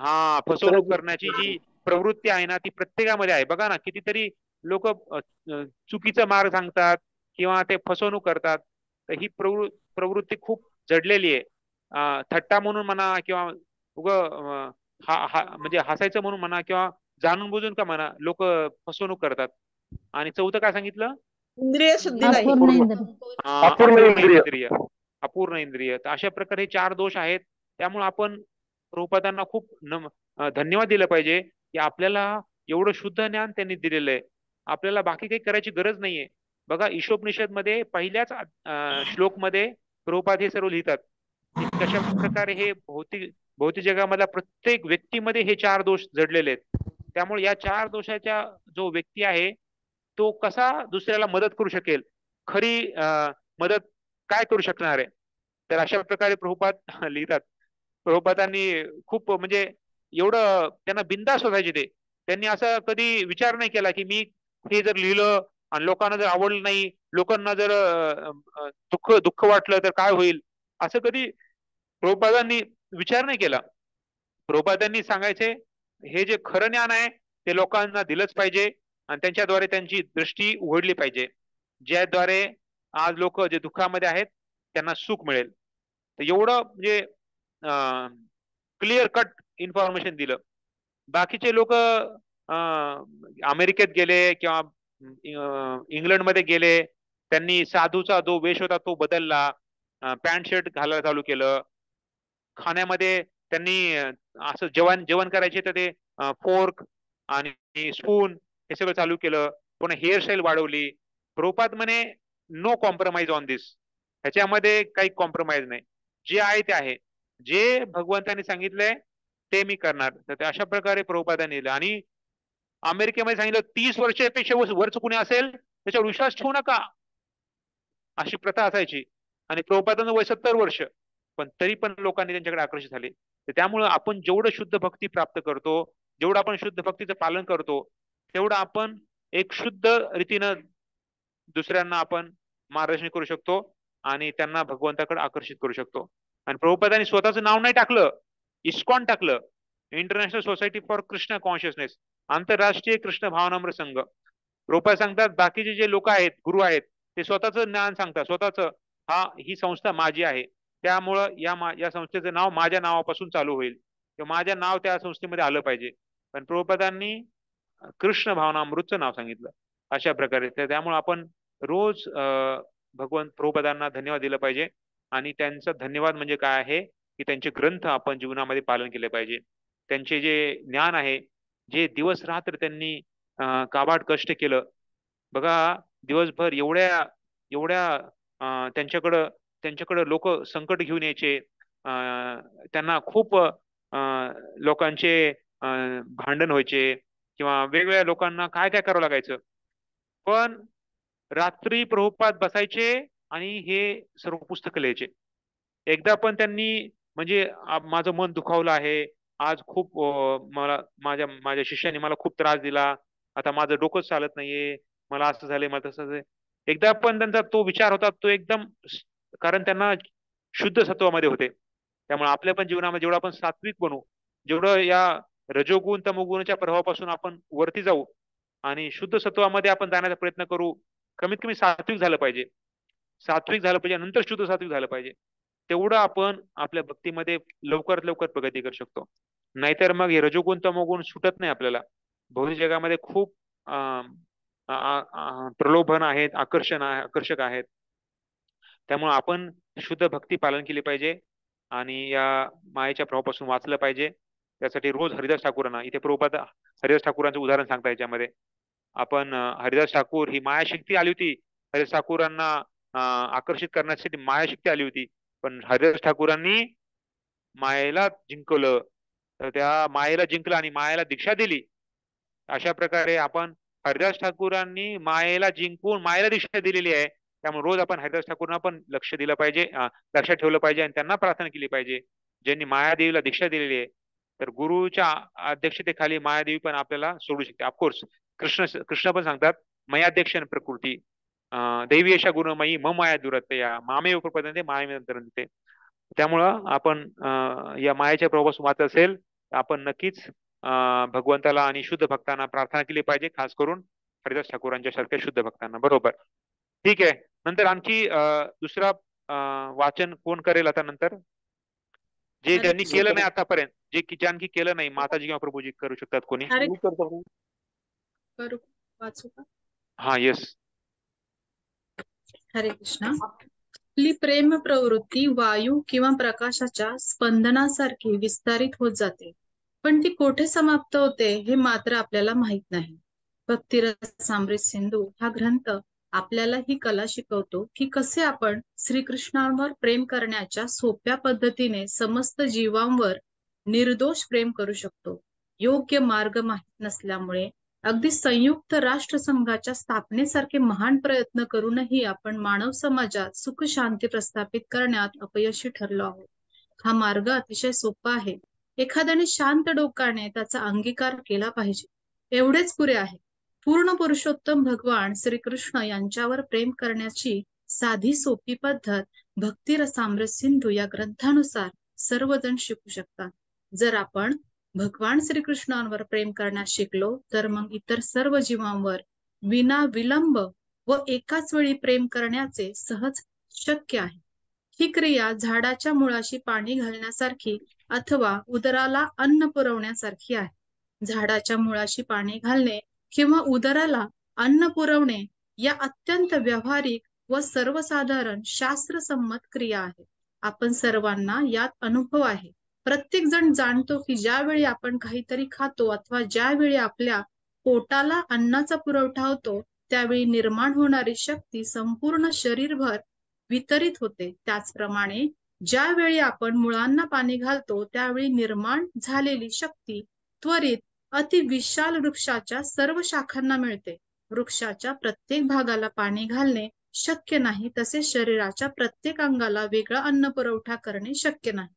हा, फसवणूक करण्याची जी प्रवृत्ती आहे ना, ती प्रत्येकामध्ये आहे. बघा ना, कितीतरी लोक चुकीचा मार्ग सांगतात किंवा ते फसवणूक करतात. तर ही प्रवृत्ती खूप जडलेली आहे. थट्टा म्हणून म्हणा किंवा म्हणजे हसायचं म्हणून म्हणा किंवा जाणून बुजून का म्हणा, लोक फसवणूक करतात. आणि चौथं काय सांगितलं? इंद्रिय शुद्धी नाही. अपूर्ण इंद्रिय. तर अशा प्रकारे 4 दोष आहेत. त्यामुळे आपण प्रभुपादांना खूप धन्यवाद दिलं पाहिजे की आपल्याला एवढं शुद्ध ज्ञान त्यांनी दिलेलं आहे. आपल्याला बाकी काही करायची गरज नाहीये. बघा, ईशोपनिषद मध्ये पहिल्याच श्लोक मध्ये प्रभुपाद हे सर्व लिहितात की कशा प्रकारे हे भौतिक जगामधल्या प्रत्येक व्यक्तीमध्ये हे 4 दोष जडलेले आहेत. त्यामुळे या 4 दोषाच्या जो व्यक्ती आहे तो कसा दुसऱ्याला मदत करू शकेल, खरी मदत काय करू शकणार आहे. तर अशा प्रकारे प्रभुपाद लिहितात. प्रभुपादांनी खूप म्हणजे एवढं त्यांना बिनधास्त असायचे ते. त्यांनी असं कधी विचार नाही केला की मी हे जर लिहिलं आणि लोकांना जर आवडलं नाही, लोकांना जर दुःख वाटलं तर काय होईल, असं कधी प्रभुपादांनी विचार नाही केला. प्रभुपादांनी सांगायचे हे जे खरं ज्ञान आहे ते लोकांना दिलंच पाहिजे आणि त्यांच्याद्वारे त्यांची दृष्टी उघडली पाहिजे, ज्याद्वारे आज लोक जे दुःखामध्ये आहेत त्यांना सुख मिळेल. तर एवढं म्हणजे क्लिअर कट इन्फॉर्मेशन दिलं. बाकीचे लोक अमेरिकेत गेले किंवा इंग्लंडमध्ये गेले, त्यांनी साधूचा जो वेश होता तो बदलला, पॅन्ट शर्ट घालायला चालू केलं. खाण्यामध्ये त्यांनी असं जेवण करायचे तर ते फोर्क आणि स्पून हे सगळं चालू केलं. पुन्हा हेअरस्टाईल वाढवली. प्रभुपाद म्हणे नो कॉम्प्रोमाइज ऑन दिस. ह्याच्यामध्ये काही कॉम्प्रोमाइज नाही. जे आहे ते आहे. जे भगवंतांनी सांगितलंय ते मी करणार. तर अशा प्रकारे प्रभुपादांनी दिलं. आणि अमेरिकेमध्ये सांगितलं 30 वर्षापेक्षा वरच कुणी असेल त्याच्यावर विश्वास ठेवू नका, अशी प्रथा असायची. आणि प्रभुपादांचं वय 70 वर्ष, पण तरी पण लोकांनी त्यांच्याकडे आकर्षित झाले. तर त्यामुळं आपण जेवढं शुद्ध भक्ती प्राप्त करतो, जेवढं आपण शुद्ध भक्तीचं पालन करतो, तेवढं आपण एक शुद्ध रीतीनं दुसऱ्यांना आपण मार्गदर्शन करू शकतो आणि त्यांना भगवंताकडे आकर्षित करू शकतो. आणि प्रभुपादांनी स्वतःचं नाव नाही टाकलं, इस्कॉन टाकलं, international society for Krishna consciousness, आंतरराष्ट्रीय कृष्ण भावनामृत संघ. प्रभुपाद सांगतात बाकीचे जे लोक आहेत, गुरु आहेत, ते स्वतःचं ज्ञान सांगतात, स्वतःचं ही संस्था माझी आहे, त्यामुळं या संस्थेचं नाव माझ्या नावापासून चालू होईल किंवा माझ्या नाव त्या संस्थेमध्ये आलं पाहिजे. पण प्रभुपादांनी कृष्ण भावनामृतचं नाव सांगितलं. अशा प्रकारे त्यामुळे आपण रोज भगवंत प्रभुपादांना धन्यवाद दिलं पाहिजे. आणि त्यांचा धन्यवाद म्हणजे काय आहे की त्यांचे ग्रंथ आपण जीवनामध्ये पालन केले पाहिजे. त्यांचे जे ज्ञान आहे, जे दिवस रात्र त्यांनी काबाड कष्ट केलं. बघा, दिवसभर एवढ्या त्यांच्याकडं लोक संकट घेऊन यायचे, त्यांना खूप लोकांचे भांडण व्हायचे किंवा वेगवेगळ्या लोकांना काय काय करावं लागायचं. पण रात्री प्रभुपाद बसायचे आणि हे सर्व पुस्तक लिहायचे. एकदा पण त्यांनी म्हणजे माझं मन दुखावलं आहे, आज खूप मला माझ्या माझ्या शिष्याने मला खूप त्रास दिला, आता माझं डोकंच चालत नाहीये, मला असं झालंय, मला तसं झालंय. एकदा पण त्यांचा तो विचार होता तो एकदम, कारण त्यांना शुद्ध सत्वामध्ये होते. त्यामुळे आपल्या पण जीवनामध्ये जेवढं आपण सात्विक बनू, जेवढं या रजोगुण तमोगुणाच्या प्रभावापासून आपण वरती जाऊ आणि शुद्ध सत्वामध्ये आपण जाण्याचा प्रयत्न करू. कमीत कमी सात्विक झालं पाहिजे, सात्विक झालं पाहिजे, नंतर शुद्ध सात्विक झालं पाहिजे. तेवढं आपण आपल्या भक्तीमध्ये लवकरात लवकर प्रगती करू शकतो. नाहीतर मग हे रजोगुण तमोगुण सुटत नाही आपल्याला. भौतिक जगामध्ये खूप प्रलोभन आहेत, आकर्षक आहेत. त्यामुळे आपण शुद्ध भक्ती पालन केली पाहिजे आणि या मायेच्या प्रभावापासून वाचलं पाहिजे. त्यासाठी रोज हरिदास ठाकूरांना, इथे प्रभुपाद हरिदास ठाकूरांचं उदाहरण सांगता याच्यामध्ये, आपण हरिदास ठाकूर ही मायाशक्ती आली होती, हरिदास ठाकूरांना आकर्षित करण्यासाठी मायाशक्ती आली होती, पण हरिदास ठाकूरांनी मायेला जिंकवलं, तर त्या मायेला जिंकलं आणि मायेला दीक्षा दिली. अशा प्रकारे आपण हरिदास ठाकूरांनी मायेला जिंकून मायेला दीक्षा दिलेली आहे. त्यामुळे रोज आपण हरिदास ठाकूरांना पण लक्ष दिलं पाहिजे, लक्षात ठेवलं पाहिजे आणि त्यांना प्रार्थना केली पाहिजे, ज्यांनी मायादेवीला दीक्षा दिलेली आहे. तर गुरुच्या अध्यक्षतेखाली मायादेवी पण आपल्याला सोडू शकते. ऑफकोर्स कृष्ण पण सांगतात, मयाध्यक्षण प्रकृती दैवी अशा गुणमयी मम माया दुरतया मामे उपपदन्ते मायामेंतरन्ते. त्यामुळं आपण या मायाच्या प्रभावापासून वाचत असेल तर आपण नक्कीच भगवंताला आणि शुद्ध भक्तांना प्रार्थना केली पाहिजे, खास करून हरिदास ठाकूरांच्या सारख्या शुद्ध भक्तांना. बरोबर, ठीक आहे. नंतर आणखी दुसरा वाचन कोण करेल आता नंतर? जे ज्यांनी केलं नाही आतापर्यंत, जे आणखी केलं नाही, माताजी किंवा प्रभूजी करू शकतात कोणी? वाचू का? हा, येस. हरे कृष्ण. आपली प्रेम प्रवृत्ती वायू किंवा प्रकाशाच्या स्पंदनासारखी विस्तारित होत जाते, पण ती कोठे समाप्त होते हे मात्र आपल्याला माहित नाही. भक्तिरसामृत सिंधू हा ग्रंथ आपल्याला ही कला शिकवतो की कसे आपण श्रीकृष्णावर प्रेम करण्याच्या सोप्या पद्धतीने समस्त जीवांवर निर्दोष प्रेम करू शकतो. योग्य मार्ग माहित नसल्यामुळे अगदी संयुक्त राष्ट्र संघाच्या स्थापनेसारखे महान प्रयत्न करूनही आपण मानव समाजात सुख शांती प्रस्थापित करण्यात अपयशी ठरलो आहोत. हा मार्ग अतिशय सोपा आहे. एखाद्याने शांत डोकाने त्याचा अंगीकार केला पाहिजे, एवढेच पुरे आहे. पूर्ण पुरुषोत्तम भगवान श्रीकृष्ण यांच्यावर प्रेम करण्याची साधी सोपी पद्धत भक्तिरसामृत सिंधू या ग्रंथानुसार सर्वजण शिकू शकतात. जर आपण भगवान श्रीकृष्णांवर प्रेम करण्यास शिकलो तर मग इतर सर्व जीवांवर विना विलंब व एकाच वेळी प्रेम करण्याचे सहज शक्य आहे. ही क्रिया झाडाच्या मुळाशी पाणी घालण्यासारखी अथवा उदराला अन्न पुरवण्यासारखी आहे. झाडाच्या मुळाशी पाणी घालणे किंवा उदराला अन्न पुरवणे या अत्यंत व्यावहारिक व सर्वसाधारण शास्त्रसंमत क्रिया आहेत. आपण सर्वांना यात अनुभव आहे. प्रत्येक जण जाणतो की ज्यावेळी आपण काहीतरी खातो अथवा ज्यावेळी आपल्या पोटाला अन्नाचा पुरवठा होतो त्यावेळी निर्माण होणारी शक्ती संपूर्ण शरीरभर वितरित होते. त्याचप्रमाणे ज्यावेळी आपण मुळांना पाणी घालतो त्यावेळी निर्माण झालेली शक्ती त्वरित अति विशाल वृक्षाच्या सर्व शाखांना मिळते. वृक्षाच्या प्रत्येक भागाला पाणी घालणे शक्य नाही, तसेच शरीराच्या प्रत्येक अंगाला वेगळा अन्न पुरवठा करणे शक्य नाही.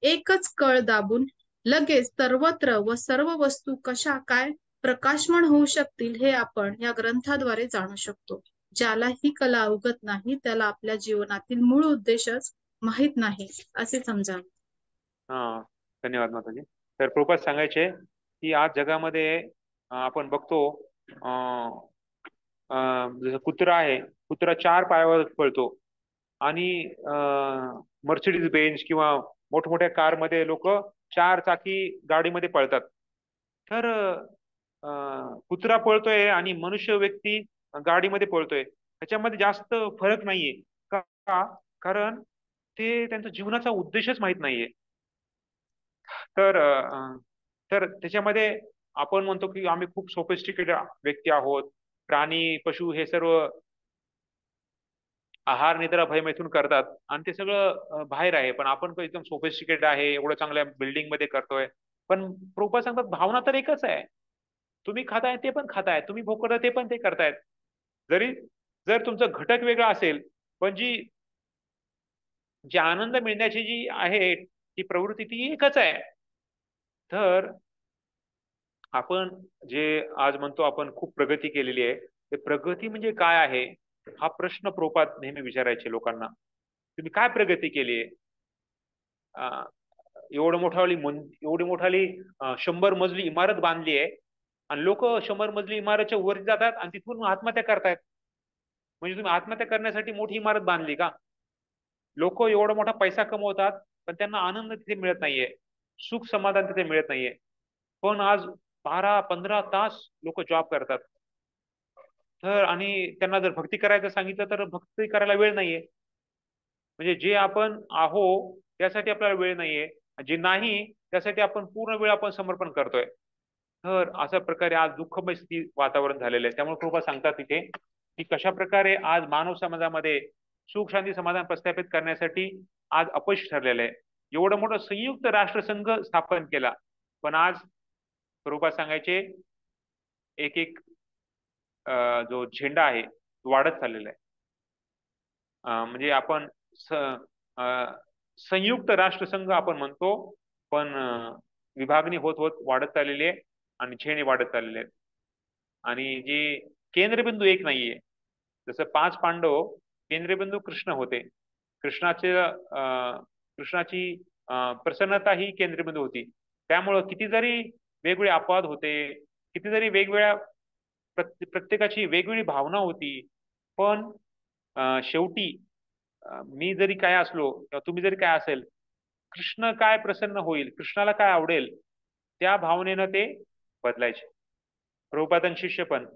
एकच कळ दाबून लगेच सर्वत्र व सर्व वस्तू कशा काय प्रकाशमान होऊ शकतील हे आपण या ग्रंथाद्वारे जाणू शकतो. ज्याला ही कला अवगत नाही त्याला आपल्या जीवनातील मूळ उद्देशच माहित नाही असे समजावे. धन्यवाद माताजी. तर प्रभुपाद सांगायचे की आज जगामध्ये आपण बघतो जसं कुत्रा आहे, कुत्रा 4 पायावर पळतो आणि मर्सिडीज बेंज किंवा मोठमोठ्या कारमध्ये लोक 4 चाकी गाडीमध्ये पळतात. तर कुत्रा पळतोय आणि मनुष्य व्यक्ती गाडीमध्ये पळतोय, त्याच्यामध्ये जास्त फरक नाहीये का? कारण ते त्यांचा जीवनाचा उद्देशच माहित नाहीये. तर त्याच्यामध्ये आपण म्हणतो की आम्ही खूप सोफिस्टिकेटेड व्यक्ती आहोत, प्राणी पशु हे सर्व आहार निद्रा भय मैथून करतात आणि ते सगळं बाहेर आहे, पण आपण एकदम सोफिस्टिकेटेड आहे, एवढं चांगल्या बिल्डिंग मध्ये करतोय. पण प्रभुपाद सांगतात भावना तर एकच आहे. तुम्ही खाताय ते पण खाताय, तुम्ही भोग ते पण ते करतायत. जर तुमचा घटक वेगळा असेल, पण जी आनंद मिळण्याची जी आहे ती प्रवृत्ती ती एकच आहे. तर आपण जे आज म्हणतो आपण खूप प्रगती केलेली आहे, ते प्रगती म्हणजे काय आहे हा प्रश्न प्रभुपाद नेहमी विचारायचे लोकांना. तुम्ही काय प्रगती केली आहे? एवढी मोठाली 100 मजली इमारत बांधली आहे आणि लोक 100 मजली इमारतच्या वर जातात आणि तिथून आत्महत्या करतायत. म्हणजे तुम्ही आत्महत्या करण्यासाठी मोठी इमारत बांधली का? लोक एवढा मोठा पैसा कमवतात पण त्यांना आनंद तिथे मिळत नाहीये, सुख समाधान तिथे मिळत नाहीये. पण आज 12-15 तास लोक जॉब करतात. तर आणि त्यांना जर भक्ती करायचं सांगितलं तर भक्ती करायला वेळ नाहीये. म्हणजे जे आपण आहो त्यासाठी आपल्याला वेळ नाहीये, जे नाही त्यासाठी आपण पूर्ण वेळ आपण समर्पण करतोय. तर अशा प्रकारे आज दुःखमय स्थिती वातावरण झालेलं आहे. त्यामुळे प्रभुपाद सांगतात तिथे की कशा प्रकारे आज मानव समाजामध्ये सुख शांती समाधान प्रस्थापित करण्यासाठी आज अपयश ठरलेलं आहे. एवढं मोठं संयुक्त राष्ट्रसंघ स्थापन केला, पण आज प्रभुपाद सांगायचे एक एक जो झेंडा आहे तो वाढत चाललेला आहे. म्हणजे आपण संयुक्त राष्ट्रसंघ आपण म्हणतो, पण विभागणी होत होत वाढत चाललेली आहे आणि झेंडे वाढत चाललेले आहेत. आणि जे केंद्रबिंदू एक नाहीये. जसं 5 पांडव केंद्रबिंदू कृष्ण होते. कृष्णाची प्रसन्नता ही केंद्रबिंदू होती. त्यामुळं किती जरी वेगवेगळे अपवाद होते, किती जरी वेगवेगळ्या प्रत्येकाची वेगवेगळी भावना होती, पण शेवटी मी जरी काय असलो किंवा तुम्ही जरी काय असेल, कृष्ण काय प्रसन्न होईल, कृष्णाला काय आवडेल, त्या भावनेनं ते बदलायचे. प्रभुपादांचे शिष्य पण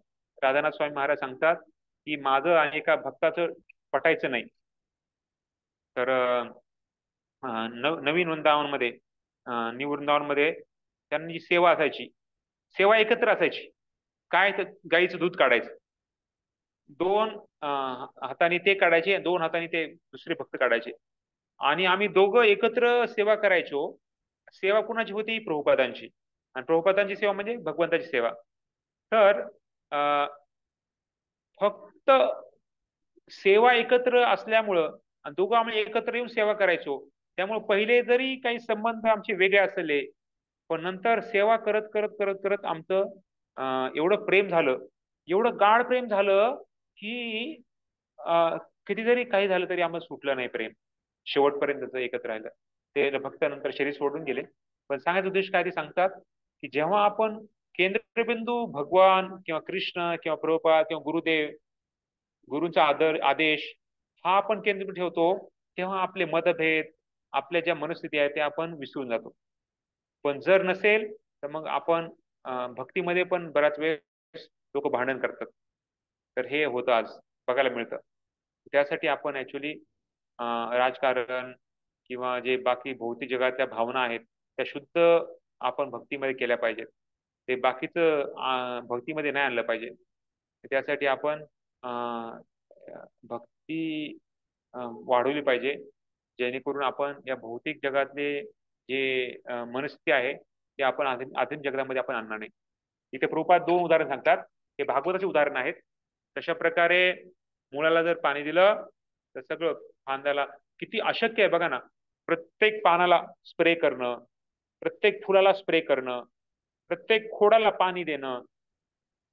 राधानाथ स्वामी महाराज सांगतात की माझं आणि एका भक्ताचं पटायचं नाही. तर नवीन वृंदावनमध्ये न्यू वृंदावनमध्ये त्यांनी सेवा असायची, सेवा एकत्र असायची. काय तर गाईचं दूध काढायचं, 2 हाताने ते काढायचे, 2 हाताने ते दुसरे भक्त काढायचे आणि आम्ही दोघं एकत्र सेवा करायचो. सेवा कुणाची होती? प्रभुपादांची. आणि प्रभुपादांची सेवा म्हणजे भगवंताची सेवा. तर फक्त सेवा एकत्र असल्यामुळं आणि दोघं आम्ही एकत्र येऊन सेवा करायचो. त्यामुळे पहिले जरी काही संबंध आमचे वेगळे असले, पण नंतर सेवा करत करत करत करत आमचं एवढं प्रेम झालं, एवढं गाढ प्रेम झालं की किती जरी काही झालं तरी आम्हाला सुटलं नाही प्रेम. शेवटपर्यंत एकत्र राहिलं. ते भक्त नंतर शरीर सोडून गेले. पण सांगायचा उद्देश काय ते सांगतात की जेव्हा आपण केंद्रबिंदू भगवान किंवा कृष्ण किंवा प्रभुपाद किंवा गुरुदेव, गुरूंचा आदेश हा आपण केंद्र ठेवतो, तेव्हा आपले मतभेद, आपल्या ज्या मनस्थिती आहेत त्या आपण विसरून जातो. पण जर नसेल तर मग आपण भक्तीमध्ये पण बराच वेळ लोक भांडण करतात. तर हे होतं आज बघायला मिळतं. त्यासाठी आपण ऍक्च्युली राजकारण किंवा जे बाकी भौतिक जगातल्या भावना आहेत त्या शुद्ध आपण भक्तीमध्ये केल्या पाहिजेत. ते बाकीचं भक्तीमध्ये नाही आणलं पाहिजे. त्यासाठी आपण भक्ती वाढवली पाहिजे, जेणेकरून आपण या भौतिक जगातले जे मनस्थिती आहे ते आपण आधुनिक जगामध्ये आपण आणणार नाही. इथे प्रभुपाद 2 उदाहरण सांगतात. हे भागवताचे उदाहरण आहेत. तशा प्रकारे मुलाला जर पाणी दिलं तर सगळं फांद्याला किती अशक्य आहे बघा ना. प्रत्येक पानाला स्प्रे करणं, प्रत्येक फुलाला स्प्रे करणं, प्रत्येक खोडाला पाणी देणं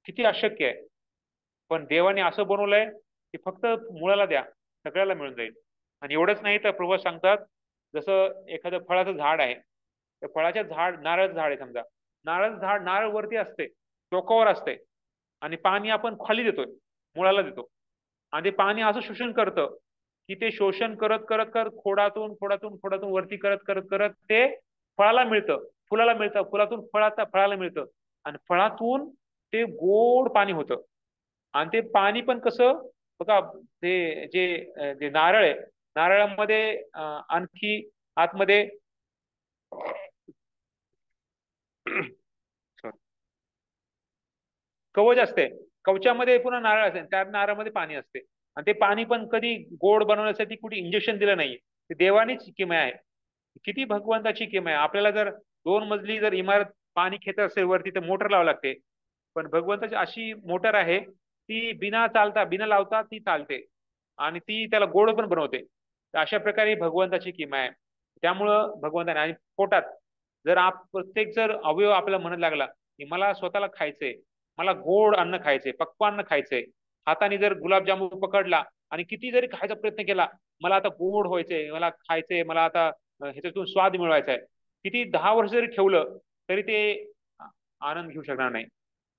किती अशक्य आहे. पण देवाने असं बनवलंय की फक्त मुळाला द्या, सगळ्याला मिळून जाईल. आणि एवढंच नाही तर प्रभू सांगतात, जसं एखादं फळाचं झाड आहे, त्या फळाच्या नारळाचं झाड आहे समजा, नारळाचं झाड नारळ वरती असते, टोकावर असते आणि पाणी आपण खाली देतोय, मुळाला देतो. आणि ते पाणी असं शोषण करतं की ते शोषण करत करत करत खोडातून खोडातून खोडातून वरती करत करत करत ते फळाला मिळतं, फुलाला मिळतं, फुलातून फळाला मिळतं आणि फळातून ते गोड पाणी होतं. आणि ते पाणी पण कसं बघा, ते जे नारळ आहे, नारळामध्ये आणखी आतमध्ये कवच असते, कवचामध्ये पुन्हा नारळ असते, त्या नारळामध्ये पाणी असते. आणि ते पाणी पण कधी गोड बनवण्यासाठी कुठे इंजेक्शन दिलं नाही, ते देवानीच किमया आहे. किती भगवंताची किमया आहे. आपल्याला जर 2 मजली जर इमारत पाणी खेचत असेल वरती तर मोटर लावावी लागते, पण भगवंताची अशी मोटर आहे ती बिना लावता ती चालते आणि ती त्याला गोड पण बनवते. तर अशा प्रकारे भगवंताची किमया आहे. त्यामुळं भगवंताने आणि पोटात जर प्रत्येक जर अवयव आपल्याला म्हणत लागला की मला स्वतःला खायचंय, मला गोड अन्न खायचंय, पक्वान्न खायचंय, हाताने जर गुलाबजामुन पकडला आणि किती जरी खायचा प्रयत्न केला, मला आता गोड व्हायचंय, मला खायचंय, मला आता ह्याच्यातून स्वाद मिळवायचा आहे, किती 10 वर्ष जरी ठेवलं तरी ते आनंद घेऊ शकणार नाही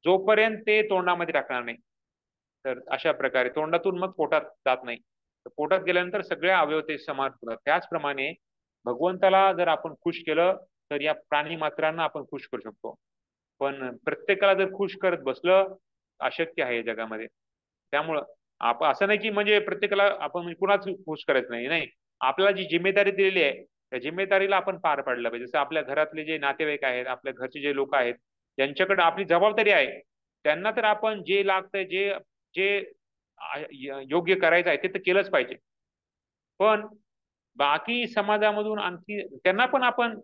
जोपर्यंत ते तोंडामध्ये टाकणार नाही. तर अशा प्रकारे तोंडातून मग पोटात जात नाही, तर पोटात गेल्यानंतर सगळ्या अवयव ते समान होतात. त्याचप्रमाणे भगवंताला जर आपण खुश केलं तर या प्राणी मात्रांना आपण खुश करू शकतो. पण प्रत्येकाला जर खुश करत बसलं अशक्य आहे जगामध्ये. त्यामुळं आपण असं नाही की म्हणजे प्रत्येकाला आपण कुणाच खुश करायचं नाही, नाही, आपल्याला जी जिम्मेदारी दिलेली आहे त्या जिम्मेदारीला आपण पार पाडलं पाहिजे. जसं आपल्या घरातले जे नातेवाईक आहेत, आपल्या घरचे जे लोक आहेत, ज्यांच्याकडे आपली जबाबदारी आहे, त्यांना तर आपण जे लागतंय, जे जे योग्य करायचं आहे ते तर केलंच पाहिजे. पण बाकी समाजामधून आणखी त्यांना पण आपण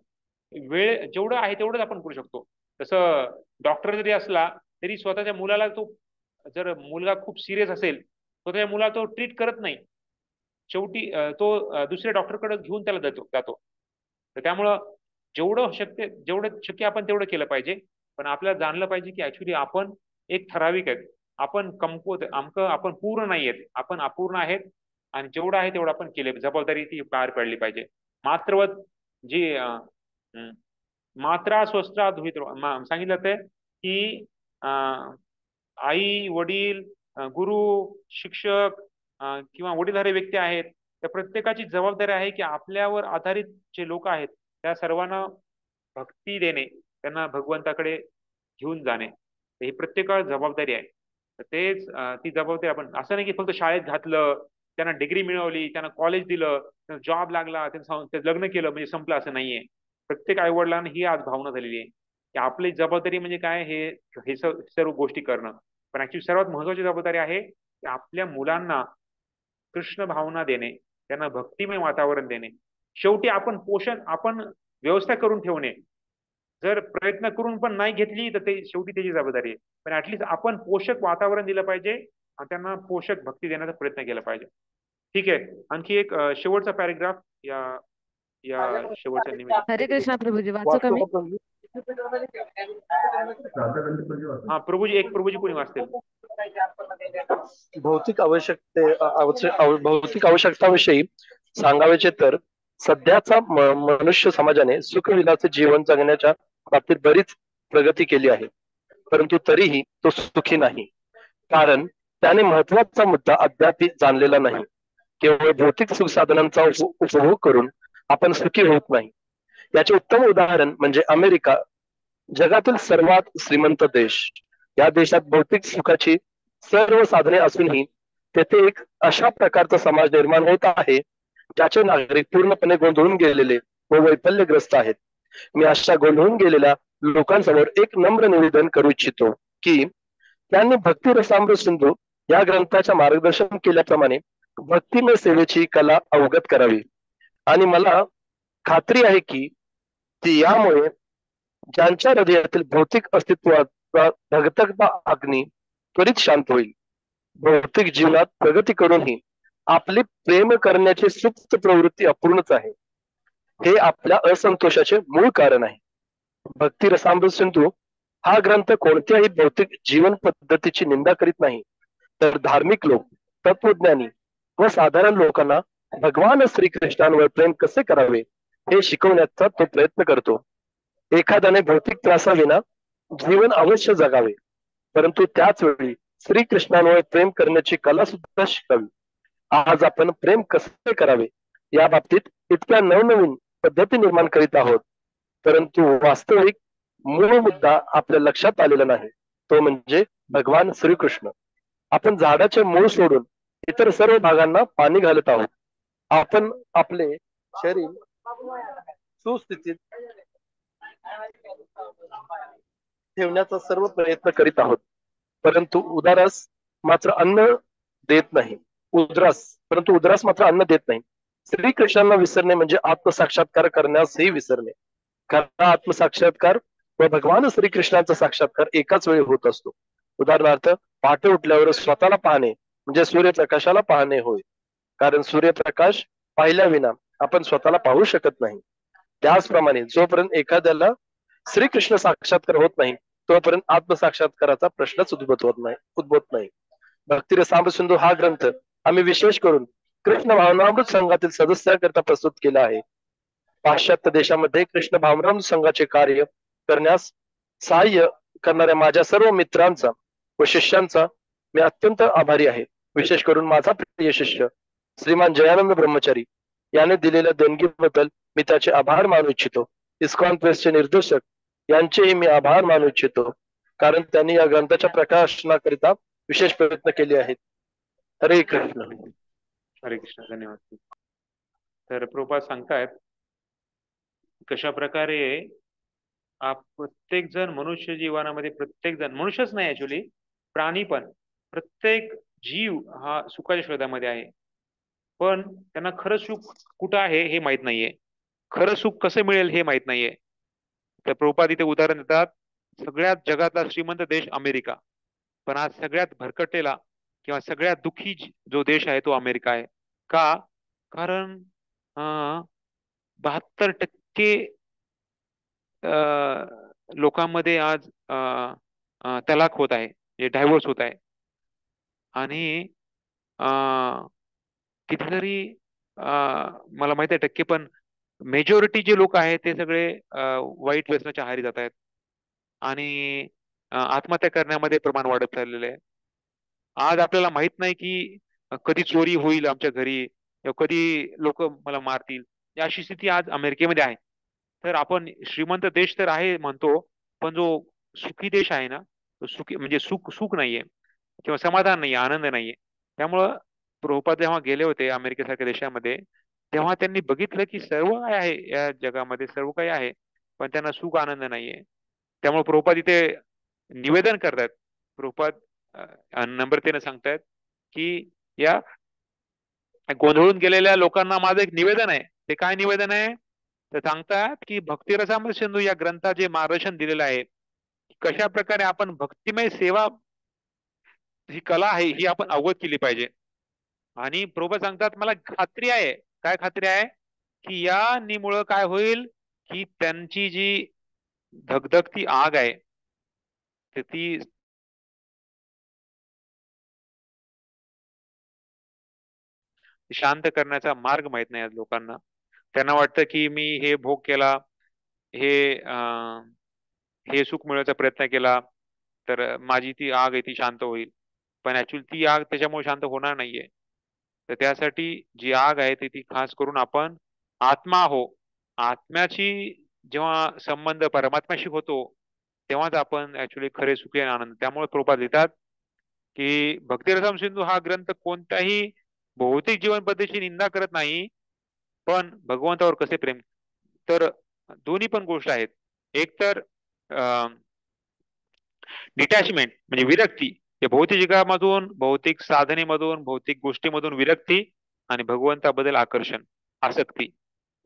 वेळ जेवढं आहे तेवढंच आपण करू शकतो. तसं डॉक्टर जरी असला तरी स्वतःच्या मुलाला तो, जर मुलगा खूप सिरियस असेल स्वतःच्या मुलाला तो ट्रीट करत नाही, शेवटी तो दुसऱ्या डॉक्टरकडे घेऊन त्याला जातो. तर त्यामुळं जेवढं शक्य आपण तेवढं केलं पाहिजे. पण आपल्याला जाणलं पाहिजे की ऍक्च्युली आपण एक ठराविक आहेत, आपण कमकुवत, आपण पूर्ण नाही आहेत, आपण अपूर्ण आहेत आणि जेवढं आहे तेवढं आपण केले, जबाबदारी ती पार पडली पाहिजे. मात्रवत जी मात्रा स्वस्त्रा धुवित सांगितलं जातंय की आई वडील गुरु शिक्षक किंवा वडीलधारी व्यक्ती आहेत, त्या प्रत्येकाची जबाबदारी आहे की आपल्यावर आधारित जे लोक आहेत त्या सर्वांना भक्ती देणे, त्यांना भगवंताकडे घेऊन जाणे, ही प्रत्येकाला जबाबदारी आहे. तर तेच ती जबाबदारी आपण असं नाही की फक्त शाळेत घातलं, त्यांना डिग्री मिळवली, त्यांना कॉलेज दिलं, त्यांना जॉब लागला, त्यांचं लग्न केलं म्हणजे संपलं, असं नाहीये. प्रत्येक आई वडिलांना ही आज भावना झालेली आहे की आपली जबाबदारी म्हणजे काय, हे सर्व गोष्टी करणं. पण ऍक्च्युली सर्वात महत्वाची जबाबदारी आहे की आपल्या मुलांना कृष्ण भावना देणे, त्यांना भक्तिमय वातावरण देणे. शेवटी आपण आपण व्यवस्था करून ठेवणे, जर प्रयत्न करून पण नाही घेतली तर ते शेवटी त्याची जबाबदारी आहे. पण ऍटलीस्ट आपण पोषक वातावरण दिलं पाहिजे आणि त्यांना पोषक भक्ती देण्याचा प्रयत्न केला पाहिजे. ठीक आहे, आणखी एक शेवटचा पॅरेग्राफ या शेवटच्या निमित्त. हरे कृष्णा प्रभूजी, वाचू का मी? हा प्रभूजी, प्रभूजी कोणी वाचतील? भौतिक आवश्यकताविषयी सांगायचे तर सध्याचा मनुष्य समाजाने सुखविलासे जीवन जगण्याच्या बाबतीत बरीच प्रगती केली आहे, परंतु तरीही तो सुखी नाही, कारण त्याने महत्वाचा मुद्दा अद्याप जाणलेला नाही. केवळ भौतिक सुख साधनांचा उपभोग करून आपण सुखी होत नाही. याचे उत्तम उदाहरण म्हणजे अमेरिका, जगातील सर्वात श्रीमंत देश. या देशात भौतिक सुखाची सर्व साधने असूनही तेथे एक अशा प्रकारचा समाज निर्माण होत आहे ज्याचे नागरिक पूर्णपणे गोंधळून गेलेले व वैफल्यग्रस्त आहेत. मी अशा गोंधळून गेलेल्या लोकांसमोर एक नम्र निवेदन करू इच्छितो की त्यांनी भक्ती रसामृत सिंधू या ग्रंथाच्या मार्गदर्शन केल्याप्रमाणे भक्तिमय सेवेची कला अवगत करावी, आणि मला खात्री आहे की ती यामुळे ज्यांच्या हृदयातील भौतिक अस्तित्वाचा धगधगता अग्नी त्वरित शांत होईल. भौतिक जीवनात प्रगती करूनही आपली प्रेम करण्याची सुप्त प्रवृत्ती अपूर्णच आहे, हे आपल्या असंतोषाचे मूळ कारण आहे. भक्ती रसामृत सिंधू हा ग्रंथ कोणत्याही भौतिक जीवन पद्धतीची निंदा करीत नाही, तर धार्मिक लोक, तत्वज्ञानी व साधारण लोकांना भगवान श्रीकृष्णांवर प्रेम कसे करावे हे शिकवण्याचा तो प्रयत्न करतो. एखाद्याने भौतिक त्रासाविना जीवन अवश्य जगावे, परंतु त्याच वेळी श्रीकृष्णांवर प्रेम करण्याची कला सुद्धा शिकावी. आज आपण प्रेम कसे करावे या बाबतीत इतक्या नवनवीन पद्धती निर्माण करीत आहोत, परंतु वास्तविक मूळ मुद्दा आपल्या लक्षात आलेला नाही, तो म्हणजे भगवान श्रीकृष्ण. आपण झाडाचे मूळ सोडून इतर सर्व भागांना पाणी घालत आहोत. आपण आपले शरीर सुस्थितीत ठेवण्याचा सर्व प्रयत्न करीत आहोत, परंतु उदारास मात्र अन्न देत नाही. उद्रास, परंतु उद्रास मात्र अन्न देत नाही. श्रीकृष्णांना विसरणे म्हणजे आत्मसाक्षात्कार करण्यासही विसरणे. खरा आत्मसाक्षात्कार व भगवान श्रीकृष्णांचा साक्षात्कार एकाच वेळी होत असतो. उदाहरणार्थ, पहाटे उठल्यावर स्वतःला पाहणे म्हणजे सूर्यप्रकाशाला पाहणे होय. कारण सूर्यप्रकाश पाहिल्याविना आपण स्वतःला पाहू शकत नाही. त्याचप्रमाणे जोपर्यंत एखाद्याला श्रीकृष्ण साक्षात्कार होत नाही तोपर्यंत आत्मसाक्षात्काराचा प्रश्नच उद्भवत नाही. भक्ती रसामृत सिंधू हा ग्रंथ आम्ही विशेष करून कृष्ण भावनामृत संघातील सदस्यांकरिता प्रस्तुत केला आहे. पाश्चात्य देशामध्ये कृष्ण भावनामृत संघाचे कार्य करण्यास सहाय्य करणाऱ्या माझ्या सर्व मित्रांचा व शिष्यांचा मी अत्यंत आभारी आहे. विशेष करून माझा प्रिय शिष्य श्रीमान जयानंद ब्रह्मचारी याने दिलेल्या देणगीबद्दल मी त्याचे आभार मानू इच्छितो. इस्कॉन प्रेसचे निर्देशक यांचेही मी आभार मानू इच्छितो, कारण त्यांनी या ग्रंथाच्या प्रकाशनाकरिता विशेष प्रयत्न केले आहेत. हरे कृष्ण. हरे कृष्ण. धन्यवाद. तर प्रभुपाद सांगतायत कशा प्रकारे प्रत्येक जण मनुष्य जीवनामध्ये, प्रत्येक जण मनुष्यच नाही ऍक्च्युली, प्राणी पण, प्रत्येक जीव हा सुखाच्या शोधामध्ये आहे. पण त्यांना खरं सुख कुठं आहे हे माहित नाहीये, खरं सुख कसं मिळेल हे माहित नाहीये. तर प्रभुपाद इथे उदाहरण देतात, सगळ्यात जगातला श्रीमंत देश अमेरिका, पण आज सगळ्यात भरकटलेला किंवा सगळ्यात दुःखी जो देश आहे तो अमेरिका आहे. का? कारण 72% लोकांमध्ये आज तलाक होत आहे, म्हणजे डायव्होर्स होत आहे. आणि कितीतरी मला माहित आहे टक्के, पण मेजॉरिटी जे लोक आहेत ते सगळे वाईट व्यसनाच्या आहारी जात आहेत आणि आत्महत्या करण्यामध्ये प्रमाण वाढत चाललेलं आहे. आज आपल्याला माहित नाही की कधी चोरी होईल आमच्या घरी, कधी लोक मला मारतील, अशी स्थिती आज अमेरिकेमध्ये आहे. तर आपण श्रीमंत देश तर आहे म्हणतो, पण जो सुखी देश आहे ना, तो सुखी म्हणजे सुख नाहीये किंवा समाधान नाहीये, आनंद नाहीये. त्यामुळं प्रभुपाद जेव्हा गेले होते अमेरिकेसारख्या देशामध्ये, तेव्हा त्यांनी बघितलं की सर्व काय आहे या जगामध्ये, सर्व काही आहे, पण त्यांना सुख आनंद नाहीये. त्यामुळे प्रभुपाद इथे निवेदन करतात. प्रभुपाद नम्रतेने सांगतायत की या गोंधळून गेलेल्या लोकांना माझं एक निवेदन आहे. ते काय निवेदन आहे? तर सांगतात की भक्ती रसामृत सिंधू या ग्रंथात जे मार्गदर्शन दिलेलं आहे, कशा प्रकारे आपण भक्तिमय सेवा ही कला आहे ही आपण अवगत केली पाहिजे. आणि प्रभुपाद सांगतात, मला खात्री आहे. काय खात्री आहे? की या मुळे काय होईल की त्यांची जी धगधगती आग आहे ती शांत करण्याचा मार्ग माहित नाही आज लोकांना. त्यांना वाटतं की मी हे भोग केला, हे सुख मिळवण्याचा प्रयत्न केला तर माझी ती आग आहे ती शांत होईल, पण ऍक्च्युअली ती आग त्याच्यामुळे शांत होणार नाहीये. तर त्यासाठी जी आग आहे ती खास करून आपण आत्मा हो, आत्म्याची जेव्हा संबंध परमात्म्याशी होतो तेव्हाच आपण ऍक्च्युअली खरे सुखी आणि आनंद. त्यामुळे प्रभुपाद लिहितात की भक्ती रसामृत सिंधू हा ग्रंथ कोणत्याही भौतिक जीवन पद्धतीची निंदा करत नाही, पण भगवंतावर कसे प्रेम. तर दोन्ही पण गोष्ट आहेत. एक तर डिटॅचमेंट म्हणजे विरक्ती, ते भौतिक जगामधून, भौतिक साधनेमधून, भौतिक गोष्टीमधून विरक्ती, आणि भगवंताबद्दल आकर्षण, आसक्ती.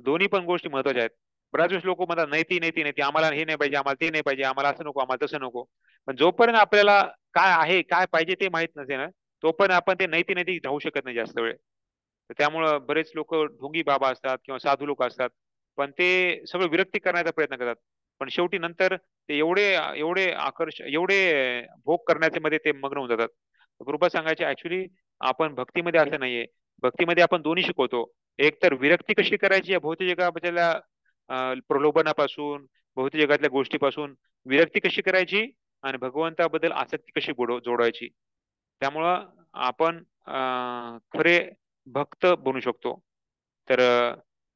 दोन्ही पण गोष्टी महत्वाच्या आहेत. बऱ्याच वेळेस लोक म्हणतात नाही, आम्हाला हे नाही पाहिजे, आम्हाला ते नाही पाहिजे, आम्हाला असं नको, आम्हाला तसं नको. पण जोपर्यंत आपल्याला काय आहे, काय पाहिजे ते माहित नसेल ना, तोपर्यंत आपण ते नैती राहू शकत नाही जास्त वेळ. तर त्यामुळं बरेच लोक ढोंगी बाबा असतात किंवा साधू लोक असतात, पण ते सगळं विरक्ती करण्याचा प्रयत्न करतात, पण शेवटी नंतर ते एवढे भोग करण्याचे मध्ये ते मग्न होऊन जातात. कृपा सांगायचे ऍक्च्युली आपण भक्तीमध्ये असं नाहीये. भक्तीमध्ये आपण दोन्ही शिकवतो. एक तर विरक्ती कशी करायची या भौतिक जगाबद्दलच्या प्रलोभनापासून, भौतिक जगातल्या गोष्टीपासून विरक्ती कशी करायची, आणि भगवंताबद्दल आसक्ती कशी जोडायची. त्यामुळं आपण खरे भक्त बनू शकतो. तर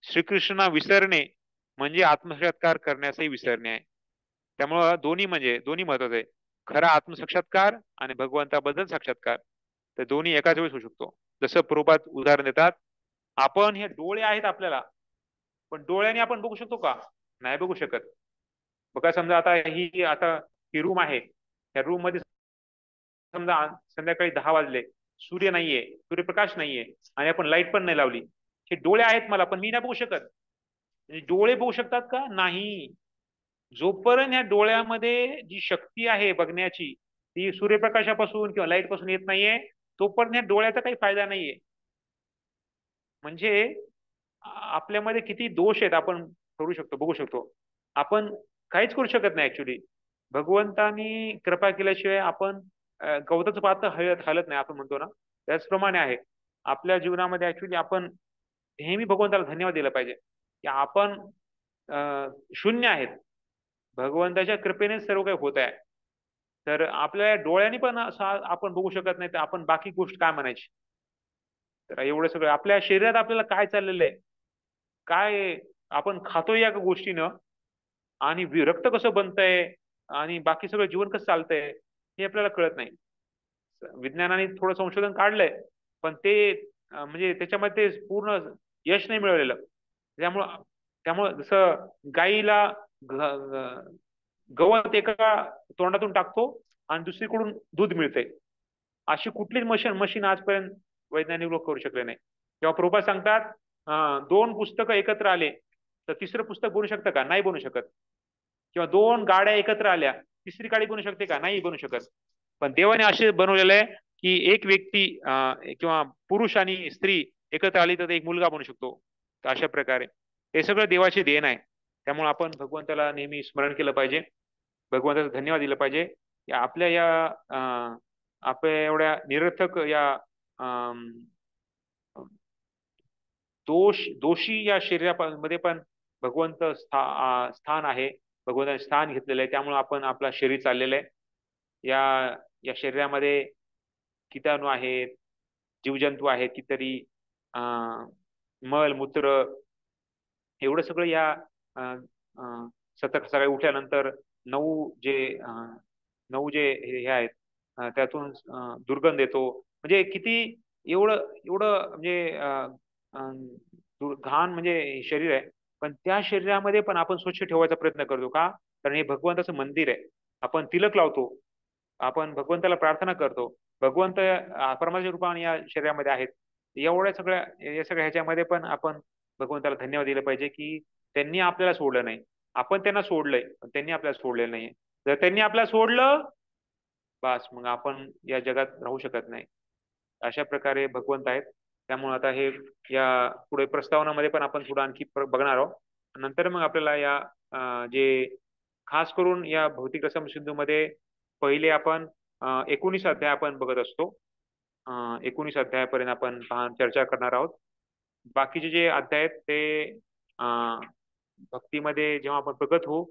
श्रीकृष्णा विसरणे म्हणजे आत्मसाक्षात्कार करण्यासही विसरणे आहे. त्यामुळं दोन्ही महत्वाचं आहे. खरा आत्मसाक्षात्कार आणि भगवंताबद्दल साक्षात्कार, तर दोन्ही एकाच वेळेस होऊ शकतो. जसं प्रभुपाद उदाहरण देतात, आपण हे डोळे आहेत आपल्याला, पण डोळ्याने आपण बघू शकतो का? नाही बघू शकत. बघा समजा आता ही रूम आहे, या रूम मध्ये समजा संध्याकाळी 10 वाजले, सूर्य नाहीये, सूर्यप्रकाश नाहीये आणि आपण लाईट पण नाही लावली, हे डोळे आहेत मला पण मी नाही बघू शकत. म्हणजे डोळे बघू शकतात का? नाही. जोपर्यंत या डोळ्यामध्ये जी शक्ती आहे बघण्याची ती सूर्यप्रकाशापासून किंवा लाईट पासून येत नाहीये, तोपर्यंत या डोळ्याचा काही फायदा नाहीये. म्हणजे आपल्यामध्ये किती दोष आहेत आपण करू शकतो, बघू शकतो. आपण काहीच करू शकत नाही ऍक्च्युली. भगवंतानी कृपा केल्याशिवाय आपण गवताचं पात हलत नाही आपण म्हणतो ना, त्याचप्रमाणे आहे आपल्या जीवनामध्ये. ऍक्च्युली आपण नेहमी भगवंताला धन्यवाद दिला पाहिजे की आपण शून्य आहेत, भगवंताच्या कृपेने सर्व काही होत आहे. तर आपल्या डोळ्यांनी पण असं आपण बघू शकत नाही, तर आपण बाकी गोष्ट काय म्हणायची. तर एवढं सगळं आपल्या शरीरात आपल्याला काय चाललेलं आहे, काय आपण खातोय या गोष्टीनं, आणि रक्त कसं बनतंय आणि बाकी सगळं जीवन कसं चालतंय हे आपल्याला कळत नाही. विज्ञानाने थोडं संशोधन काढलंय पण ते म्हणजे त्याच्यामध्ये पूर्ण यश नाही मिळवलेलं. त्यामुळं जसं गाईला गवत एका तोंडातून टाकतो आणि दुसरीकडून दूध मिळतंय, अशी कुठलीच मशीन आजपर्यंत वैज्ञानिक लोक करू शकले नाही. जेव्हा प्रभुपाद सांगतात 2 पुस्तकं एकत्र आले तर तिसरं पुस्तक बनू शकतं का? नाही बनू शकत. किंवा 2 गाड्या एकत्र आल्या, तिसरी गाडी बनू शकते का? नाही बनू शकत. पण देवाने असे बनवलेलं आहे की एक व्यक्ती किंवा पुरुष आणि स्त्री एकत्र आली तर एक मुलगा बनू शकतो. तर अशा प्रकारे हे सगळं देवाचे देण आहे. त्यामुळे आपण भगवंताला नेहमी स्मरण केलं पाहिजे, भगवंताचा धन्यवाद दिला पाहिजे की आपल्या या आपल्या एवढ्या निरर्थक या दोषी या शरीरामध्ये पण भगवंत स्थान आहे, भगवंताने स्थान घेतलेलं आहे. त्यामुळे आपण आपला शरीर चाललेलं आहे. या शरीरामध्ये किटाणू आहेत, जीवजंतू आहेत, कितीतरी मल मूत्र एवढं सगळं या सकाळी उठल्यानंतर 9 जे हे आहेत त्यातून दुर्गंध येतो. म्हणजे किती एवढं म्हणजे घाण म्हणजे शरीर आहे, पण त्या शरीरामध्ये पण आपण स्वच्छ ठेवायचा प्रयत्न करतो का? कारण हे भगवंताचं मंदिर आहे. आपण तिलक लावतो, आपण भगवंताला प्रार्थना करतो, भगवंत परमाच्या रूपाने या शरीरामध्ये आहेत. या सगळ्या ह्याच्यामध्ये पण आपण भगवंताला धन्यवाद दिले पाहिजे की त्यांनी आपल्याला सोडलं नाही, आपण त्यांना सोडलंय पण त्यांनी आपल्याला सोडलेलं नाहीये. जर त्यांनी आपल्याला सोडलं बस मग आपण या जगात राहू शकत नाही. अशा प्रकारे भगवंत आहेत. त्यामुळे आता हे या पुढे प्रस्तावनामध्ये पण आपण थोडं आणखी बघणार आहोत. नंतर मग आपल्याला या जे खास करून या भौतिक रसम सिंधूमध्ये पहिले आपण 19 अध्याय आपण बघत असतो. 19 अध्यायापर्यंत आपण चर्चा करणार आहोत. बाकीचे जे अध्याय आहेत ते भक्तीमध्ये जेव्हा आपण प्रगत होऊ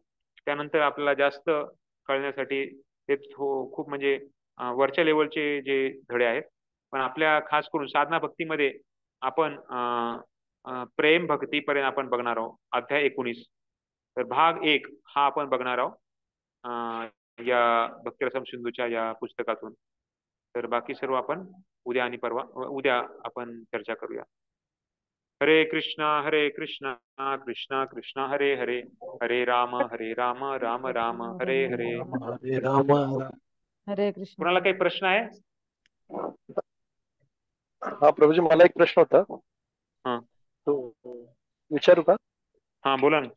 त्यानंतर आपल्याला जास्त कळण्यासाठी ते खूप म्हणजे वरच्या लेवलचे जे धडे आहेत. पण आपल्या खास करून साधना भक्तीमध्ये आपण प्रेम भक्तीपर्यंत आपण बघणार आहोत. अध्याय 19 तर भाग 1 हा आपण बघणार आहोत या भक्तिरसम सिंधूच्या या पुस्तकातून. तर बाकी सर्व आपण उद्या आणि परवा उद्या आपण चर्चा करूया. हरे कृष्णा कृष्णा कृष्णा हरे हरे, हरे राम राम राम हरे हरे. हरे राम हरे कृष्ण. कोणाला काही प्रश्न आहे? हा प्रभूजी, मला एक प्रश्न होता. हा तो विचारू का? हा बोला ना.